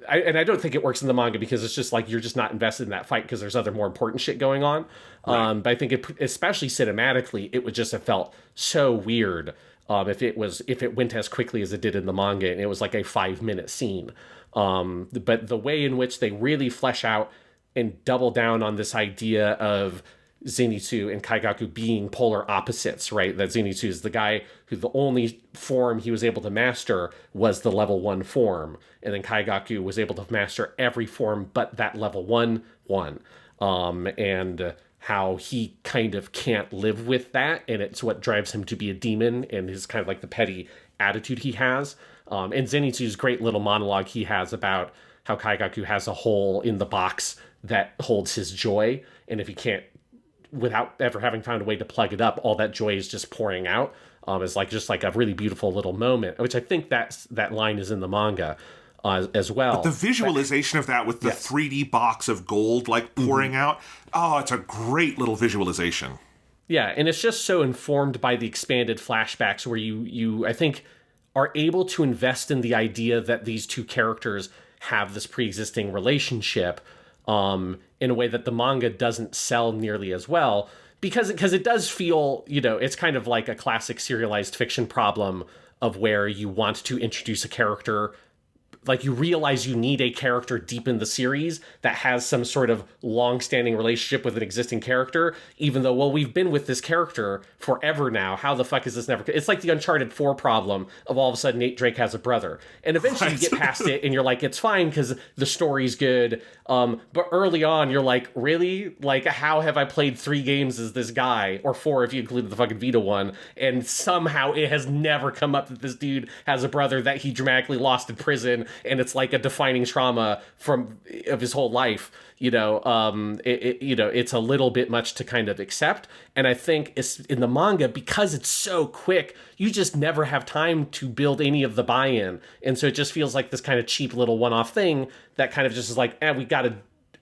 I don't think it works in the manga because it's just you're just not invested in that fight because there's other more important shit going on. Right. But I think especially cinematically, it would just have felt so weird if it went as quickly as it did in the manga and it was a 5-minute scene. But the way in which they really flesh out and double down on this idea of Zenitsu and Kaigaku being polar opposites, right? That Zenitsu is the guy who the only form he was able to master was the level 1 form. And then Kaigaku was able to master every form but that level 1 one. And how he kind of can't live with that. And it's what drives him to be a demon and his kind of the petty attitude he has. And Zenitsu's great little monologue he has about how Kaigaku has a hole in the box that holds his joy. And if he can't, without ever having found a way to plug it up, all that joy is just pouring out. Is just a really beautiful little moment, which I think that line is in the manga as well. But the visualization of that with the 3D box of gold pouring out, it's a great little visualization. Yeah, and it's just so informed by the expanded flashbacks where you I think are able to invest in the idea that these two characters have this pre-existing relationship in a way that the manga doesn't sell nearly as well. Because it does feel, it's kind of like a classic serialized fiction problem of where you want to introduce a character, like you realize you need a character deep in the series that has some sort of long-standing relationship with an existing character, even though, well, we've been with this character forever now. How the fuck is this never... It's like the Uncharted 4 problem of all of a sudden Nate Drake has a brother. And eventually you get past it and you're like, it's fine because the story's good. But early on, you're like, really? Like, how have I played 3 games as this guy? Or 4 if you include the fucking Vita one. And somehow it has never come up that this dude has a brother that he dramatically lost in prison, and it's like a defining trauma of his whole life. It's a little bit much to kind of accept. And I think it's in the manga, because it's so quick, you just never have time to build any of the buy-in. And so it just feels like this kind of cheap little one-off thing that kind of just is like,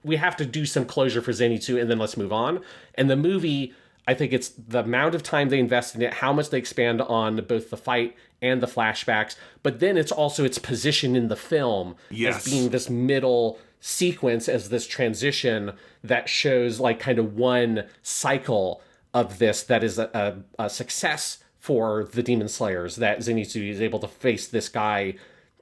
we have to do some closure for Zenitsu and then let's move on. And the movie, I think it's the amount of time they invest in it, how much they expand on both the fight and the flashbacks, but then it's also its position in the film as being this middle sequence, as this transition that shows like kind of one cycle of this that is a success for the Demon Slayers, that Zenitsu is able to face this guy.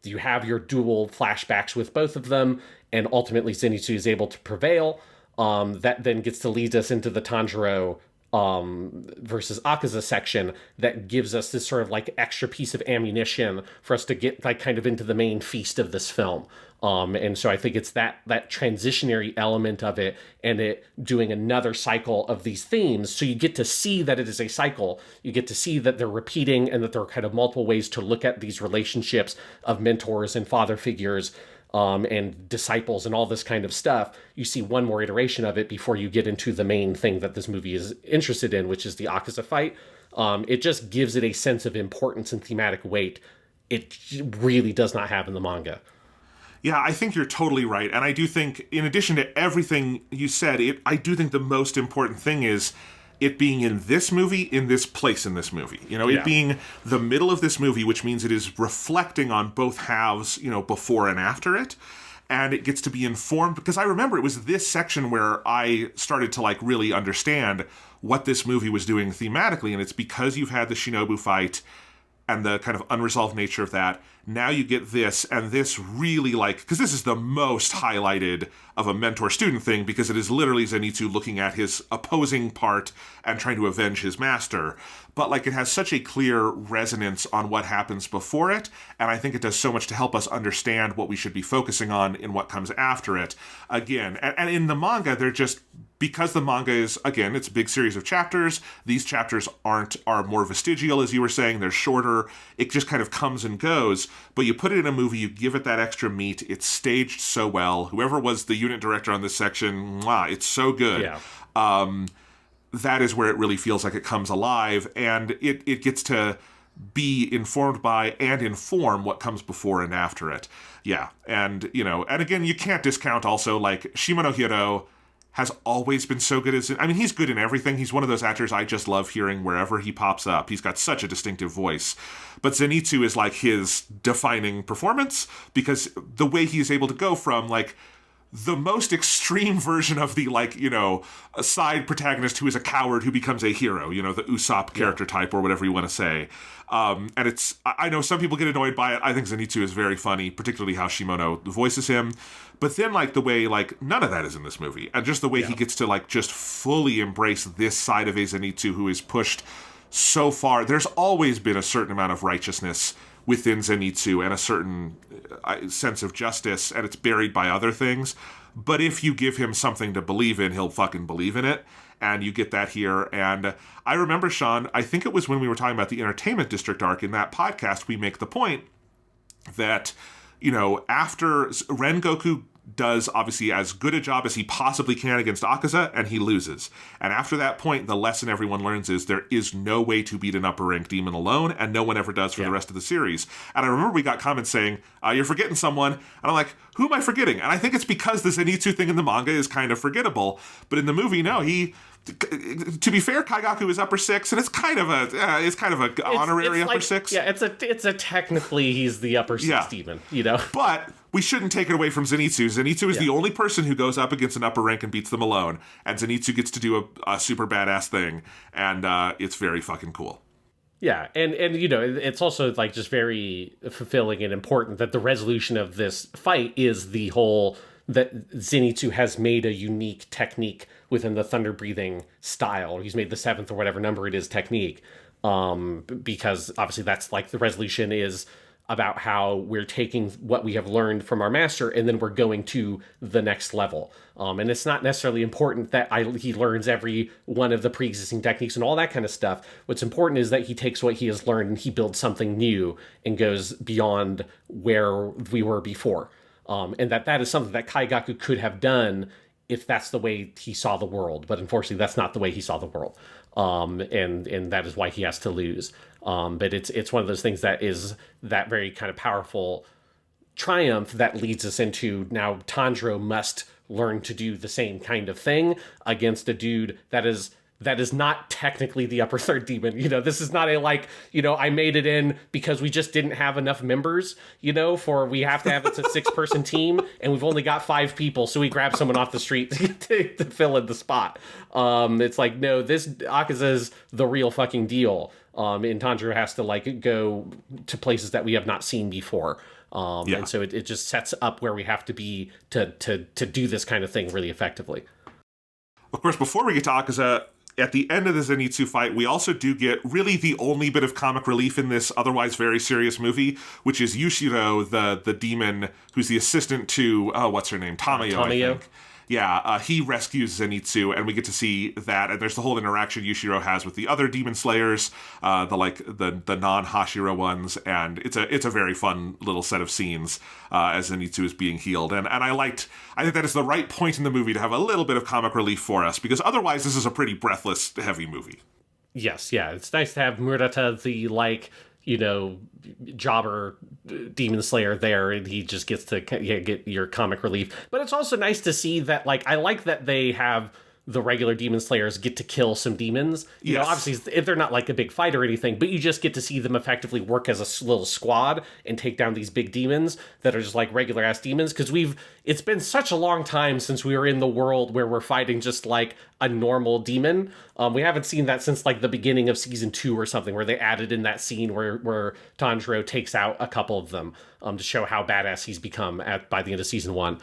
You have your dual flashbacks with both of them, and ultimately Zenitsu is able to prevail. That then gets to lead us into the Tanjiro versus Akaza section that gives us this sort of like extra piece of ammunition for us to get like kind of into the main feast of this film. And so I think it's that transitionary element of it, and it doing another cycle of these themes. So you get to see that it is a cycle. You get to see that they're repeating, and that there are kind of multiple ways to look at these relationships of mentors and father figures, and disciples and all this kind of stuff. You see one more iteration of it before you get into the main thing that this movie is interested in, which is the Akaza fight. It just gives it a sense of importance and thematic weight it really does not have in the manga. Yeah, I think you're totally right. And I do think, in addition to everything you said, I do think the most important thing is it being in this movie, in this place in this movie. It being the middle of this movie, which means it is reflecting on both halves, before and after it. And it gets to be informed, because I remember it was this section where I started to like really understand what this movie was doing thematically. And it's because you've had the Shinobu fight and the kind of unresolved nature of that. Now you get this, and this really because this is the most highlighted of a mentor-student thing, because it is literally Zenitsu looking at his opposing part and trying to avenge his master. But it has such a clear resonance on what happens before it, and I think it does so much to help us understand what we should be focusing on in what comes after it. Again, and in the manga, they're just... Because the manga is, again, it's a big series of chapters, these chapters are more vestigial, as you were saying, they're shorter, it just kind of comes and goes, but you put it in a movie, you give it that extra meat, it's staged so well, whoever was the unit director on this section, it's so good. Yeah. That is where it really feels like it comes alive, and it gets to be informed by and inform what comes before and after it. Yeah, and again, you can't discount also, Shimanohiro has always been so good he's good in everything. He's one of those actors I just love hearing wherever he pops up. He's got such a distinctive voice. But Zenitsu is his defining performance, because the way he's able to go from the most extreme version of the a side protagonist who is a coward who becomes a hero, the Usopp character type or whatever you want to say. And I know some people get annoyed by it. I think Zenitsu is very funny, particularly how Shimono voices him. But then the way none of that is in this movie, and just the way he gets to just fully embrace this side of a Zenitsu who is pushed so far. There's always been a certain amount of righteousness within Zenitsu and a certain sense of justice, and it's buried by other things. But if you give him something to believe in, he'll fucking believe in it. And you get that here. And I remember, Sean, I think it was when we were talking about the Entertainment District arc in that podcast, we make the point that, after Rengoku does obviously as good a job as he possibly can against Akaza, and he loses. And after that point, the lesson everyone learns is there is no way to beat an upper rank demon alone, and no one ever does for the rest of the series. And I remember we got comments saying, you're forgetting someone. And I'm like, who am I forgetting? And I think it's because the Zenitsu thing in the manga is kind of forgettable. But in the movie, no, to be fair, Kaigaku is upper 6, and it's kind of a honorary upper 6. Yeah, it's a technically he's the upper 6 demon, you know. But we shouldn't take it away from Zenitsu. Zenitsu is the only person who goes up against an upper rank and beats them alone, and Zenitsu gets to do a super badass thing, and it's very fucking cool. Yeah, and you know, it's also like just very fulfilling and important that the resolution of this fight is the whole that Zenitsu has made a unique technique within the thunder breathing style. He's made the 7th or whatever number it is technique. Because obviously that's like the resolution is about how we're taking what we have learned from our master and then we're going to the next level. And it's not necessarily important that he learns every one of the pre-existing techniques and all that kind of stuff. What's important is that he takes what he has learned and he builds something new and goes beyond where we were before. And that is something that Kaigaku could have done if that's the way he saw the world. But unfortunately, that's not the way he saw the world. And that is why he has to lose. But it's one of those things that is that very kind of powerful triumph that leads us into now Tanjiro must learn to do the same kind of thing against a dude that is not technically the upper 3rd demon. You know, this is not a like, you know, I made it in because we just didn't have enough members, you know, we have to have it's a 6-person team and we've only got 5 people. So we grab someone off the street to fill in the spot. It's like, no, this Akaza's the real fucking deal. And Tanjiro has to like go to places that we have not seen before. And so it just sets up where we have to be to do this kind of thing really effectively. Of course, before we get to Akaza, at the end of the Zenitsu fight, we also do get really the only bit of comic relief in this otherwise very serious movie, which is Yushiro, the demon who's the assistant to, what's her name? Tamayo, I think. Yeah, he rescues Zenitsu, and we get to see that. And there's the whole interaction Yushiro has with the other demon slayers, the non-Hashira ones, and it's a very fun little set of scenes as Zenitsu is being healed. And I think that is the right point in the movie to have a little bit of comic relief for us, because otherwise this is a pretty breathless, heavy movie. Yes, yeah, it's nice to have Murata, the you know, jobber demon slayer there, and he just gets to get your comic relief. But it's also nice to see that, like, I like that they have the regular demon slayers get to kill some demons. You know, obviously, if they're not like a big fight or anything, but you just get to see them effectively work as a little squad and take down these big demons that are just like regular ass demons. Because it's been such a long time since we were in the world where we're fighting just like a normal demon. We haven't seen that since like the beginning of season 2 or something, where they added in that scene where Tanjiro takes out a couple of them to show how badass he's become by the end of season 1.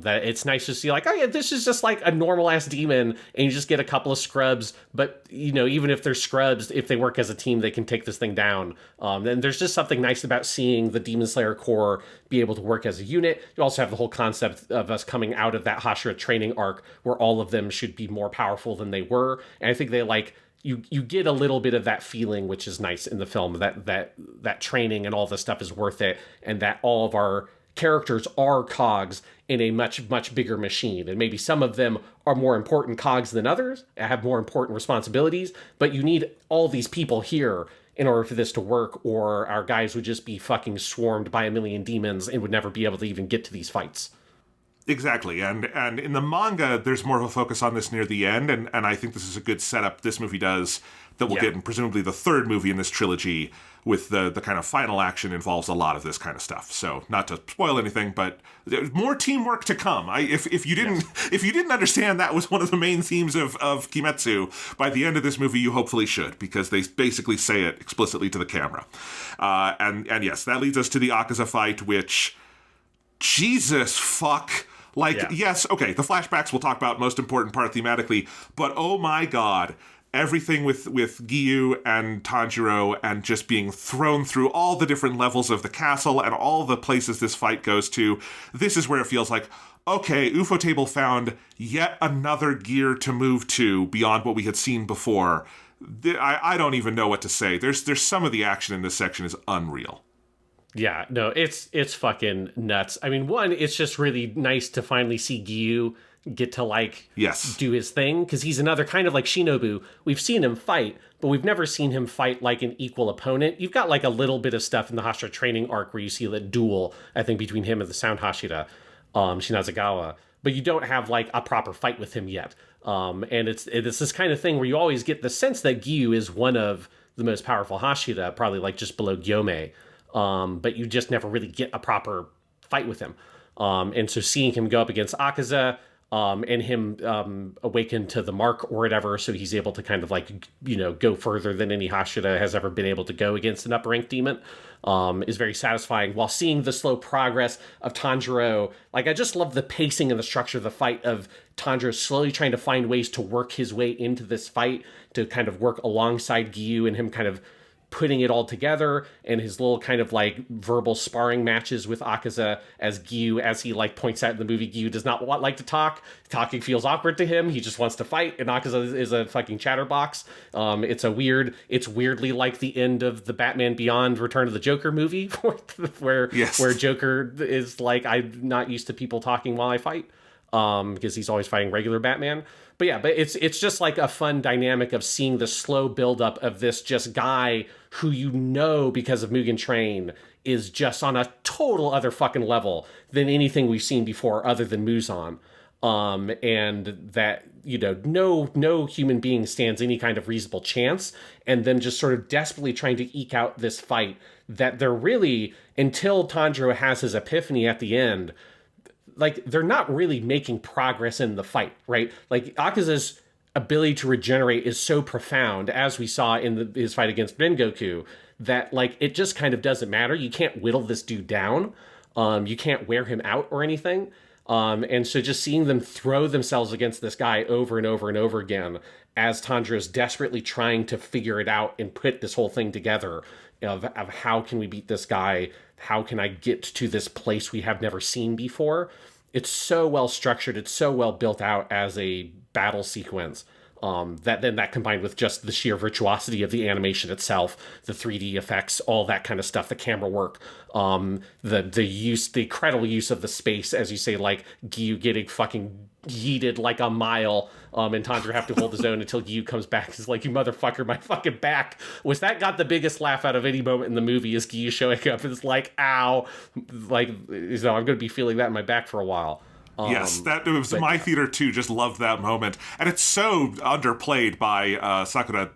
That it's nice to see like, oh yeah, this is just like a normal ass demon, and you just get a couple of scrubs. But you know, even if they're scrubs, if they work as a team, they can take this thing down. And there's just something nice about seeing the Demon Slayer Corps be able to work as a unit. You also have the whole concept of us coming out of that Hashira training arc where all of them should be more powerful than they were. And I think they like, you get a little bit of that feeling, which is nice in the film, that training and all this stuff is worth it, and that all of our characters are cogs in a much, much bigger machine. And maybe some of them are more important cogs than others, have more important responsibilities, but you need all these people here in order for this to work, or our guys would just be fucking swarmed by a million demons and would never be able to even get to these fights. Exactly, and in the manga, there's more of a focus on this near the end, and I think this is a good setup this movie does that we'll get in presumably the third movie in this trilogy, with the kind of final action involves a lot of this kind of stuff. So not to spoil anything, but there's more teamwork to come. If you didn't understand that was one of the main themes of Kimetsu, by the end of this movie you hopefully should, because they basically say it explicitly to the camera. And yes, that leads us to the Akaza fight, which, Jesus fuck. Yes, okay, the flashbacks we'll talk about, most important part thematically, but oh my god, everything with Giyu and Tanjiro and just being thrown through all the different levels of the castle and all the places this fight goes to, this is where it feels like, okay, ufotable found yet another gear to move to beyond what we had seen before. I don't even know what to say. There's some of the action in this section is unreal. Yeah, no, it's fucking nuts. I mean, one, it's just really nice to finally see Gyu get to like Yes. do his thing, because he's another kind of like Shinobu. We've seen him fight, but we've never seen him fight like an equal opponent. You've got like a little bit of stuff in the Hashira training arc where you see the duel, I think, between him and the Sound Hashira, Shinazagawa, but you don't have like a proper fight with him yet. And it's this kind of thing where you always get the sense that Gyu is one of the most powerful Hashira, probably like just below Gyome. But you just never really get a proper fight with him. And so seeing him go up against Akaza, and him awaken to the mark or whatever, so he's able to kind of like, go further than any Hashira has ever been able to go against an upper rank demon, is very satisfying. While seeing the slow progress of Tanjiro, like I just love the pacing and the structure of the fight of Tanjiro slowly trying to find ways to work his way into this fight, to kind of work alongside Gyu and him kind of putting it all together, and his little kind of like verbal sparring matches with Akaza as Gyu, as he like points out in the movie, Gyu does not like to talk. Talking feels awkward to him. He just wants to fight, and Akaza is a fucking chatterbox. It's weirdly like the end of the Batman Beyond Return of the Joker movie, where Joker is like, I'm not used to people talking while I fight, because he's always fighting regular Batman. But yeah, but it's just like a fun dynamic of seeing the slow buildup of this just guy who, because of Mugen Train, is just on a total other fucking level than anything we've seen before other than Muzan. And that, no human being stands any kind of reasonable chance, and them just sort of desperately trying to eke out this fight that they're really, until Tanjiro has his epiphany at the end, like, they're not really making progress in the fight, right? Like, Akaza's ability to regenerate is so profound, as we saw in his fight against Rengoku, that, like, it just kind of doesn't matter. You can't whittle this dude down. You can't wear him out or anything. And so just seeing them throw themselves against this guy over and over and over again, as Tanjiro's desperately trying to figure it out and put this whole thing together of how can we beat this guy? How can I get to this place we have never seen before? It's so well structured. It's so well built out as a battle sequence. That combined with just the sheer virtuosity of the animation itself, the 3D effects, all that kind of stuff, the camera work, the incredible use of the space, as you say, like Gyu getting fucking yeeted like a mile, and Tanjiro have to hold his own until Gyu comes back. He's like, you motherfucker, my fucking back. That got the biggest laugh out of any moment in the movie, is Gyu showing up and it's like, ow, like, I'm going to be feeling that in my back for a while. Yes, that was my theater too. Just loved that moment, and it's so underplayed by Sakurai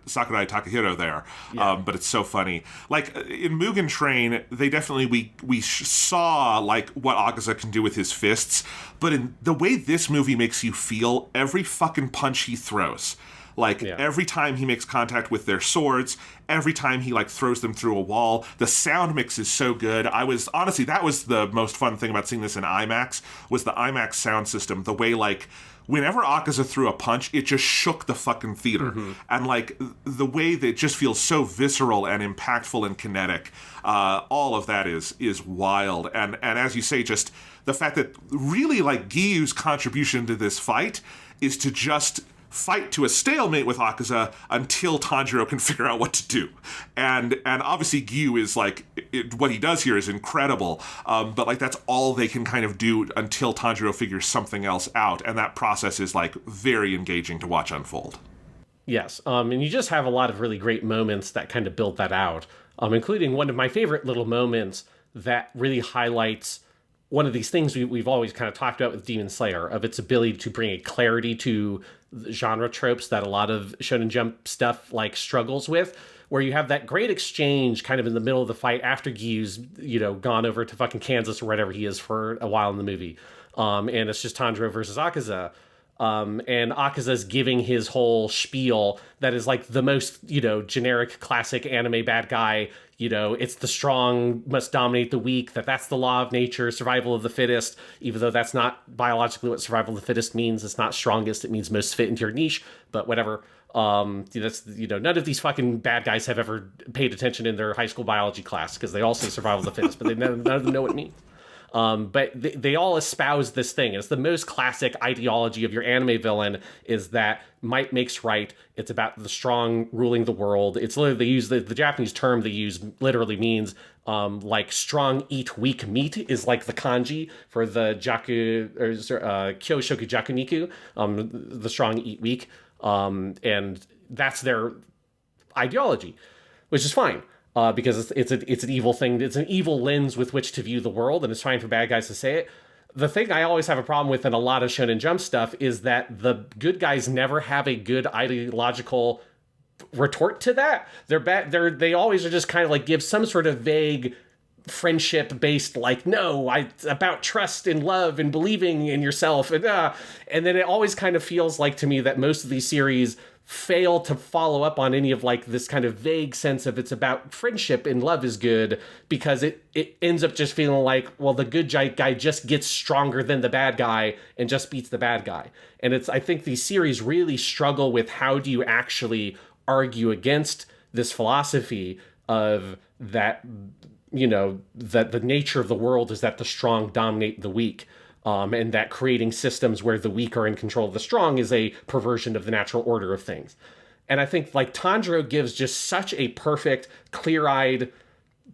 Takahiro there. Yeah. But it's so funny. Like in Mugen Train, they definitely we saw like what Akaza can do with his fists, but in the way this movie makes you feel, every fucking punch he throws. Like, every time he makes contact with their swords, every time he, like, throws them through a wall, the sound mix is so good. Honestly, that was the most fun thing about seeing this in IMAX, was the IMAX sound system. The way, like, whenever Akaza threw a punch, it just shook the fucking theater. Mm-hmm. And, like, the way that it just feels so visceral and impactful and kinetic, all of that is wild. And as you say, just the fact that really, like, Gyu's contribution to this fight is to just fight to a stalemate with Akaza until Tanjiro can figure out what to do. And obviously Gyu is like, what he does here is incredible, but like that's all they can kind of do until Tanjiro figures something else out, and that process is like very engaging to watch unfold. Yes, and you just have a lot of really great moments that kind of build that out, including one of my favorite little moments that really highlights one of these things we've always kind of talked about with Demon Slayer, of its ability to bring a clarity to genre tropes that a lot of Shonen Jump stuff like struggles with, where you have that great exchange kind of in the middle of the fight after Gyu's, gone over to fucking Kansas or whatever he is for a while in the movie. And it's just Tanjiro versus Akaza. And Akaza's giving his whole spiel that is like the most, generic classic anime bad guy. It's the strong must dominate the weak, that's the law of nature, survival of the fittest, even though that's not biologically what survival of the fittest means. It's not strongest, it means most fit into your niche, but whatever. That's, none of these fucking bad guys have ever paid attention in their high school biology class, because they all say survival of the fittest, but none of them know what it means. But they all espouse this thing. It's the most classic ideology of your anime villain, is that might makes right. It's about the strong ruling the world. It's literally, they use the Japanese term they use literally means like strong eat weak meat is like the kanji for the kyo shoku jakuniku, the strong eat weak. And that's their ideology, which is fine. Because it's an evil thing. It's an evil lens with which to view the world, and it's fine for bad guys to say it. The thing I always have a problem with in a lot of Shonen Jump stuff is that the good guys never have a good ideological retort to that. They always are just kind of like give some sort of vague friendship based, like, no, it's about trust and love and believing in yourself, and then it always kind of feels like to me that most of these series fail to follow up on any of like this kind of vague sense of it's about friendship and love is good, because it ends up just feeling like, well, the good guy just gets stronger than the bad guy and just beats the bad guy. And I think these series really struggle with how do you actually argue against this philosophy of that, that the nature of the world is that the strong dominate the weak. And that creating systems where the weak are in control of the strong is a perversion of the natural order of things. And I think like Tanjiro gives just such a perfect, clear-eyed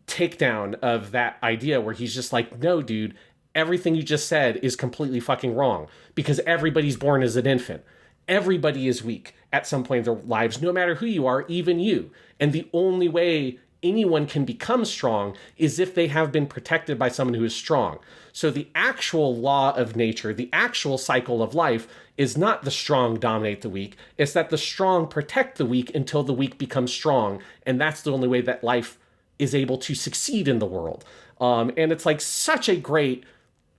takedown of that idea where he's just like, no, dude, everything you just said is completely fucking wrong, because everybody's born as an infant. Everybody is weak at some point in their lives, no matter who you are, even you. And the only way anyone can become strong is if they have been protected by someone who is strong. So the actual law of nature, the actual cycle of life, is not the strong dominate the weak. It's that the strong protect the weak until the weak becomes strong. And that's the only way that life is able to succeed in the world. And it's like such a great,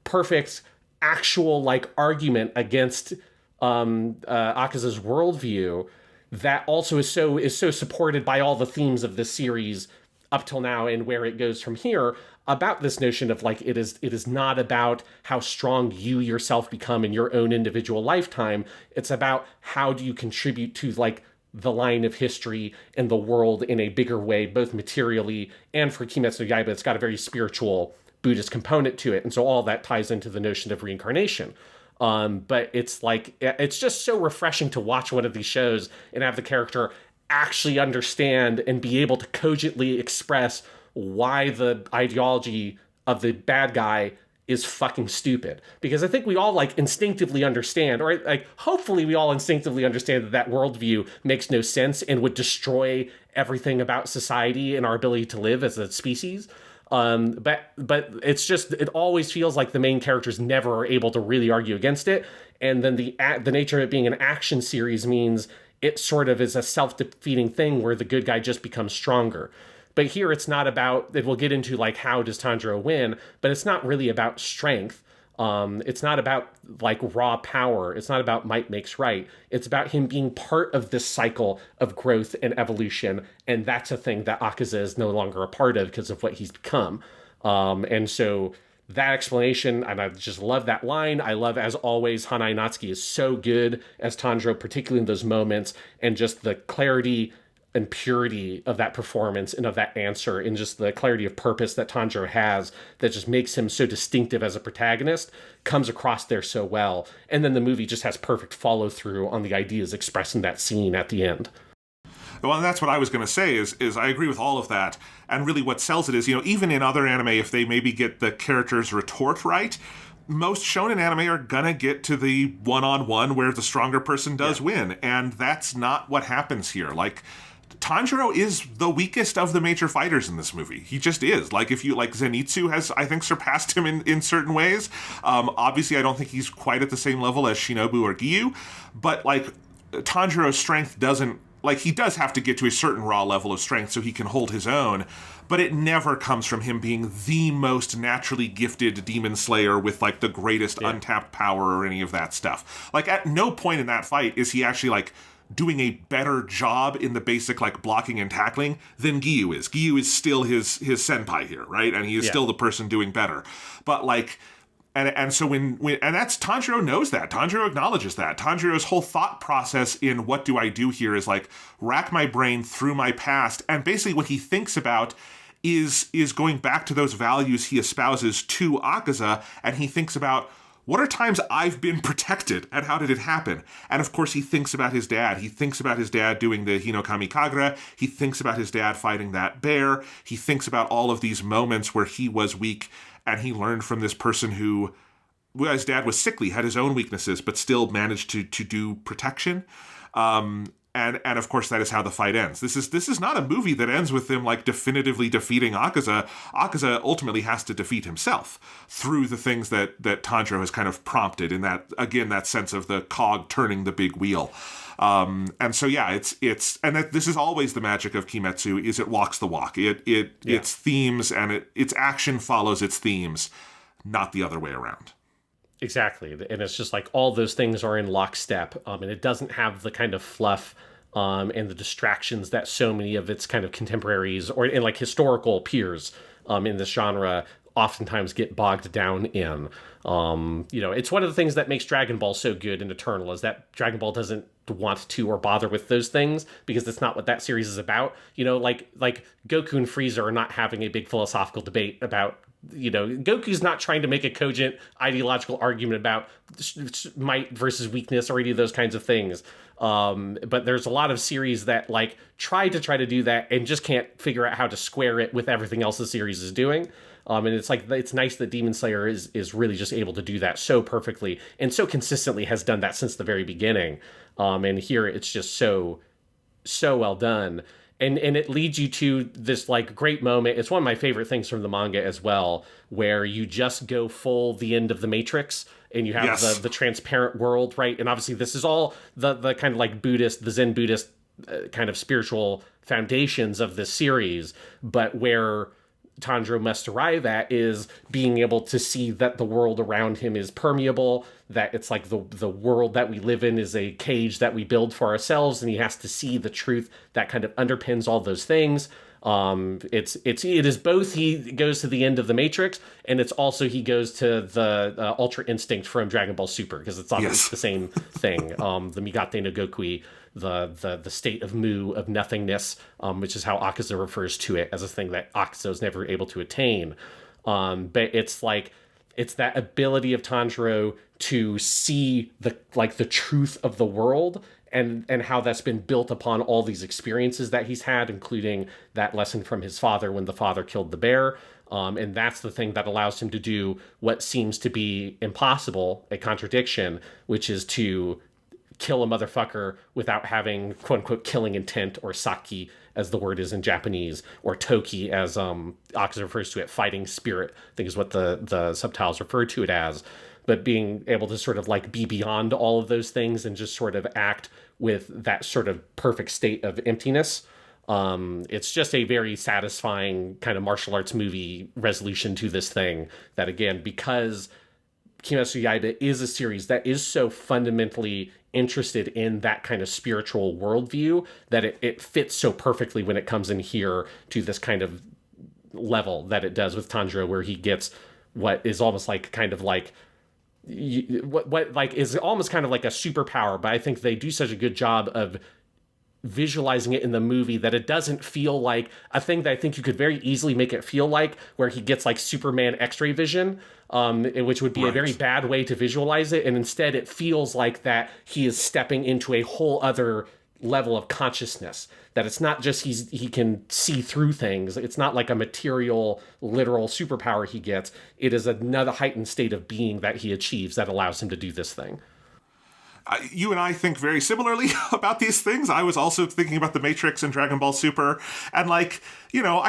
perfect, actual like argument against Akaza's worldview that also is so supported by all the themes of this series up till now and where it goes from here, about this notion of like it is not about how strong you yourself become in your own individual lifetime. It's about how do you contribute to like the line of history and the world in a bigger way, both materially, and for Kimetsu no Yaiba, it's got a very spiritual Buddhist component to it. And so all that ties into the notion of reincarnation. But it's like, it's just so refreshing to watch one of these shows and have the character actually understand and be able to cogently express why the ideology of the bad guy is fucking stupid. Because I think we all like instinctively understand, or like hopefully we all instinctively understand that worldview makes no sense and would destroy everything about society and our ability to live as a species. But it's just, it always feels like the main characters never are able to really argue against it. And then the nature of it being an action series means it sort of is a self-defeating thing where the good guy just becomes stronger. But here it's not about, we'll get into like how does Tanjiro win, but it's not really about strength. It's not about like raw power. It's not about might makes right. It's about him being part of this cycle of growth and evolution. And that's a thing that Akaza is no longer a part of because of what he's become. And so that explanation, and I just love that line. I love, as always, Hanai Natsuki is so good as Tanjiro, particularly in those moments, and just the clarity and purity of that performance and of that answer, and just the clarity of purpose that Tanjiro has that just makes him so distinctive as a protagonist comes across there so well. And then the movie just has perfect follow through on the ideas expressed in that scene at the end. Well, and that's what I was going to say is I agree with all of that. And really what sells it is, even in other anime, if they maybe get the character's retort right, most shonen anime are gonna get to the one-on-one where the stronger person does win. And that's not what happens here. Like, Tanjiro is the weakest of the major fighters in this movie. He just is. Like, if you like, Zenitsu has, I think, surpassed him in certain ways. Obviously, I don't think he's quite at the same level as Shinobu or Giyu, but like, Tanjiro's strength doesn't, like, he does have to get to a certain raw level of strength so he can hold his own, but it never comes from him being the most naturally gifted demon slayer with like the greatest untapped power or any of that stuff. Like, at no point in that fight is he actually like doing a better job in the basic like blocking and tackling than Giyu is. Giyu is still his senpai here, right? And he is still the person doing better. But like, and so when and that's, Tanjiro knows that. Tanjiro acknowledges that. Tanjiro's whole thought process in what do I do here is like rack my brain through my past, and basically what he thinks about is going back to those values he espouses to Akaza, and he thinks about, what are times I've been protected, and how did it happen? And of course, he thinks about his dad. He thinks about his dad doing the Hinokami Kagura. He thinks about his dad fighting that bear. He thinks about all of these moments where he was weak, and he learned from this person who, well, his dad was sickly, had his own weaknesses, but still managed to do protection. And of course, that is how the fight ends. This is not a movie that ends with him like definitively defeating Akaza. Akaza ultimately has to defeat himself through the things that Tanjiro has kind of prompted in that, again, that sense of the cog turning the big wheel. And so, yeah, it's and this is always the magic of Kimetsu, is it walks the walk. Its themes and its action follows its themes, not the other way around. Exactly. And it's just like all those things are in lockstep. And it doesn't have the kind of fluff and the distractions that so many of its kind of contemporaries or in like historical peers in this genre oftentimes get bogged down in. It's one of the things that makes Dragon Ball so good and eternal, is that Dragon Ball doesn't want to or bother with those things because that's not what that series is about. Like Goku and Frieza are not having a big philosophical debate about, Goku's not trying to make a cogent ideological argument about might versus weakness or any of those kinds of things. But there's a lot of series that like try to do that and just can't figure out how to square it with everything else the series is doing. And it's nice that Demon Slayer is really just able to do that so perfectly and so consistently, has done that since the very beginning. And here it's just so well done. And it leads you to this like great moment. It's one of my favorite things from the manga as well, where you just go full the end of the Matrix and you have the transparent world, right? And obviously this is all the kind of like the Zen Buddhist kind of spiritual foundations of this series, but where Tanjiro must arrive at is being able to see that the world around him is permeable, that it's like the world that we live in is a cage that we build for ourselves, and he has to see the truth that kind of underpins all those things. It is both he goes to the end of the Matrix, and it's also he goes to the Ultra Instinct from Dragon Ball Super, because it's obviously the same thing. The Migate no Gokui, the state of Mu, of nothingness, which is how Akaza refers to it, as a thing that Akaza is never able to attain. But it's that ability of Tanjiro to see the truth of the world, and how that's been built upon all these experiences that he's had, including that lesson from his father when the father killed the bear. And that's the thing that allows him to do what seems to be impossible, a contradiction, which is to kill a motherfucker without having quote unquote killing intent, or saki as the word is in Japanese, or toki as Akaza refers to it, fighting spirit, I think is what the subtitles refer to it as. But being able to sort of like be beyond all of those things and just sort of act with that sort of perfect state of emptiness. It's just a very satisfying kind of martial arts movie resolution to this thing that, again, because Kimetsu Yaiba is a series that is so fundamentally interested in that kind of spiritual worldview, that it fits so perfectly when it comes in here to this kind of level that it does with Tanjiro, where he gets what is almost like kind of like what like is almost kind of like a superpower, but I think they do such a good job of visualizing it in the movie that it doesn't feel like a thing that I think you could very easily make it feel like, where he gets like Superman X-ray vision, which would be a very bad way to visualize it. And instead it feels like that he is stepping into a whole other level of consciousness, that it's not just he can see through things. It's not like a material, literal superpower he gets. It is another heightened state of being that he achieves that allows him to do this thing. You and I think very similarly about these things. I was also thinking about The Matrix and Dragon Ball Super. And I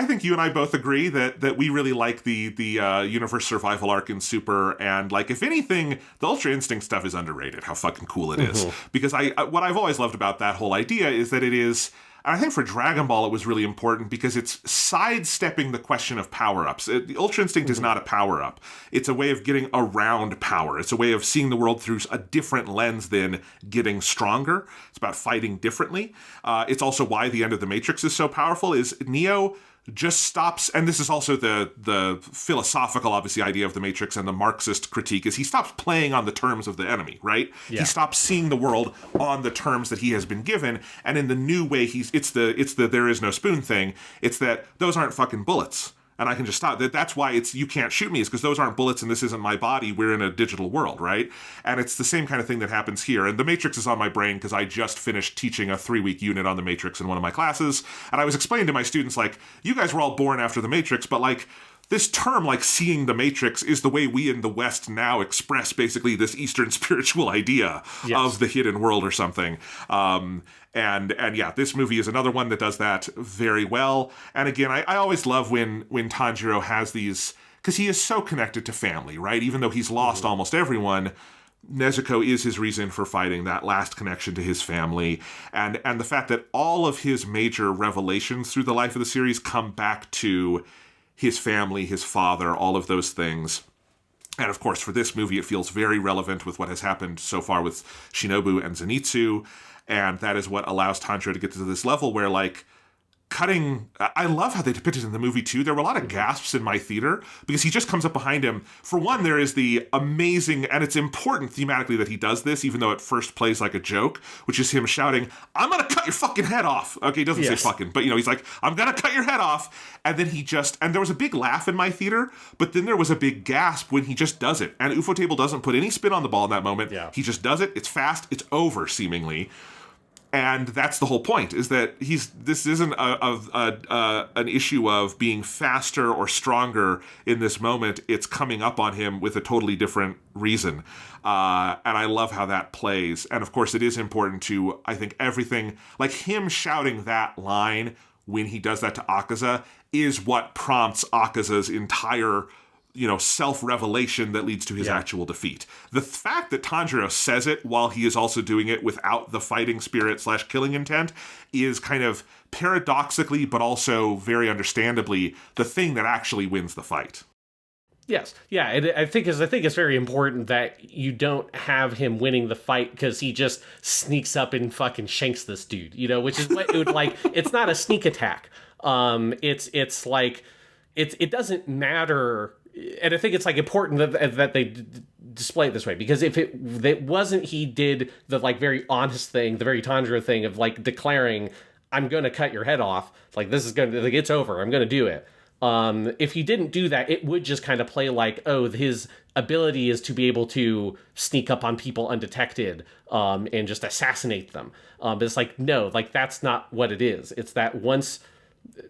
think you and I both agree that we really like the universe survival arc in Super. And if anything, the Ultra Instinct stuff is underrated, how fucking cool it is. Because what I've always loved about that whole idea is that it is, and I think for Dragon Ball it was really important because it's sidestepping the question of power-ups. The Ultra Instinct is not a power-up. It's a way of getting around power. It's a way of seeing the world through a different lens than getting stronger. It's about fighting differently. It's also why the end of The Matrix is so powerful, is Neo just stops, and this is also the philosophical, obviously, idea of the Matrix and the Marxist critique, is he stops playing on the terms of the enemy, right? Yeah. He stops seeing the world on the terms that he has been given, and in the new way, it's the there is no spoon thing. It's that those aren't fucking bullets. And I can just stop. That's why it's you can't shoot me, is because those aren't bullets and this isn't my body. We're in a digital world, right? And it's the same kind of thing that happens here. And the Matrix is on my brain because I just finished teaching a 3-week unit on the Matrix in one of my classes. And I was explaining to my students, like, you guys were all born after the Matrix, but like, this term, like seeing the Matrix, is the way we in the West now express basically this Eastern spiritual idea of the hidden world or something. And yeah, this movie is another one that does that very well. And again, I always love when Tanjiro has these, because he is so connected to family, right? Even though he's lost almost everyone, Nezuko is his reason for fighting, that last connection to his family. And the fact that all of his major revelations through the life of the series come back to his family, his father, all of those things. And of course, for this movie, it feels very relevant with what has happened so far with Shinobu and Zenitsu. And that is what allows Tanjiro to get to this level where, like, cutting... I love how they depicted it in the movie, too. There were a lot of gasps in my theater because he just comes up behind him. For one, there is the amazing... And it's important thematically that he does this, even though it first plays like a joke, which is him shouting, "I'm going to cut your fucking head off." Okay, he doesn't say fucking, but, you know, he's like, "I'm going to cut your head off." And then he just... And there was a big laugh in my theater, but then there was a big gasp when he just does it. And ufotable doesn't put any spin on the ball in that moment. Yeah. He just does it. It's fast. It's over, seemingly. And that's the whole point, is that this isn't an issue of being faster or stronger in this moment. It's coming up on him with a totally different reason. And I love how that plays. And of course, it is important to, I think, everything, like him shouting that line when he does that to Akaza is what prompts Akaza's entire, you know, self-revelation that leads to his actual defeat. The fact that Tanjiro says it while he is also doing it without the fighting spirit / killing intent is kind of paradoxically, but also very understandably, the thing that actually wins the fight. Yes. Yeah, and I think it's very important that you don't have him winning the fight because he just sneaks up and fucking shanks this dude, you know, which is what it would like. It's not a sneak attack. It's like it doesn't matter. And I think it's like important that they display it this way, because if it wasn't, he did the like very honest thing, the very Tanjiro thing of like declaring, "I'm going to cut your head off." Like, this is going to, like, it's over. I'm going to do it. If he didn't do that, it would just kind of play like, oh, his ability is to be able to sneak up on people undetected, and just assassinate them. But it's like, no, like, that's not what it is. It's that once,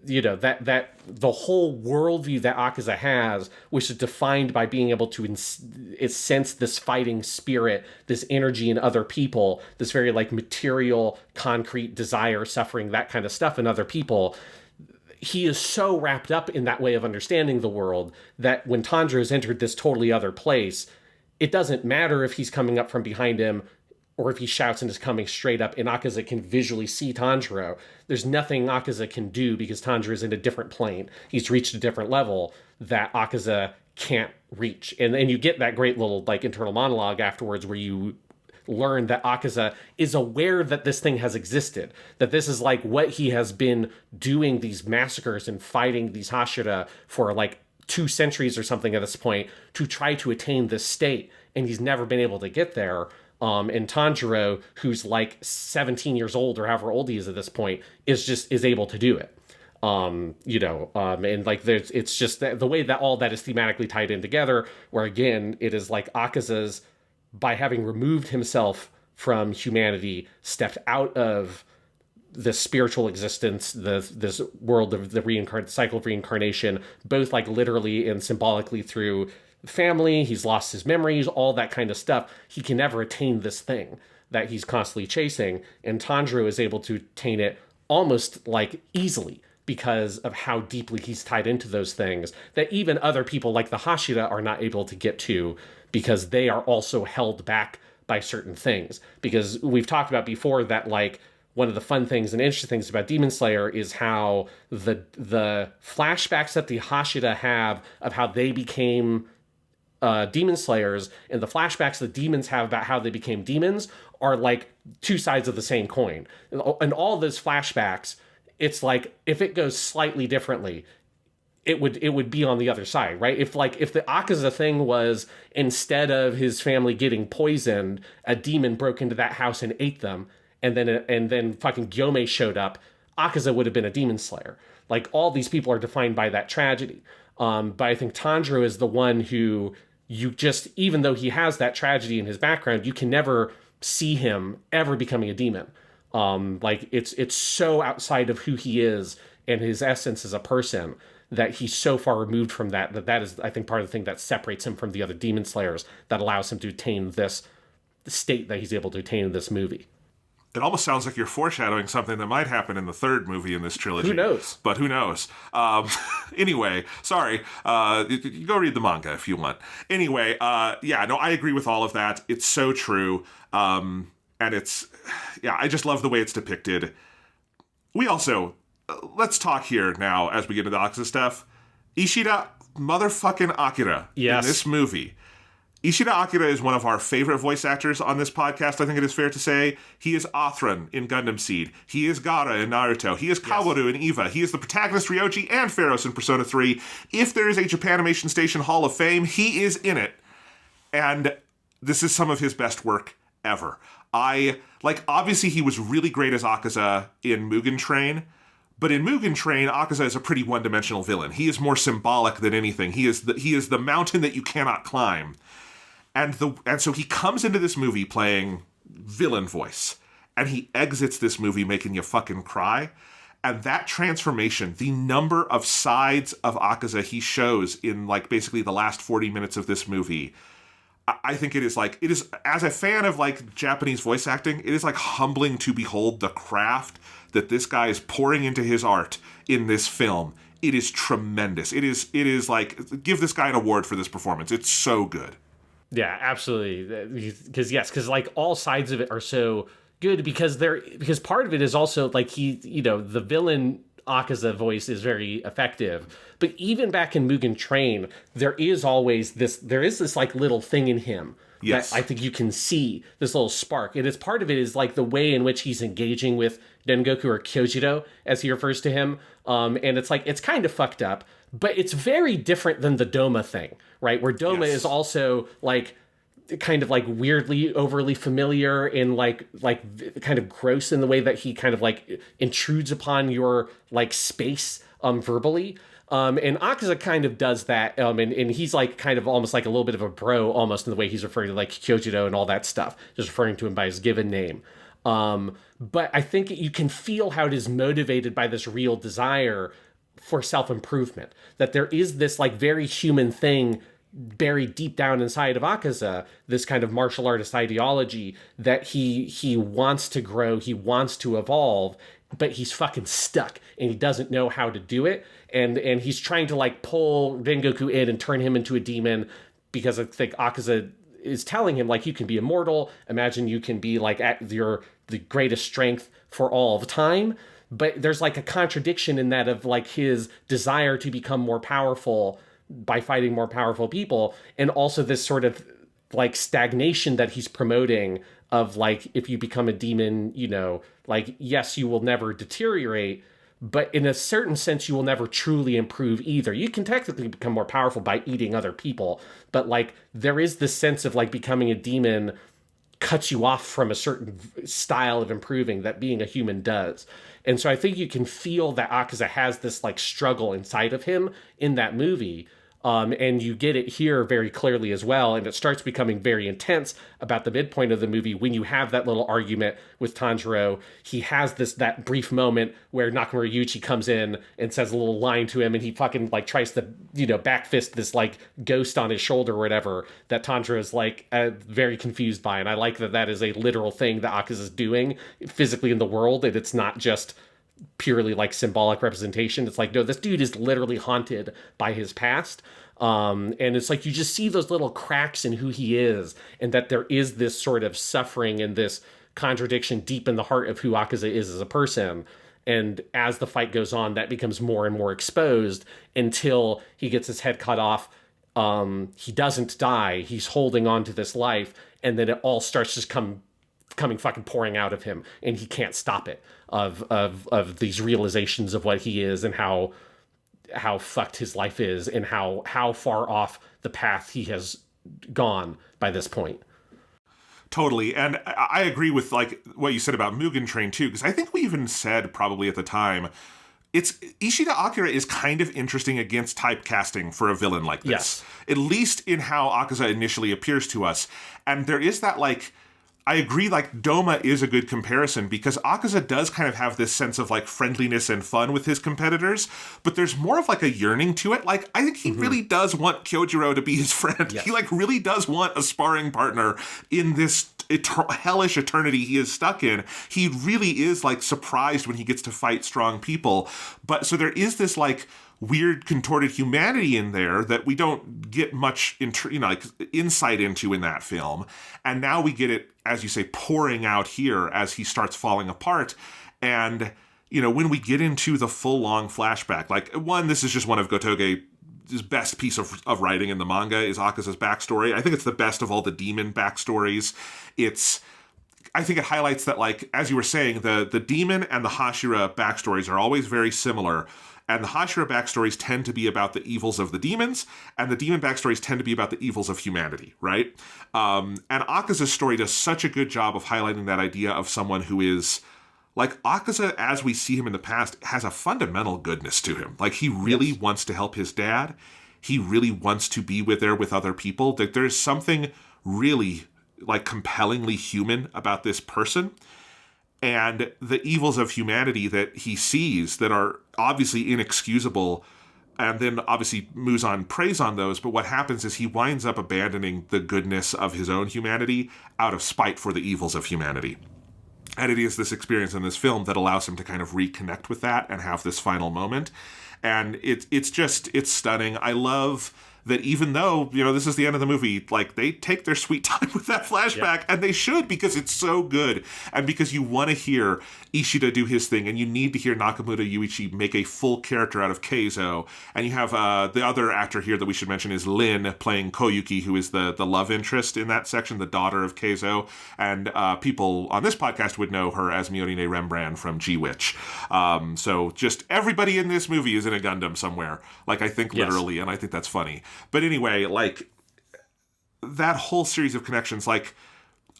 you know, that the whole worldview that Akaza has, which is defined by being able to sense this fighting spirit, this energy in other people, this very like material, concrete desire, suffering, that kind of stuff in other people. He is so wrapped up in that way of understanding the world that when Tanjiro has entered this totally other place, it doesn't matter if he's coming up from behind him or if he shouts and is coming straight up and Akaza can visually see Tanjiro. There's nothing Akaza can do because Tanjiro is in a different plane. He's reached a different level that Akaza can't reach. And you get that great little like internal monologue afterwards where you learn that Akaza is aware that this thing has existed, that this is like what he has been doing, these massacres and fighting these Hashira for like 2 centuries or something at this point to try to attain this state, and he's never been able to get there. And Tanjiro, who's like 17 years old or however old he is at this point, is able to do it. And like it's just the way that all that is thematically tied in together, where again, it is like Akaza's, by having removed himself from humanity, stepped out of the spiritual existence, this world of the cycle of reincarnation, both like literally and symbolically through family. He's lost his memories, all that kind of stuff. He can never attain this thing that he's constantly chasing, and Tanjiro is able to attain it almost like easily because of how deeply he's tied into those things that even other people like the Hashira are not able to get to, because they are also held back by certain things. Because we've talked about before that, like, one of the fun things and interesting things about Demon Slayer is how the flashbacks that the Hashira have of how they became demon slayers, and the flashbacks the demons have about how they became demons, are like 2 sides of the same coin. And all those flashbacks it's like if it goes slightly differently, it would be on the other side, right? If the Akaza thing was, instead of his family getting poisoned, a demon broke into that house and ate them, and then fucking Gyomei showed up, Akaza would have been a demon slayer. Like, all these people are defined by that tragedy. But I think Tanjiro is the one who, you just, even though he has that tragedy in his background, you can never see him ever becoming a demon. Like, it's so outside of who he is and his essence as a person, that he's so far removed from that is, I think, part of the thing that separates him from the other demon slayers, that allows him to attain this state that he's able to attain in this movie. It almost sounds like you're foreshadowing something that might happen in the third movie in this trilogy. Who knows? But who knows? Anyway, sorry. You go read the manga if you want. Anyway, yeah, no, I agree with all of that. It's so true. And it's, yeah, I just love the way it's depicted. We also, let's talk here now as we get into the Akaza stuff. Ishida motherfucking Akira in this movie. Ishida Akira is one of our favorite voice actors on this podcast, I think it is fair to say. He is Athran in Gundam Seed. He is Gaara in Naruto. He is Kaworu in Eva. He is the protagonist Ryoji and Pharos in Persona 3. If there is a Japanimation Station Hall of Fame, he is in it. And this is some of his best work ever. Obviously he was really great as Akaza in Mugen Train, but in Mugen Train, Akaza is a pretty one-dimensional villain. He is more symbolic than anything. He is the mountain that you cannot climb. And so he comes into this movie playing villain voice, and he exits this movie making you fucking cry. And that transformation, the number of sides of Akaza he shows in, like, basically the last 40 minutes of this movie, I think it is, as a fan of, like, Japanese voice acting, it is, like, humbling to behold the craft that this guy is pouring into his art in this film. It is tremendous. It is like, give this guy an award for this performance. It's so good. Yeah, absolutely. Because like, all sides of it are so good, because part of it is also like, the villain Akaza voice is very effective. But even back in Mugen Train, there is this like little thing in him. Yes. That I think you can see this little spark. And part of it is like the way in which he's engaging with Rengoku, or Kyojiro, as he refers to him. And it's like, it's kind of fucked up, but it's very different than the Doma thing, right? Where Doma is also like kind of like weirdly overly familiar and like kind of gross in the way that he kind of like intrudes upon your like space verbally. And Akaza kind of does that, and he's like kind of almost like a little bit of a bro almost in the way he's referring to like Kyojiro and all that stuff, just referring to him by his given name. But I think you can feel how it is motivated by this real desire for self-improvement, that there is this like very human thing buried deep down inside of Akaza, this kind of martial artist ideology that he wants to grow, he wants to evolve, but he's fucking stuck and he doesn't know how to do it. And he's trying to like pull Rengoku in and turn him into a demon, because I think Akaza is telling him like, you can be immortal. Imagine you can be like at the greatest strength for all of time. But there's like a contradiction in that of like his desire to become more powerful by fighting more powerful people, and also this sort of like stagnation that he's promoting of like, if you become a demon, like, yes, you will never deteriorate, but in a certain sense, you will never truly improve either. You can technically become more powerful by eating other people, but like, there is this sense of like becoming a demon cuts you off from a certain style of improving that being a human does. And so I think you can feel that Akaza has this like struggle inside of him in that movie. And you get it here very clearly as well. And it starts becoming very intense about the midpoint of the movie when you have that little argument with Tanjiro. He has that brief moment where Nakamura Yuichi comes in and says a little line to him, and he fucking like tries to, back fist this like ghost on his shoulder or whatever that Tanjiro is like very confused by. And I like that is a literal thing that Akaza is doing physically in the world. And it's not just purely like symbolic representation. It's like, no, this dude is literally haunted by his past. And it's like, you just see those little cracks in who he is, and that there is this sort of suffering and this contradiction deep in the heart of who Akaza is as a person. And as the fight goes on, that becomes more and more exposed until he gets his head cut off. He doesn't die. He's holding on to this life. And then it all starts to come coming fucking pouring out of him, and he can't stop it, of these realizations of what he is and how fucked his life is and how far off the path he has gone by this point. Totally. And I agree with like what you said about Mugen Train too, because I think we even said probably at the time, it's Ishida Akira is kind of interesting against typecasting for a villain like this. Yes. At least in how Akaza initially appears to us. And there is that like, I agree, like, Doma is a good comparison because Akaza does kind of have this sense of, like, friendliness and fun with his competitors, but there's more of, like, a yearning to it. Like, I think he really does want Kyojiro to be his friend. Yes. He, like, really does want a sparring partner in this hellish eternity he is stuck in. He really is, like, surprised when he gets to fight strong people. But, so there is this, like, weird contorted humanity in there that we don't get much like insight into in that film, and now we get it, as you say, pouring out here as he starts falling apart. And when we get into the full long flashback, like, one, this is just one of Gotouge's best piece of writing in the manga is Akaza's backstory. I think it's the best of all the demon backstories. I think it highlights that, like, as you were saying, the demon and the Hashira backstories are always very similar. And the Hashira backstories tend to be about the evils of the demons, and the demon backstories tend to be about the evils of humanity, right? And Akaza's story does such a good job of highlighting that idea of someone who is, like, Akaza, as we see him in the past, has a fundamental goodness to him. Like, he really wants to help his dad. He really wants to be there with other people. Like, there's something really, like, compellingly human about this person. And the evils of humanity that he sees that are obviously inexcusable, and then obviously Muzan preys on those, but what happens is he winds up abandoning the goodness of his own humanity out of spite for the evils of humanity. And it is this experience in this film that allows him to kind of reconnect with that and have this final moment. And it's stunning. I love that even though, this is the end of the movie, like, they take their sweet time with that flashback, and they should, because it's so good, and because you want to hear Ishida do his thing, and you need to hear Nakamura Yuichi make a full character out of Keizo, and you have the other actor here that we should mention is Lin, playing Koyuki, who is the love interest in that section, the daughter of Keizo, and people on this podcast would know her as Miorine Rembrandt from G-Witch. So just everybody in this movie is in a Gundam somewhere, like, I think literally, and I think that's funny. But anyway, like, that whole series of connections, like,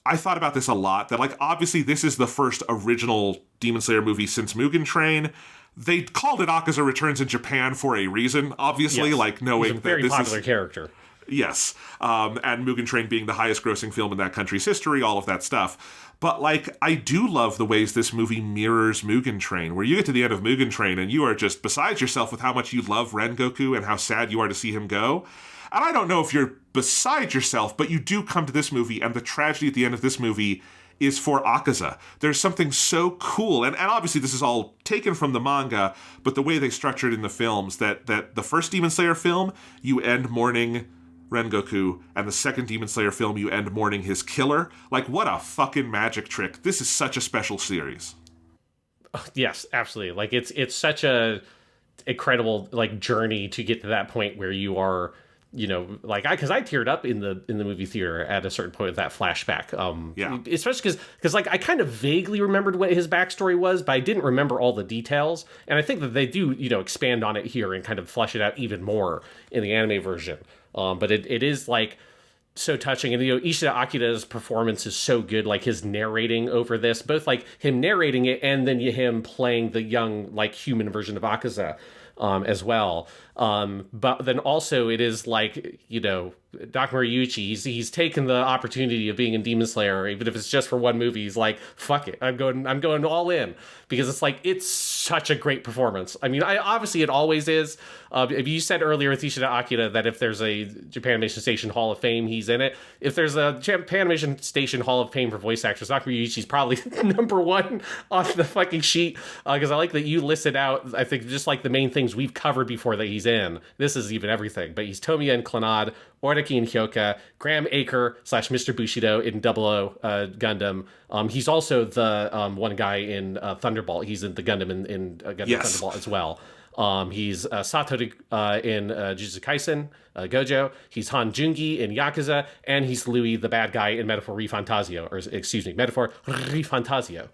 I thought about this a lot, that, like, obviously this is the first original Demon Slayer movie since Mugen Train. They called it Akaza Returns in Japan for a reason, obviously, like, knowing that this is a very popular is character. Yes. And Mugen Train being the highest grossing film in that country's history, all of that stuff. But, like, I do love the ways this movie mirrors Mugen Train, where you get to the end of Mugen Train and you are just beside yourself with how much you love Rengoku and how sad you are to see him go. And I don't know if you're beside yourself, but you do come to this movie, and the tragedy at the end of this movie is for Akaza. There's something so cool, and obviously this is all taken from the manga, but the way they structured in the films, that the first Demon Slayer film, you end mourning Rengoku, and the second Demon Slayer film, you end mourning his killer. Like, what a fucking magic trick. This is such a special series. Yes, absolutely. Like, it's such a incredible, like, journey to get to that point where you are, like, because I teared up in the movie theater at a certain point with that flashback. Especially because like, I kind of vaguely remembered what his backstory was, but I didn't remember all the details. And I think that they do, expand on it here and kind of flesh it out even more in the anime version. But it is, like, so touching. And, Ishida Akira's performance is so good, like, his narrating over this, both, like, him narrating it and then him playing the young, like, human version of Akaza as well. But then also it is, like, Nakamura Yuichi, he's taken the opportunity of being in Demon Slayer, even if it's just for one movie. He's like, fuck it, I'm going all in, because it's like, it's such a great performance. I mean, obviously it always is. If you said earlier with Ishida Akira that if there's a Japan Animation Station Hall of Fame, he's in it. If there's a Japan Animation Station Hall of Fame for voice actors, Nakamura Yuichi's probably number one on the fucking sheet, because I like that you listed out, I think, just like the main things we've covered before that he's in. This is even everything, but he's Tomiya and Clannad, Ordaki and Hyoka, Graham Aker / Mr. Bushido in 00 Gundam. He's also the one guy in Thunderbolt. He's in the Gundam in Gundam Thunderbolt as well. He's Satoru in Jujutsu Kaisen, Gojo. He's Han Jungi in Yakuza, and he's Louis, the bad guy in Metaphor Refantasio, or excuse me, Metaphor Refantasio.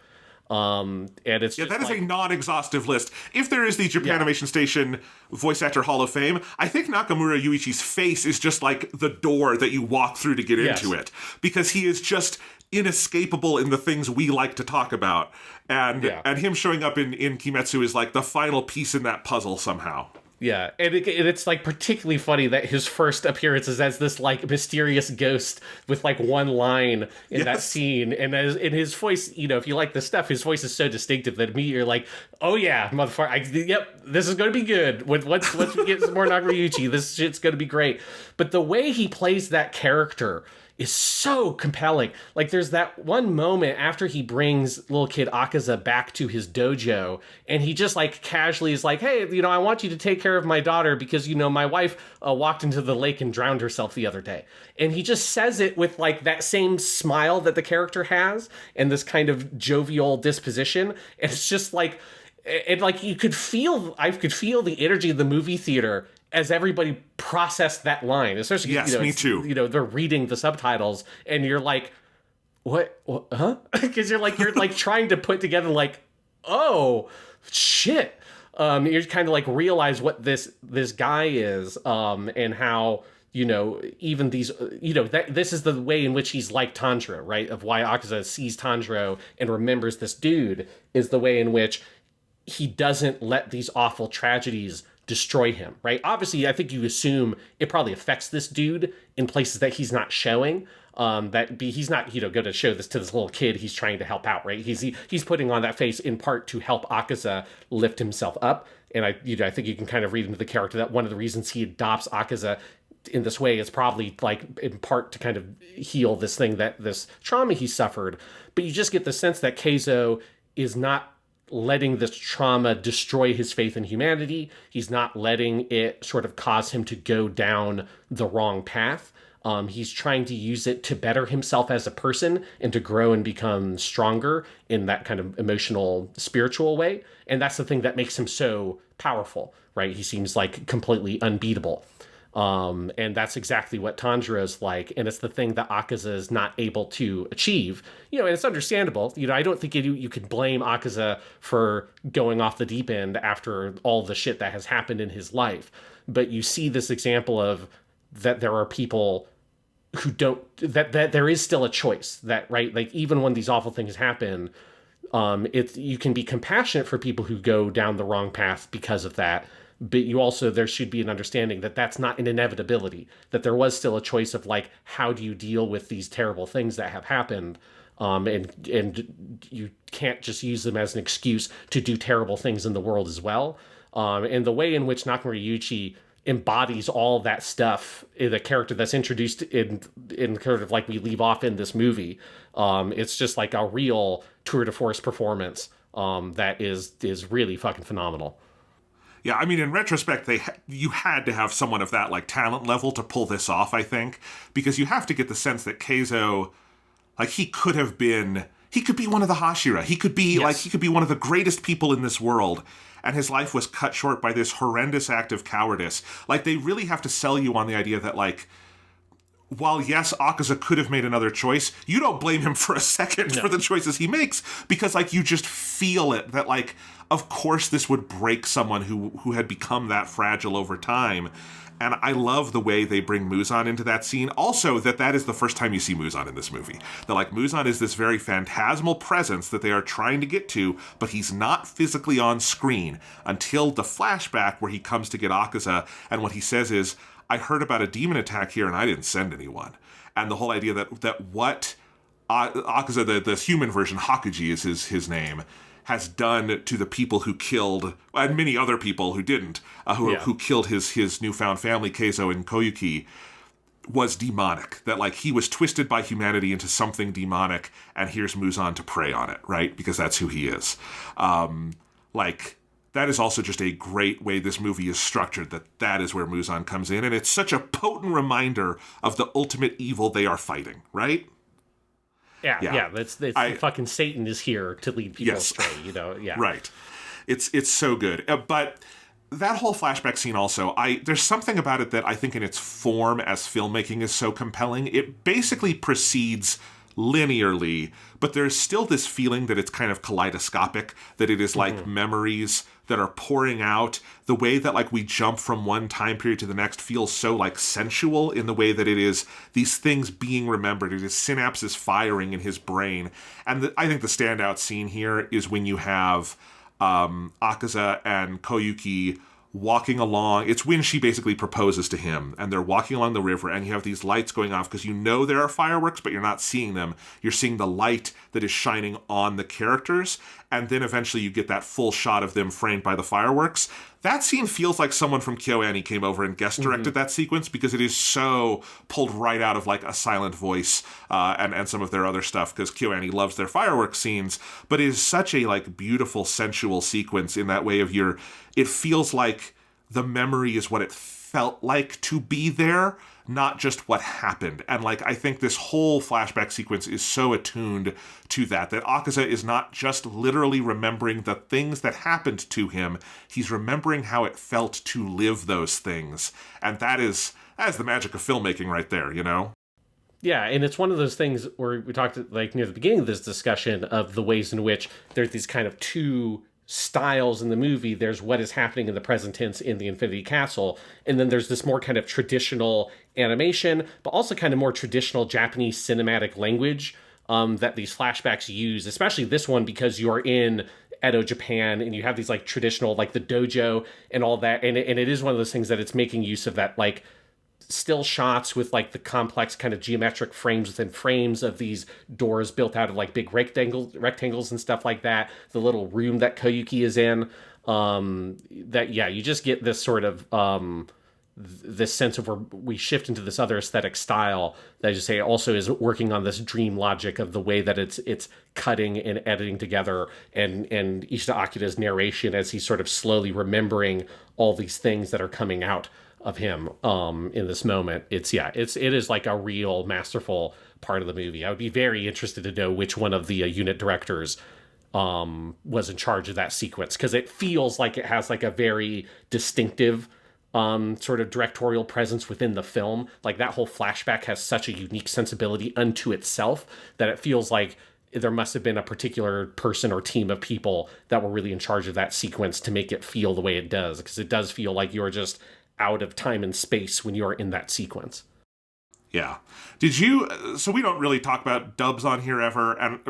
And it's just that is like, a non-exhaustive list. If there is the Japanimation Station Voice Actor Hall of Fame, I think Nakamura Yuichi's face is just like the door that you walk through to get into it, because he is just inescapable in the things we like to talk about, and him showing up in Kimetsu is like the final piece in that puzzle somehow. Yeah, and it's like particularly funny that his first appearance is as this like mysterious ghost with like one line in that scene, and as in his voice, you know, if you like the stuff, his voice is so distinctive that immediately you're like, oh yeah, motherfucker, yep, this is going to be good. Once we get some more Nakamura, this shit's going to be great. But the way he plays that character is so compelling. Like, there's that one moment after he brings little kid Akaza back to his dojo, and he just like casually is like, hey, you know, I want you to take care of my daughter because, you know, my wife walked into the lake and drowned herself the other day. And he just says it with like that same smile that the character has and this kind of jovial disposition. And it's just like, and like I could feel the energy of the movie theater as everybody processed that line, especially, yes, you know, me too. You know, they're reading the subtitles, and you're like, "What? Huh?" Because you're like trying to put together, like, "Oh, shit." You're kind of like realize what this guy is, and how, you know, even these, you know, that this is the way in which he's like Tanjiro, right? Of why Akaza sees Tanjiro and remembers this dude is the way in which he doesn't let these awful tragedies destroy him, right? Obviously, I think you assume it probably affects this dude in places that he's not showing. He's not, you know, going to show this to this little kid he's trying to help out, right? He's putting on that face in part to help Akaza lift himself up. And I think you can kind of read into the character that one of the reasons he adopts Akaza in this way is probably like in part to kind of heal this trauma he suffered. But you just get the sense that Keizo is not letting this trauma destroy his faith in humanity. He's not letting it sort of cause him to go down the wrong path. He's trying to use it to better himself as a person and to grow and become stronger in that kind of emotional, spiritual way. And that's the thing that makes him so powerful, right? He seems like completely unbeatable. And that's exactly what Tanjiro's like, and it's the thing that Akaza is not able to achieve. You know, and it's understandable. You know, I don't think you could blame Akaza for going off the deep end after all the shit that has happened in his life. But you see this example of that there are people who don't, that there is still a choice, that, right? Like, even when these awful things happen, you can be compassionate for people who go down the wrong path because of that. But there should be an understanding that that's not an inevitability, that there was still a choice of like, how do you deal with these terrible things that have happened? And you can't just use them as an excuse to do terrible things in the world as well. And the way in which Nakamura Yuichi embodies all that stuff in a character that's introduced in kind of like we leave off in this movie, it's just like a real tour de force performance that is really fucking phenomenal. Yeah, I mean, in retrospect, you had to have someone of that like talent level to pull this off, I think, because you have to get the sense that Keizo, like, he could be one of the Hashira. He could be one of the greatest people in this world, and his life was cut short by this horrendous act of cowardice. Like, they really have to sell you on the idea that, like, while yes, Akaza could have made another choice, you don't blame him for a second for the choices he makes, because like you just feel it, that like, of course this would break someone who had become that fragile over time. And I love the way they bring Muzan into that scene. Also, that is the first time you see Muzan in this movie. That like Muzan is this very phantasmal presence that they are trying to get to, but he's not physically on screen until the flashback where he comes to get Akaza, and what he says is, I heard about a demon attack here and I didn't send anyone. And the whole idea that what Akaza, the human version, Hakuji is his name, has done to the people who killed, and many other people who didn't, who killed his newfound family, Keizo and Koyuki, was demonic. That like he was twisted by humanity into something demonic, and here's Muzan to prey on it, right? Because that's who he is. That is also just a great way this movie is structured, that is where Muzan comes in, and it's such a potent reminder of the ultimate evil they are fighting, right? Yeah. It's fucking Satan is here to lead people astray, you know? Yeah. Right. It's so good. But that whole flashback scene also, there's something about it that I think in its form as filmmaking is so compelling. It basically proceeds linearly, but there's still this feeling that it's kind of kaleidoscopic, that it is like memories that are pouring out. The way that like we jump from one time period to the next feels so like sensual in the way that it is these things being remembered. It is synapses firing in his brain. And I think the standout scene here is when you have Akaza and Koyuki walking along. It's when she basically proposes to him, and they're walking along the river, and you have these lights going off because you know there are fireworks, but you're not seeing them. You're seeing the light that is shining on the characters, and then eventually you get that full shot of them framed by the fireworks. That scene feels like someone from KyoAni came over and guest directed that sequence, because it is so pulled right out of like A Silent Voice and some of their other stuff, because KyoAni loves their fireworks scenes, but it is such a like beautiful sensual sequence in that way of it feels like the memory is what it felt like to be there, not just what happened. And like, I think this whole flashback sequence is so attuned to that Akaza is not just literally remembering the things that happened to him, he's remembering how it felt to live those things. And that is the magic of filmmaking right there, you know? Yeah, and it's one of those things where we talked like near the beginning of this discussion of the ways in which there's these kind of two styles in the movie. There's what is happening in the present tense in the Infinity Castle, and then there's this more kind of traditional animation, but also kind of more traditional Japanese cinematic language that these flashbacks use, especially this one, because you're in Edo, Japan, and you have these like traditional, like the dojo and all that, and it is one of those things that it's making use of that like still shots with like the complex kind of geometric frames within frames of these doors built out of like big rectangles and stuff like that. The little room that Koyuki is in, you just get this sort of this sense of where we shift into this other aesthetic style that I just say also is working on this dream logic of the way that it's cutting and editing together, and Ishida Akira's narration as he's sort of slowly remembering all these things that are coming out of him in this moment. It is like a real masterful part of the movie. I would be very interested to know which one of the unit directors was in charge of that sequence, because it feels like it has like a very distinctive sort of directorial presence within the film. Like that whole flashback has such a unique sensibility unto itself that it feels like there must have been a particular person or team of people that were really in charge of that sequence to make it feel the way it does, because it does feel like you're just out of time and space when you're in that sequence. Yeah. So we don't really talk about dubs on here ever, and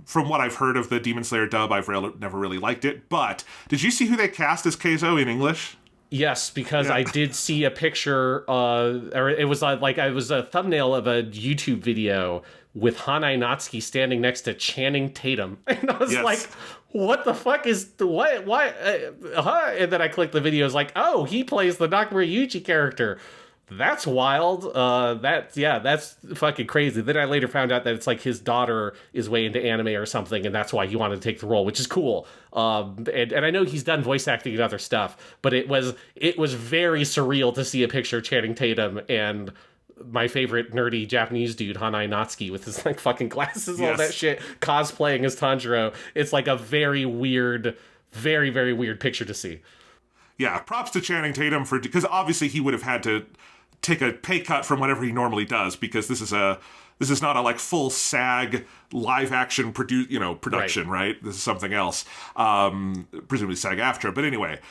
from what I've heard of the Demon Slayer dub, I've never really liked it, but did you see who they cast as Keizo in English? Yes, because I did see a picture, or it was it was a thumbnail of a YouTube video with Hanai Natsuki standing next to Channing Tatum. And I was like, what the fuck is, what, why, And then I clicked the video, it's like, oh, he plays the Nakamura Yuji character. That's wild. That's fucking crazy. Then I later found out that it's like his daughter is way into anime or something, and that's why he wanted to take the role, which is cool. And I know he's done voice acting and other stuff, but it was very surreal to see a picture of Channing Tatum and my favorite nerdy Japanese dude, Hanai Natsuki, with his like fucking glasses, all that shit, cosplaying as Tanjiro. It's like a very weird, very, very weird picture to see. Yeah, props to Channing Tatum because obviously he would have had to take a pay cut from whatever he normally does, because this is not a like full SAG live action production, right? This is something else, presumably SAG-AFTRA. But anyway,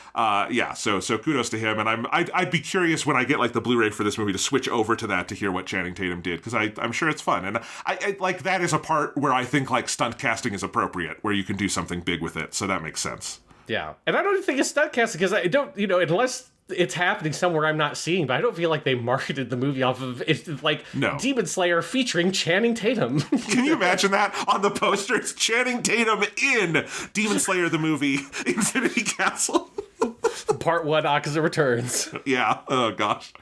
so kudos to him, and I'd be curious when I get like the Blu-ray for this movie to switch over to that to hear what Channing Tatum did, because I'm sure it's fun, and I like that is a part where I think like stunt casting is appropriate, where you can do something big with it, so that makes sense. Yeah, and I don't even think it's stunt casting, because I don't, unless it's happening somewhere I'm not seeing, but I don't feel like they marketed the movie off of it's like Demon Slayer featuring Channing Tatum. Can you imagine that on the poster? It's Channing Tatum in Demon Slayer the movie, Infinity Castle. Part 1, Akaza returns. Yeah. Oh gosh.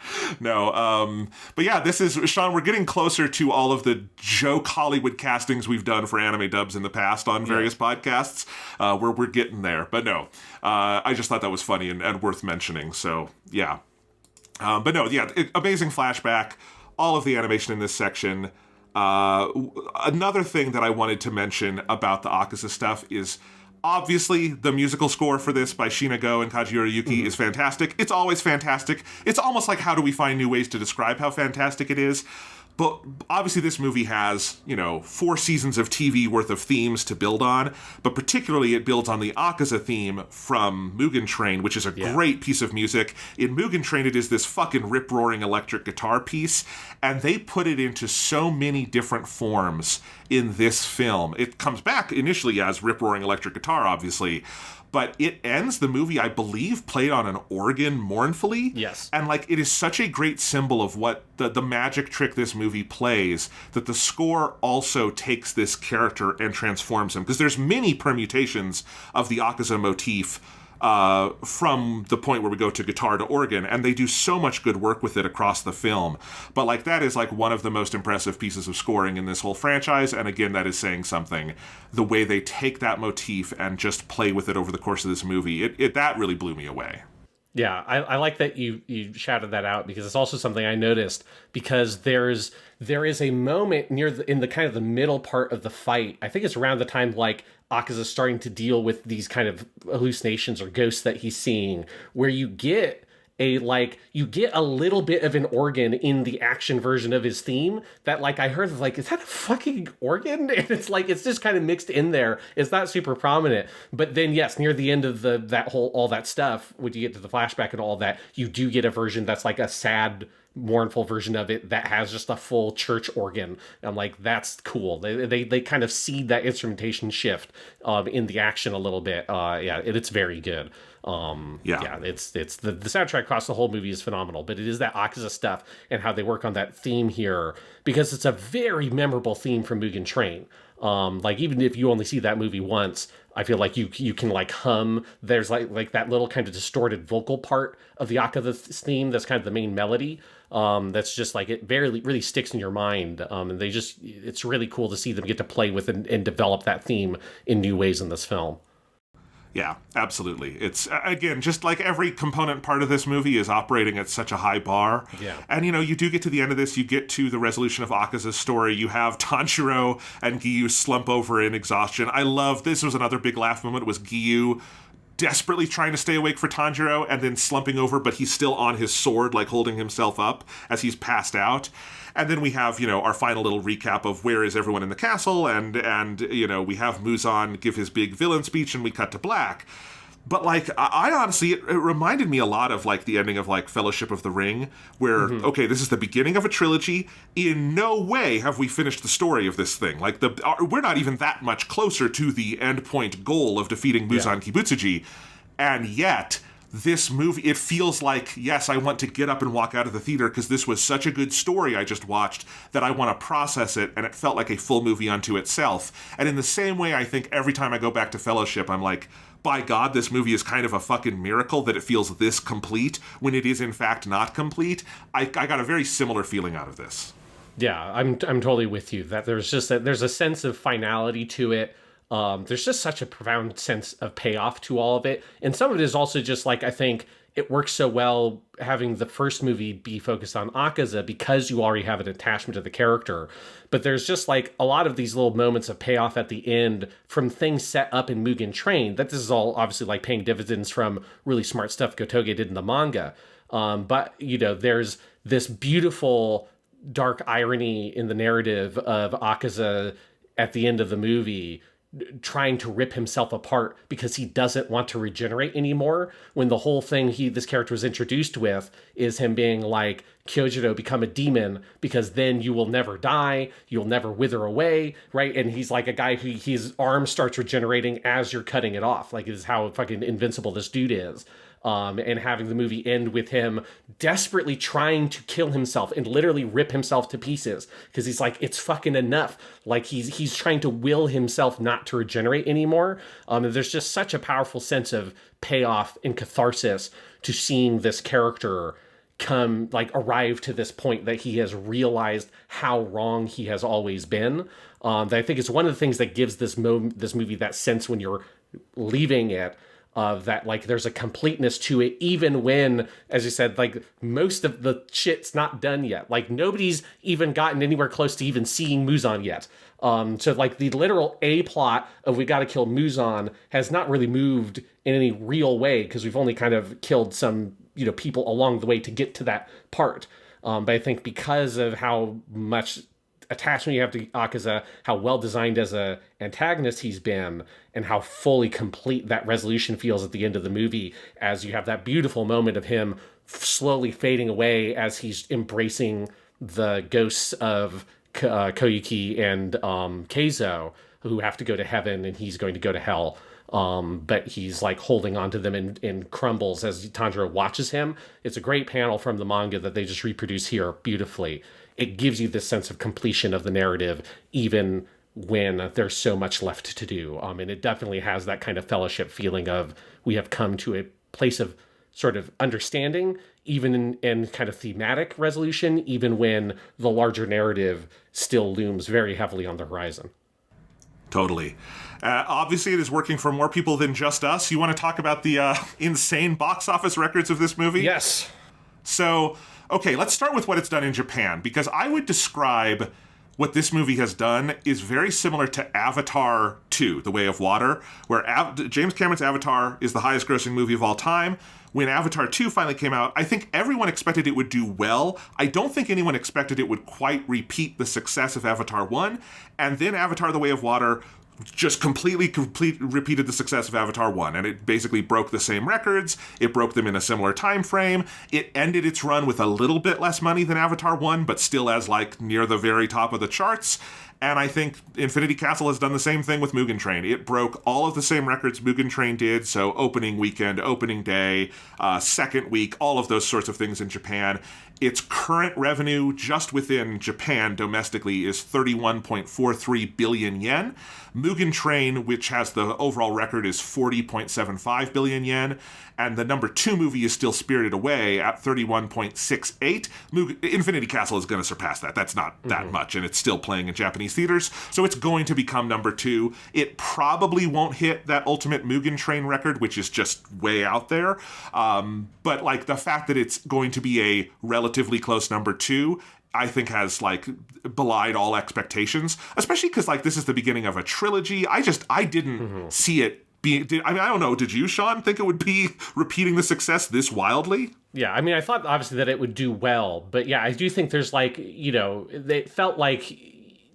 No. But yeah, this is, Sean, we're getting closer to all of the joke Hollywood castings we've done for anime dubs in the past on various podcasts. Where we're getting there. But no. I just thought that was funny and worth mentioning. So yeah. Amazing flashback. All of the animation in this section. Another thing that I wanted to mention about the Akaza stuff is Obviously, the musical score for this by Shinago and Kajiura Yuki is fantastic. It's always fantastic. It's almost like, how do we find new ways to describe how fantastic it is? But obviously this movie has, 4 seasons of TV worth of themes to build on, but particularly it builds on the Akaza theme from Mugen Train, which is a great piece of music. In Mugen Train, it is this fucking rip-roaring electric guitar piece, and they put it into so many different forms in this film. It comes back initially as rip-roaring electric guitar, obviously, but it ends the movie, I believe, played on an organ mournfully. Yes. And, it is such a great symbol of what the magic trick this movie plays, that the score also takes this character and transforms him. Because there's many permutations of the Akaza motif from the point where we go to guitar to organ, and they do so much good work with it across the film. But that is one of the most impressive pieces of scoring in this whole franchise, and again, that is saying something. The way they take that motif and just play with it over the course of this movie, that really blew me away. Yeah, I like that you shouted that out, because it's also something I noticed, because there is a moment in the kind of the middle part of the fight. I think it's around the time Akaza's starting to deal with these kind of hallucinations or ghosts that he's seeing, where you get a little bit of an organ in the action version of his theme that I heard is that a fucking organ? And it's just kind of mixed in there. It's not super prominent. But then yes, near the end of all that stuff, when you get to the flashback and all that, you do get a version that's a sad, mournful version of it that has just a full church organ. I'm that's cool. They kind of seed that instrumentation shift in the action a little bit. It's very good. It's the soundtrack across the whole movie is phenomenal, but it is that Akaza stuff and how they work on that theme here, because it's a very memorable theme from Mugen Train. Even if you only see that movie once, I feel you can hum. There's that little kind of distorted vocal part of the Akaza theme that's kind of the main melody. That's just it really sticks in your mind. And it's really cool to see them get to play with and develop that theme in new ways in this film. Yeah, absolutely. It's, again, just every component part of this movie is operating at such a high bar. Yeah. And, you do get to the end of this, you get to the resolution of Akaza's story. You have Tanjiro and Giyu slump over in exhaustion. This was another big laugh moment, was Giyu desperately trying to stay awake for Tanjiro and then slumping over, but he's still on his sword, holding himself up as he's passed out. And then we have, our final little recap of where is everyone in the castle, and we have Muzan give his big villain speech, and we cut to black. But, I honestly, it reminded me a lot of, the ending of, Fellowship of the Ring, where, okay, this is the beginning of a trilogy. In no way have we finished the story of this thing. We're not even that much closer to the endpoint goal of defeating Muzan Kibutsuji. And yet, this movie, it feels yes, I want to get up and walk out of the theater because this was such a good story I just watched that I want to process it, and it felt like a full movie unto itself. And in the same way, I think every time I go back to Fellowship, I'm by God, this movie is kind of a fucking miracle that it feels this complete when it is in fact not complete. I got a very similar feeling out of this. Yeah, I'm totally with you. That there's a sense of finality to it. There's just such a profound sense of payoff to all of it. And some of it is also just I think it works so well having the first movie be focused on Akaza because you already have an attachment to the character. But there's just a lot of these little moments of payoff at the end from things set up in Mugen Train, that this is all obviously paying dividends from really smart stuff Gotoge did in the manga. But there's this beautiful dark irony in the narrative of Akaza at the end of the movie trying to rip himself apart because he doesn't want to regenerate anymore, when the whole thing this character was introduced with is him being Kyojiro, become a demon, because then you will never die, you'll never wither away, right? And he's a guy who his arm starts regenerating as you're cutting it off. It is how fucking invincible this dude is. And having the movie end with him desperately trying to kill himself and literally rip himself to pieces because he's it's fucking enough. He's trying to will himself not to regenerate anymore. And there's just such a powerful sense of payoff and catharsis to seeing this character arrive to this point that he has realized how wrong he has always been. That I think is one of the things that gives this movie that sense when you're leaving it, of that there's a completeness to it, even when, as you said, most of the shit's not done yet. Nobody's even gotten anywhere close to even seeing Muzan yet. So like the literal A plot of we got to kill Muzan has not really moved in any real way because we've only kind of killed some, people along the way to get to that part. But I think because of how much attachment you have to Akaza, how well designed as a antagonist he's been, and how fully complete that resolution feels at the end of the movie, as you have that beautiful moment of him slowly fading away as he's embracing the ghosts of Koyuki and Keizo, who have to go to heaven and he's going to go to hell. But he's like holding on to them in crumbles as Tanjiro watches him. It's a great panel from the manga that they just reproduce here beautifully. It gives you this sense of completion of the narrative, even when there's so much left to do. And it definitely has that kind of fellowship feeling of we have come to a place of sort of understanding, even in kind of thematic resolution, even when the larger narrative still looms very heavily on the horizon. Totally. Obviously, it is working for more people than just us. You want to talk about the insane box office records of this movie? Yes. So, okay, let's start with what it's done in Japan, because I would describe what this movie has done is very similar to Avatar 2, The Way of Water, where James Cameron's Avatar is the highest grossing movie of all time. When Avatar 2 finally came out, I think everyone expected it would do well. I don't think anyone expected it would quite repeat the success of Avatar 1. And then Avatar The Way of Water just completely repeated the success of Avatar 1, and it basically broke the same records. It broke them in a similar time frame. It ended its run with a little bit less money than Avatar 1, but still as like near the very top of the charts. And I think Infinity Castle has done the same thing with Mugen Train. It broke all of the same records Mugen Train did, so opening weekend, opening day, second week, all of those sorts of things in Japan. Its current revenue just within Japan domestically is 31.43 billion yen. Mugen Train, which has the overall record, is 40.75 billion yen. And the number 2 movie is still Spirited Away at 31.68. Infinity Castle is going to surpass that. That's not that much, and it's still playing in Japanese theaters. So it's going to become number 2. It probably won't hit that ultimate Mugen Train record, which is just way out there. But like the fact that it's going to be a relatively close number 2, I think has like belied all expectations, especially because like this is the beginning of a trilogy. I didn't see it being, I don't know, did you, Sean, think it would be repeating the success this wildly? Yeah, I mean, I thought obviously that it would do well, but yeah, I do think there's like, it felt like,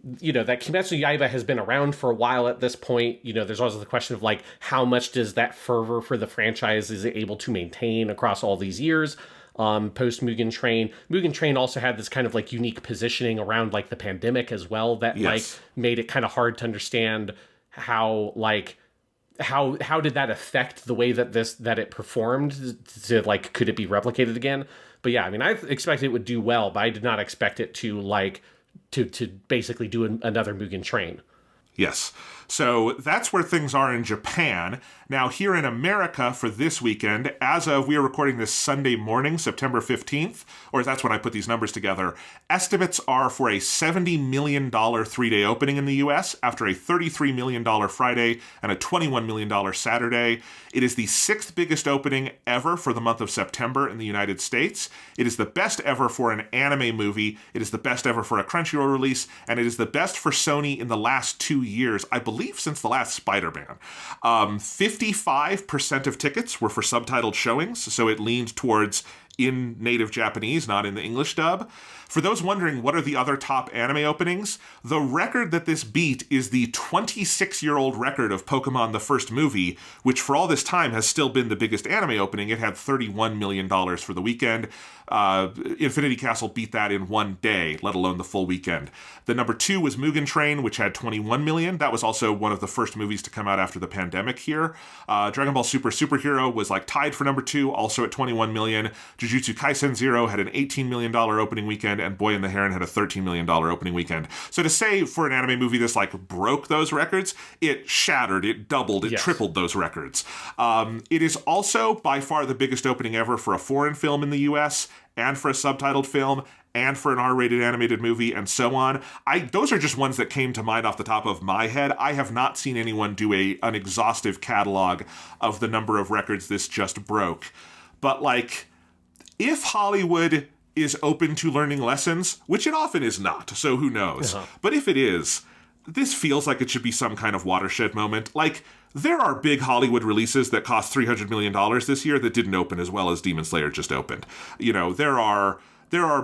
that Kimetsu Yaiba has been around for a while at this point. There's also the question of like, how much does that fervor for the franchise is it able to maintain across all these years? Post Mugen Train. Mugen Train also had this kind of like unique positioning around like the pandemic as well that like made it kind of hard to understand how did that affect the way that it performed to like, could it be replicated again? But yeah, I mean, I expected it would do well, but I did not expect it to like to basically do another Mugen Train. Yes. So that's where things are in Japan. Now, here in America for this weekend, as of, we are recording this Sunday morning, September 15th, or that's when I put these numbers together, estimates are for a $70 million 3-day opening in the U.S. after a $33 million Friday and a $21 million Saturday. It is the 6th biggest opening ever for the month of September in the United States. It is the best ever for an anime movie. It is the best ever for a Crunchyroll release, and it is the best for Sony in the last 2 years, I believe since the last Spider-Man. 55% of tickets were for subtitled showings, so it leaned towards in native Japanese, not in the English dub. For those wondering what are the other top anime openings, the record that this beat is the 26-year-old record of Pokemon the first movie, which for all this time has still been the biggest anime opening. It had $31 million for the weekend. Infinity Castle beat that in one day, let alone the full weekend. The number 2 was Mugen Train, which had $21 million. That was also one of the first movies to come out after the pandemic here. Dragon Ball Super Superhero was like tied for number 2, also at $21 million. Jujutsu Kaisen Zero had an $18 million opening weekend, and Boy and the Heron had a $13 million opening weekend. So to say for an anime movie this like broke those records, it shattered, it doubled, it tripled those records. It is also by far the biggest opening ever for a foreign film in the US, and for a subtitled film, and for an R-rated animated movie, and so on. Those are just ones that came to mind off the top of my head. I have not seen anyone do an exhaustive catalog of the number of records this just broke. But like, if Hollywood is open to learning lessons, which it often is not, so who knows? But if it is, this feels like it should be some kind of watershed moment. Like, there are big Hollywood releases that cost $300 million this year that didn't open as well as Demon Slayer just opened. You know, there are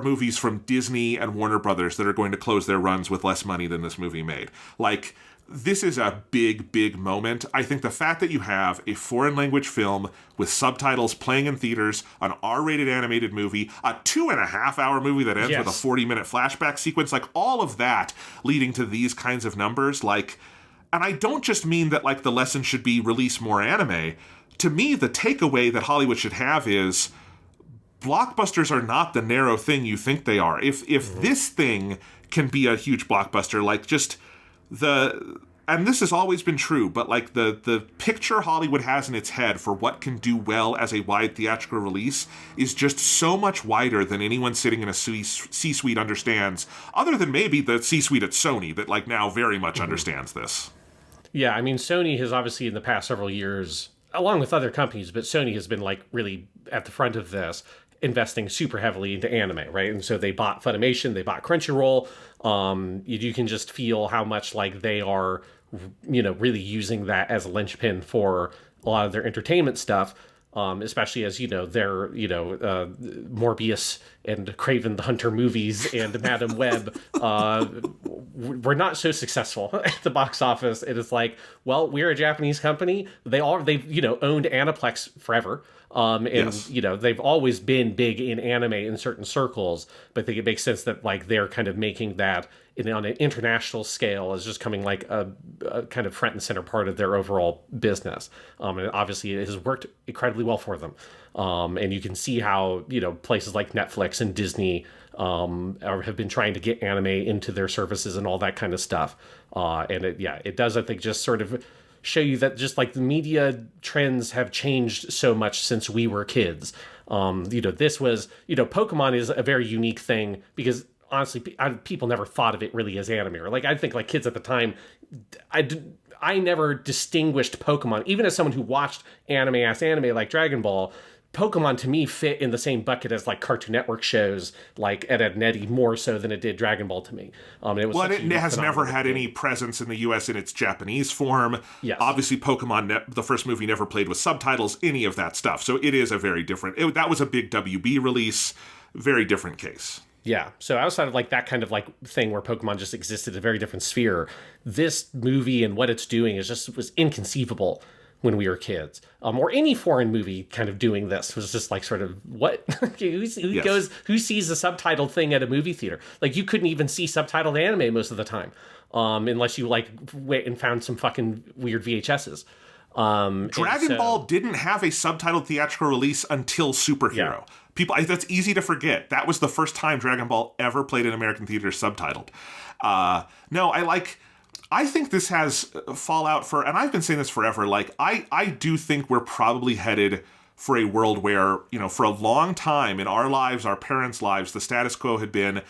movies from Disney and Warner Brothers that are going to close their runs with less money than this movie made. Like, this is a big, big moment. I think the fact that you have a foreign language film with subtitles playing in theaters, an R-rated animated movie, a 2.5-hour movie that ends with a 40-minute flashback sequence, like all of that leading to these kinds of numbers, like, and I don't just mean that like the lesson should be release more anime. To me, the takeaway that Hollywood should have is blockbusters are not the narrow thing you think they are. If this thing can be a huge blockbuster, like just and this has always been true, but like the picture Hollywood has in its head for what can do well as a wide theatrical release is just so much wider than anyone sitting in a C-suite understands, other than maybe the C-suite at Sony that like now very much understands this. Yeah, I mean, Sony has obviously in the past several years, along with other companies, but Sony has been like really at the front of this, investing super heavily into anime, right? And so they bought Funimation, they bought Crunchyroll. You can just feel how much like they are, you know, really using that as a linchpin for a lot of their entertainment stuff. Especially as, you know, their, you know, Morbius and Kraven the Hunter movies and Madam Web were not so successful at the box office. It is like, well, we're a Japanese company. They've, you know, owned Aniplex forever. You know, they've always been big in anime in certain circles, but I think it makes sense that like they're kind of making that on an international scale is just coming like a kind of front and center part of their overall business. And obviously it has worked incredibly well for them. And you can see how, you know, places like Netflix and Disney have been trying to get anime into their services and all that kind of stuff. And it does, I think, just sort of show you that just like the media trends have changed so much since we were kids. You know, this was, you know, Pokemon is a very unique thing because honestly, people never thought of it really as anime. Or like, I think like kids at the time, I never distinguished Pokemon, even as someone who watched anime like Dragon Ball. Pokemon to me fit in the same bucket as like Cartoon Network shows like Ed, Ed and Eddy more so than it did Dragon Ball to me. It has never had any presence in the US in its Japanese form. Yes. Obviously, Pokemon, the first movie never played with subtitles, any of that stuff. So it is a very different, that was a big WB release, very different case. Yeah, so outside of like that kind of like thing where Pokemon just existed in a very different sphere, this movie and what it's doing was inconceivable when we were kids. Or any foreign movie kind of doing this was just like sort of what? who sees a subtitled thing at a movie theater? Like you couldn't even see subtitled anime most of the time, unless you like went and found some fucking weird VHSs. Dragon Ball didn't have a subtitled theatrical release until Superhero. Yeah. That's easy to forget. That was the first time Dragon Ball ever played in American theaters subtitled. I think this has fallout for, and I've been saying this forever, like, I do think we're probably headed for a world where, you know, for a long time in our lives, our parents' lives, the status quo had been,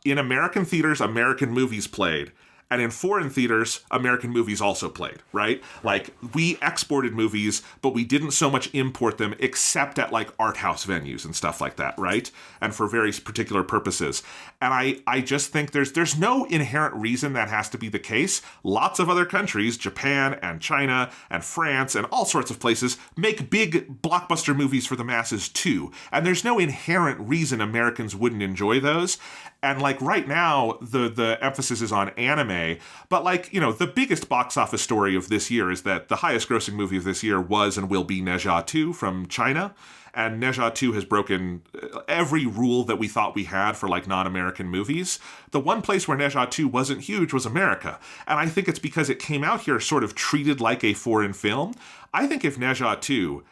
in American theaters, American movies played. And in foreign theaters, American movies also played, right? Like, we exported movies, but we didn't so much import them except at, like, art house venues and stuff like that, right? And for very particular purposes. And I just think there's no inherent reason that has to be the case. Lots of other countries, Japan and China and France and all sorts of places, make big blockbuster movies for the masses too. And there's no inherent reason Americans wouldn't enjoy those. And like right now, the emphasis is on anime, but like, you know, the biggest box office story of this year is that the highest grossing movie of this year was and will be Ne Zha 2 from China. And Ne Zha 2 has broken every rule that we thought we had for like non-American movies. The one place where Ne Zha 2 wasn't huge was America. And I think it's because it came out here sort of treated like a foreign film. I think if Ne Zha 2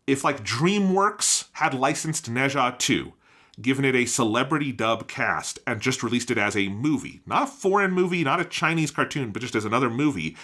if like DreamWorks had licensed Ne Zha 2, given it a celebrity dub cast, and just released it as a movie, not a foreign movie, not a Chinese cartoon, but just as another movie,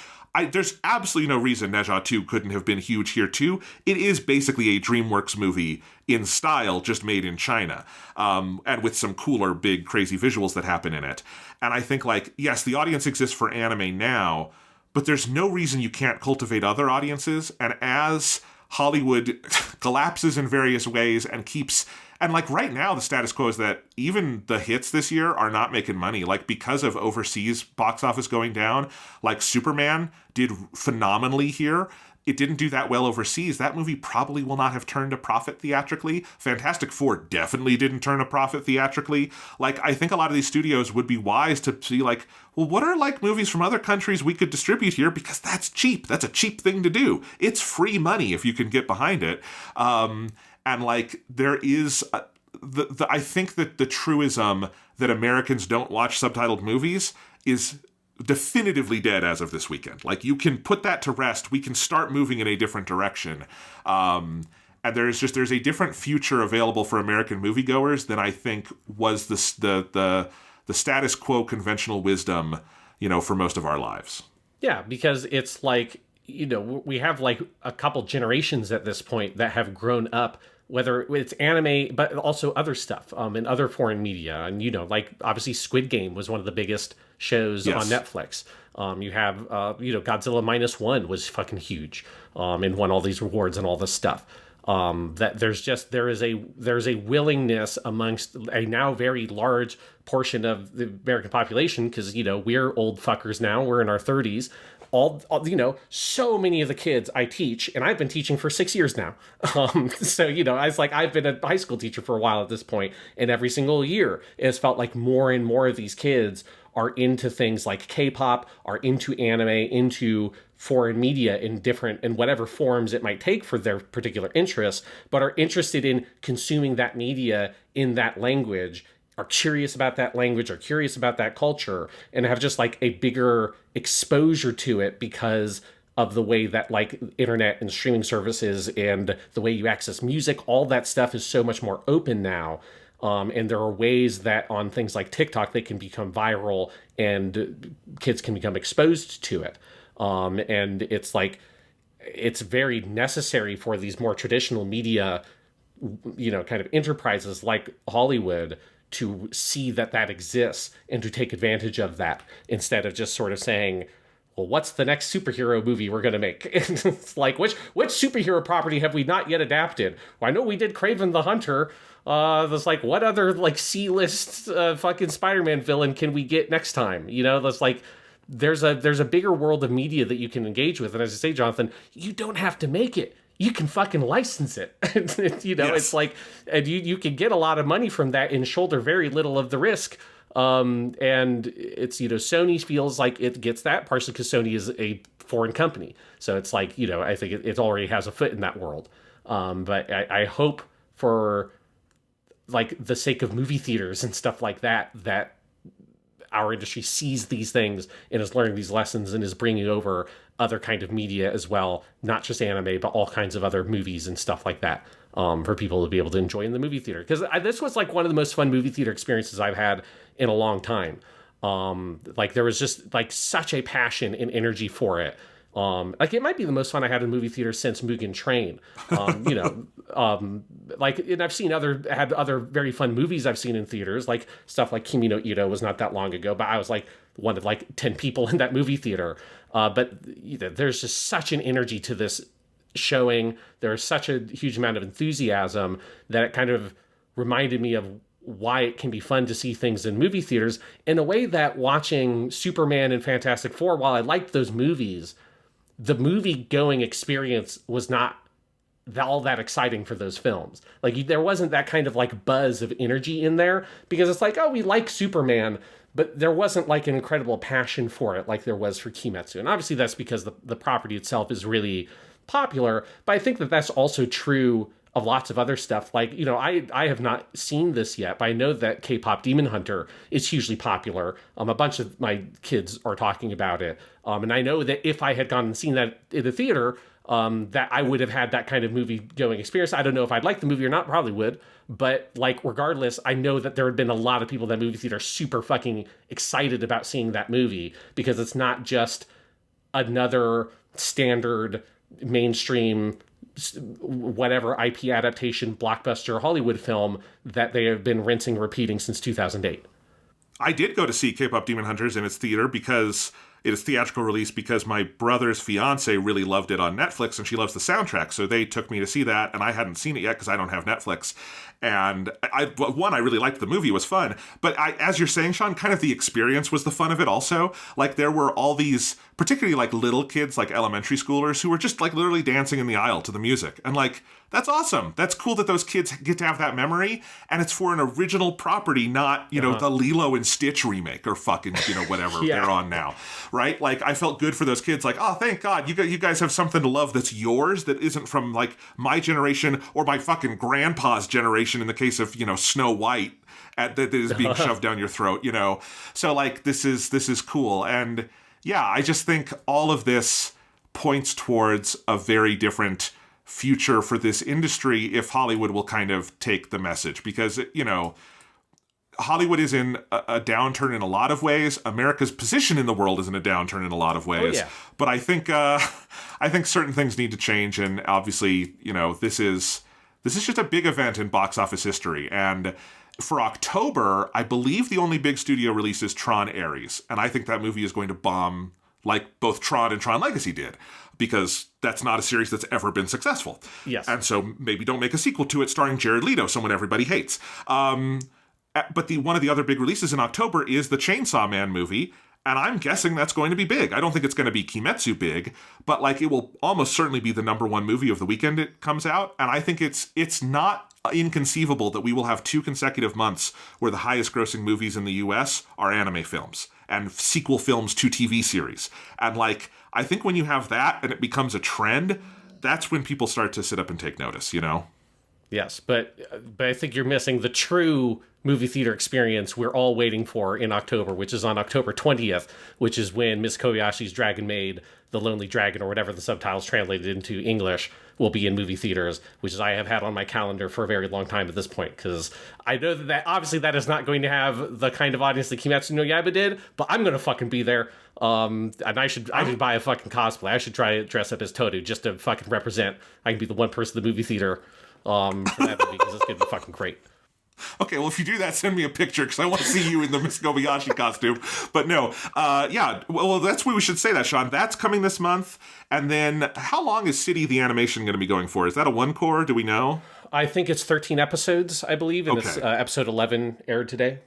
there's absolutely no reason Ne Zha 2 couldn't have been huge here too. It is basically a DreamWorks movie in style, just made in China, and with some cooler, big, crazy visuals that happen in it. And I think, like, yes, the audience exists for anime now, but there's no reason you can't cultivate other audiences, and as Hollywood collapses in various ways and keeps. And like right now, the status quo is that even the hits this year are not making money. Like because of overseas box office going down, like Superman did phenomenally here. It didn't do that well overseas. That movie probably will not have turned a profit theatrically. Fantastic Four definitely didn't turn a profit theatrically. Like, I think a lot of these studios would be wise to see, like, well, what are, like, movies from other countries we could distribute here? Because that's cheap. That's a cheap thing to do. It's free money if you can get behind it. And, like, there is... I think that the truism that Americans don't watch subtitled movies is definitively dead as of this weekend. Like, you can put that to rest. We can start moving in a different direction. And there's a different future available for American moviegoers than I think was the status quo conventional wisdom, for most of our lives. Yeah, because it's like, we have like a couple generations at this point that have grown up, whether it's anime, but also other stuff, and other foreign media. And, like obviously Squid Game was one of the biggest shows on Netflix. You have, Godzilla -1 was fucking huge, and won all these awards and all this stuff. That there's a willingness amongst a now very large portion of the American population, because, we're old fuckers now, we're in our 30s. All, so many of the kids I teach, and I've been teaching for 6 years now. I've been a high school teacher for a while at this point, and every single year it's felt like more and more of these kids are into things like K-pop, are into anime, into foreign media in whatever forms it might take for their particular interests, but are interested in consuming that media in that language, are curious about that language, are curious about that culture, and have just like a bigger exposure to it because of the way that like internet and streaming services and the way you access music, all that stuff is so much more open now. And there are ways that on things like TikTok, they can become viral and kids can become exposed to it. And it's like, it's very necessary for these more traditional media, kind of enterprises like Hollywood to see that exists and to take advantage of that, instead of just sort of saying, well, what's the next superhero movie we're going to make? It's like, which superhero property have we not yet adapted? Well, I know we did Kraven the Hunter. That's like, what other like C-list fucking Spider-Man villain can we get next time? That's like, there's a bigger world of media that you can engage with. And as I say, Jonathan, you don't have to make it. You can fucking license it. Yes. It's like, and you can get a lot of money from that and shoulder very little of the risk. And it's, Sony feels like it gets that, partially because Sony is a foreign company. So it's like, I think it already has a foot in that world. But I hope for like the sake of movie theaters and stuff like that our industry sees these things and is learning these lessons and is bringing over other kind of media as well, not just anime, but all kinds of other movies and stuff like that, for people to be able to enjoy in the movie theater. Because this was like one of the most fun movie theater experiences I've had in a long time. Like there was just like such a passion and energy for it. Like it might be the most fun I had in movie theater since Mugen Train. Like, and I've seen had other very fun movies I've seen in theaters, like stuff like Kimi no Ito was not that long ago, but I was like one of like 10 people in that movie theater. But there's just such an energy to this showing. There's such a huge amount of enthusiasm that it kind of reminded me of why it can be fun to see things in movie theaters in a way that watching Superman and Fantastic Four, while I liked those movies, the movie-going experience was not all that exciting for those films. Like, there wasn't that kind of, like, buzz of energy in there, because it's like, oh, we like Superman, but there wasn't, like, an incredible passion for it like there was for Kimetsu. And obviously that's because the property itself is really popular, but I think that that's also true of lots of other stuff. Like, I have not seen this yet, but I know that K-pop Demon Hunter is hugely popular. A bunch of my kids are talking about it. And I know that if I had gone and seen that in the theater, that I would have had that kind of movie-going experience. I don't know if I'd like the movie or not, probably would. But, like, regardless, I know that there had been a lot of people in that movie theater super fucking excited about seeing that movie, because it's not just another standard mainstream whatever IP adaptation blockbuster Hollywood film that they have been rinsing and repeating since 2008. I did go to see K-pop Demon Hunters in its theater because its theatrical release because my brother's fiance really loved it on Netflix, and she loves the soundtrack. So they took me to see that, and I hadn't seen it yet because I don't have Netflix. And I really liked the movie. It was fun. But as you're saying, Sean, kind of the experience was the fun of it also. Like, there were all these, particularly like little kids, like elementary schoolers, who were just like literally dancing in the aisle to the music. And like, that's awesome. That's cool that those kids get to have that memory. And it's for an original property, not, you know, the Lilo and Stitch remake or fucking, you know, whatever they're on now. Right? Like, I felt good for those kids. Like, oh, thank God, you guys have something to love that's yours, that isn't from like my generation or my fucking grandpa's generation in the case of, you know, Snow White that is being shoved down your throat, you know. So like, this is cool. And yeah, I just think all of this points towards a very different future for this industry if Hollywood will kind of take the message, because, you know, Hollywood is in a downturn in a lot of ways. America's position in the world is in a downturn in a lot of ways. Oh, yeah. But I think certain things need to change, and obviously, you know, this is just a big event in box office history. And for October, I believe the only big studio release is Tron Ares, and I think that movie is going to bomb like both Tron and Tron Legacy did, because that's not a series that's ever been successful. Yes. And so maybe don't make a sequel to it starring Jared Leto, someone everybody hates. But one of the other big releases in October is the Chainsaw Man movie, and I'm guessing that's going to be big. I don't think it's going to be Kimetsu big, but like, it will almost certainly be the #1 movie of the weekend it comes out. And I think it's not inconceivable that we will have 2 consecutive months where the highest grossing movies in the US are anime films and sequel films to TV series. And like, I think when you have that and it becomes a trend, that's when people start to sit up and take notice, you know? Yes, but I think you're missing the true movie theater experience we're all waiting for in October, which is on October 20th, which is when Miss Kobayashi's Dragon Maid, The Lonely Dragon, or whatever the subtitles translated into English, will be in movie theaters, which is I have had on my calendar for a very long time at this point, because I know that obviously that is not going to have the kind of audience that Kimetsu no Yaiba did, but I'm going to fucking be there. And I should buy a fucking cosplay. I should try to dress up as Toru just to fucking represent. I can be the one person in the movie theater for that movie, because it's going to be fucking great. Okay, well, if you do that, send me a picture, because I want to see you in the Miss Kobayashi costume. But no, well, that's what we should say that, Sean. That's coming this month. And then how long is City the Animation going to be going for? Is that a one-core? Do we know? I think it's 13 episodes, I believe, and it's episode 11 aired today.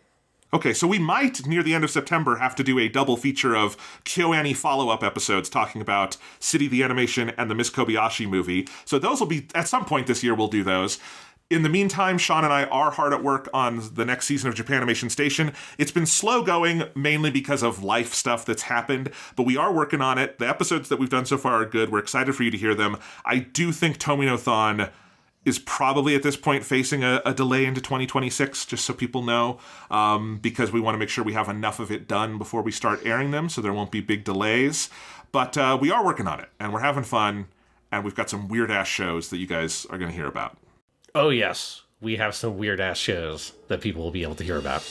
Okay, so we might, near the end of September, have to do a double feature of KyoAni follow-up episodes talking about City the Animation and the Miss Kobayashi movie. So those will be, at some point this year, we'll do those. In the meantime, Sean and I are hard at work on the next season of Japanimation Station. It's been slow going, mainly because of life stuff that's happened, but we are working on it. The episodes that we've done so far are good. We're excited for you to hear them. I do think Tomino-thon is probably at this point facing a delay into 2026, just so people know, because we want to make sure we have enough of it done before we start airing them, so there won't be big delays. But we are working on it, and we're having fun, and we've got some weird-ass shows that you guys are going to hear about. Oh, yes. We have some weird-ass shows that people will be able to hear about.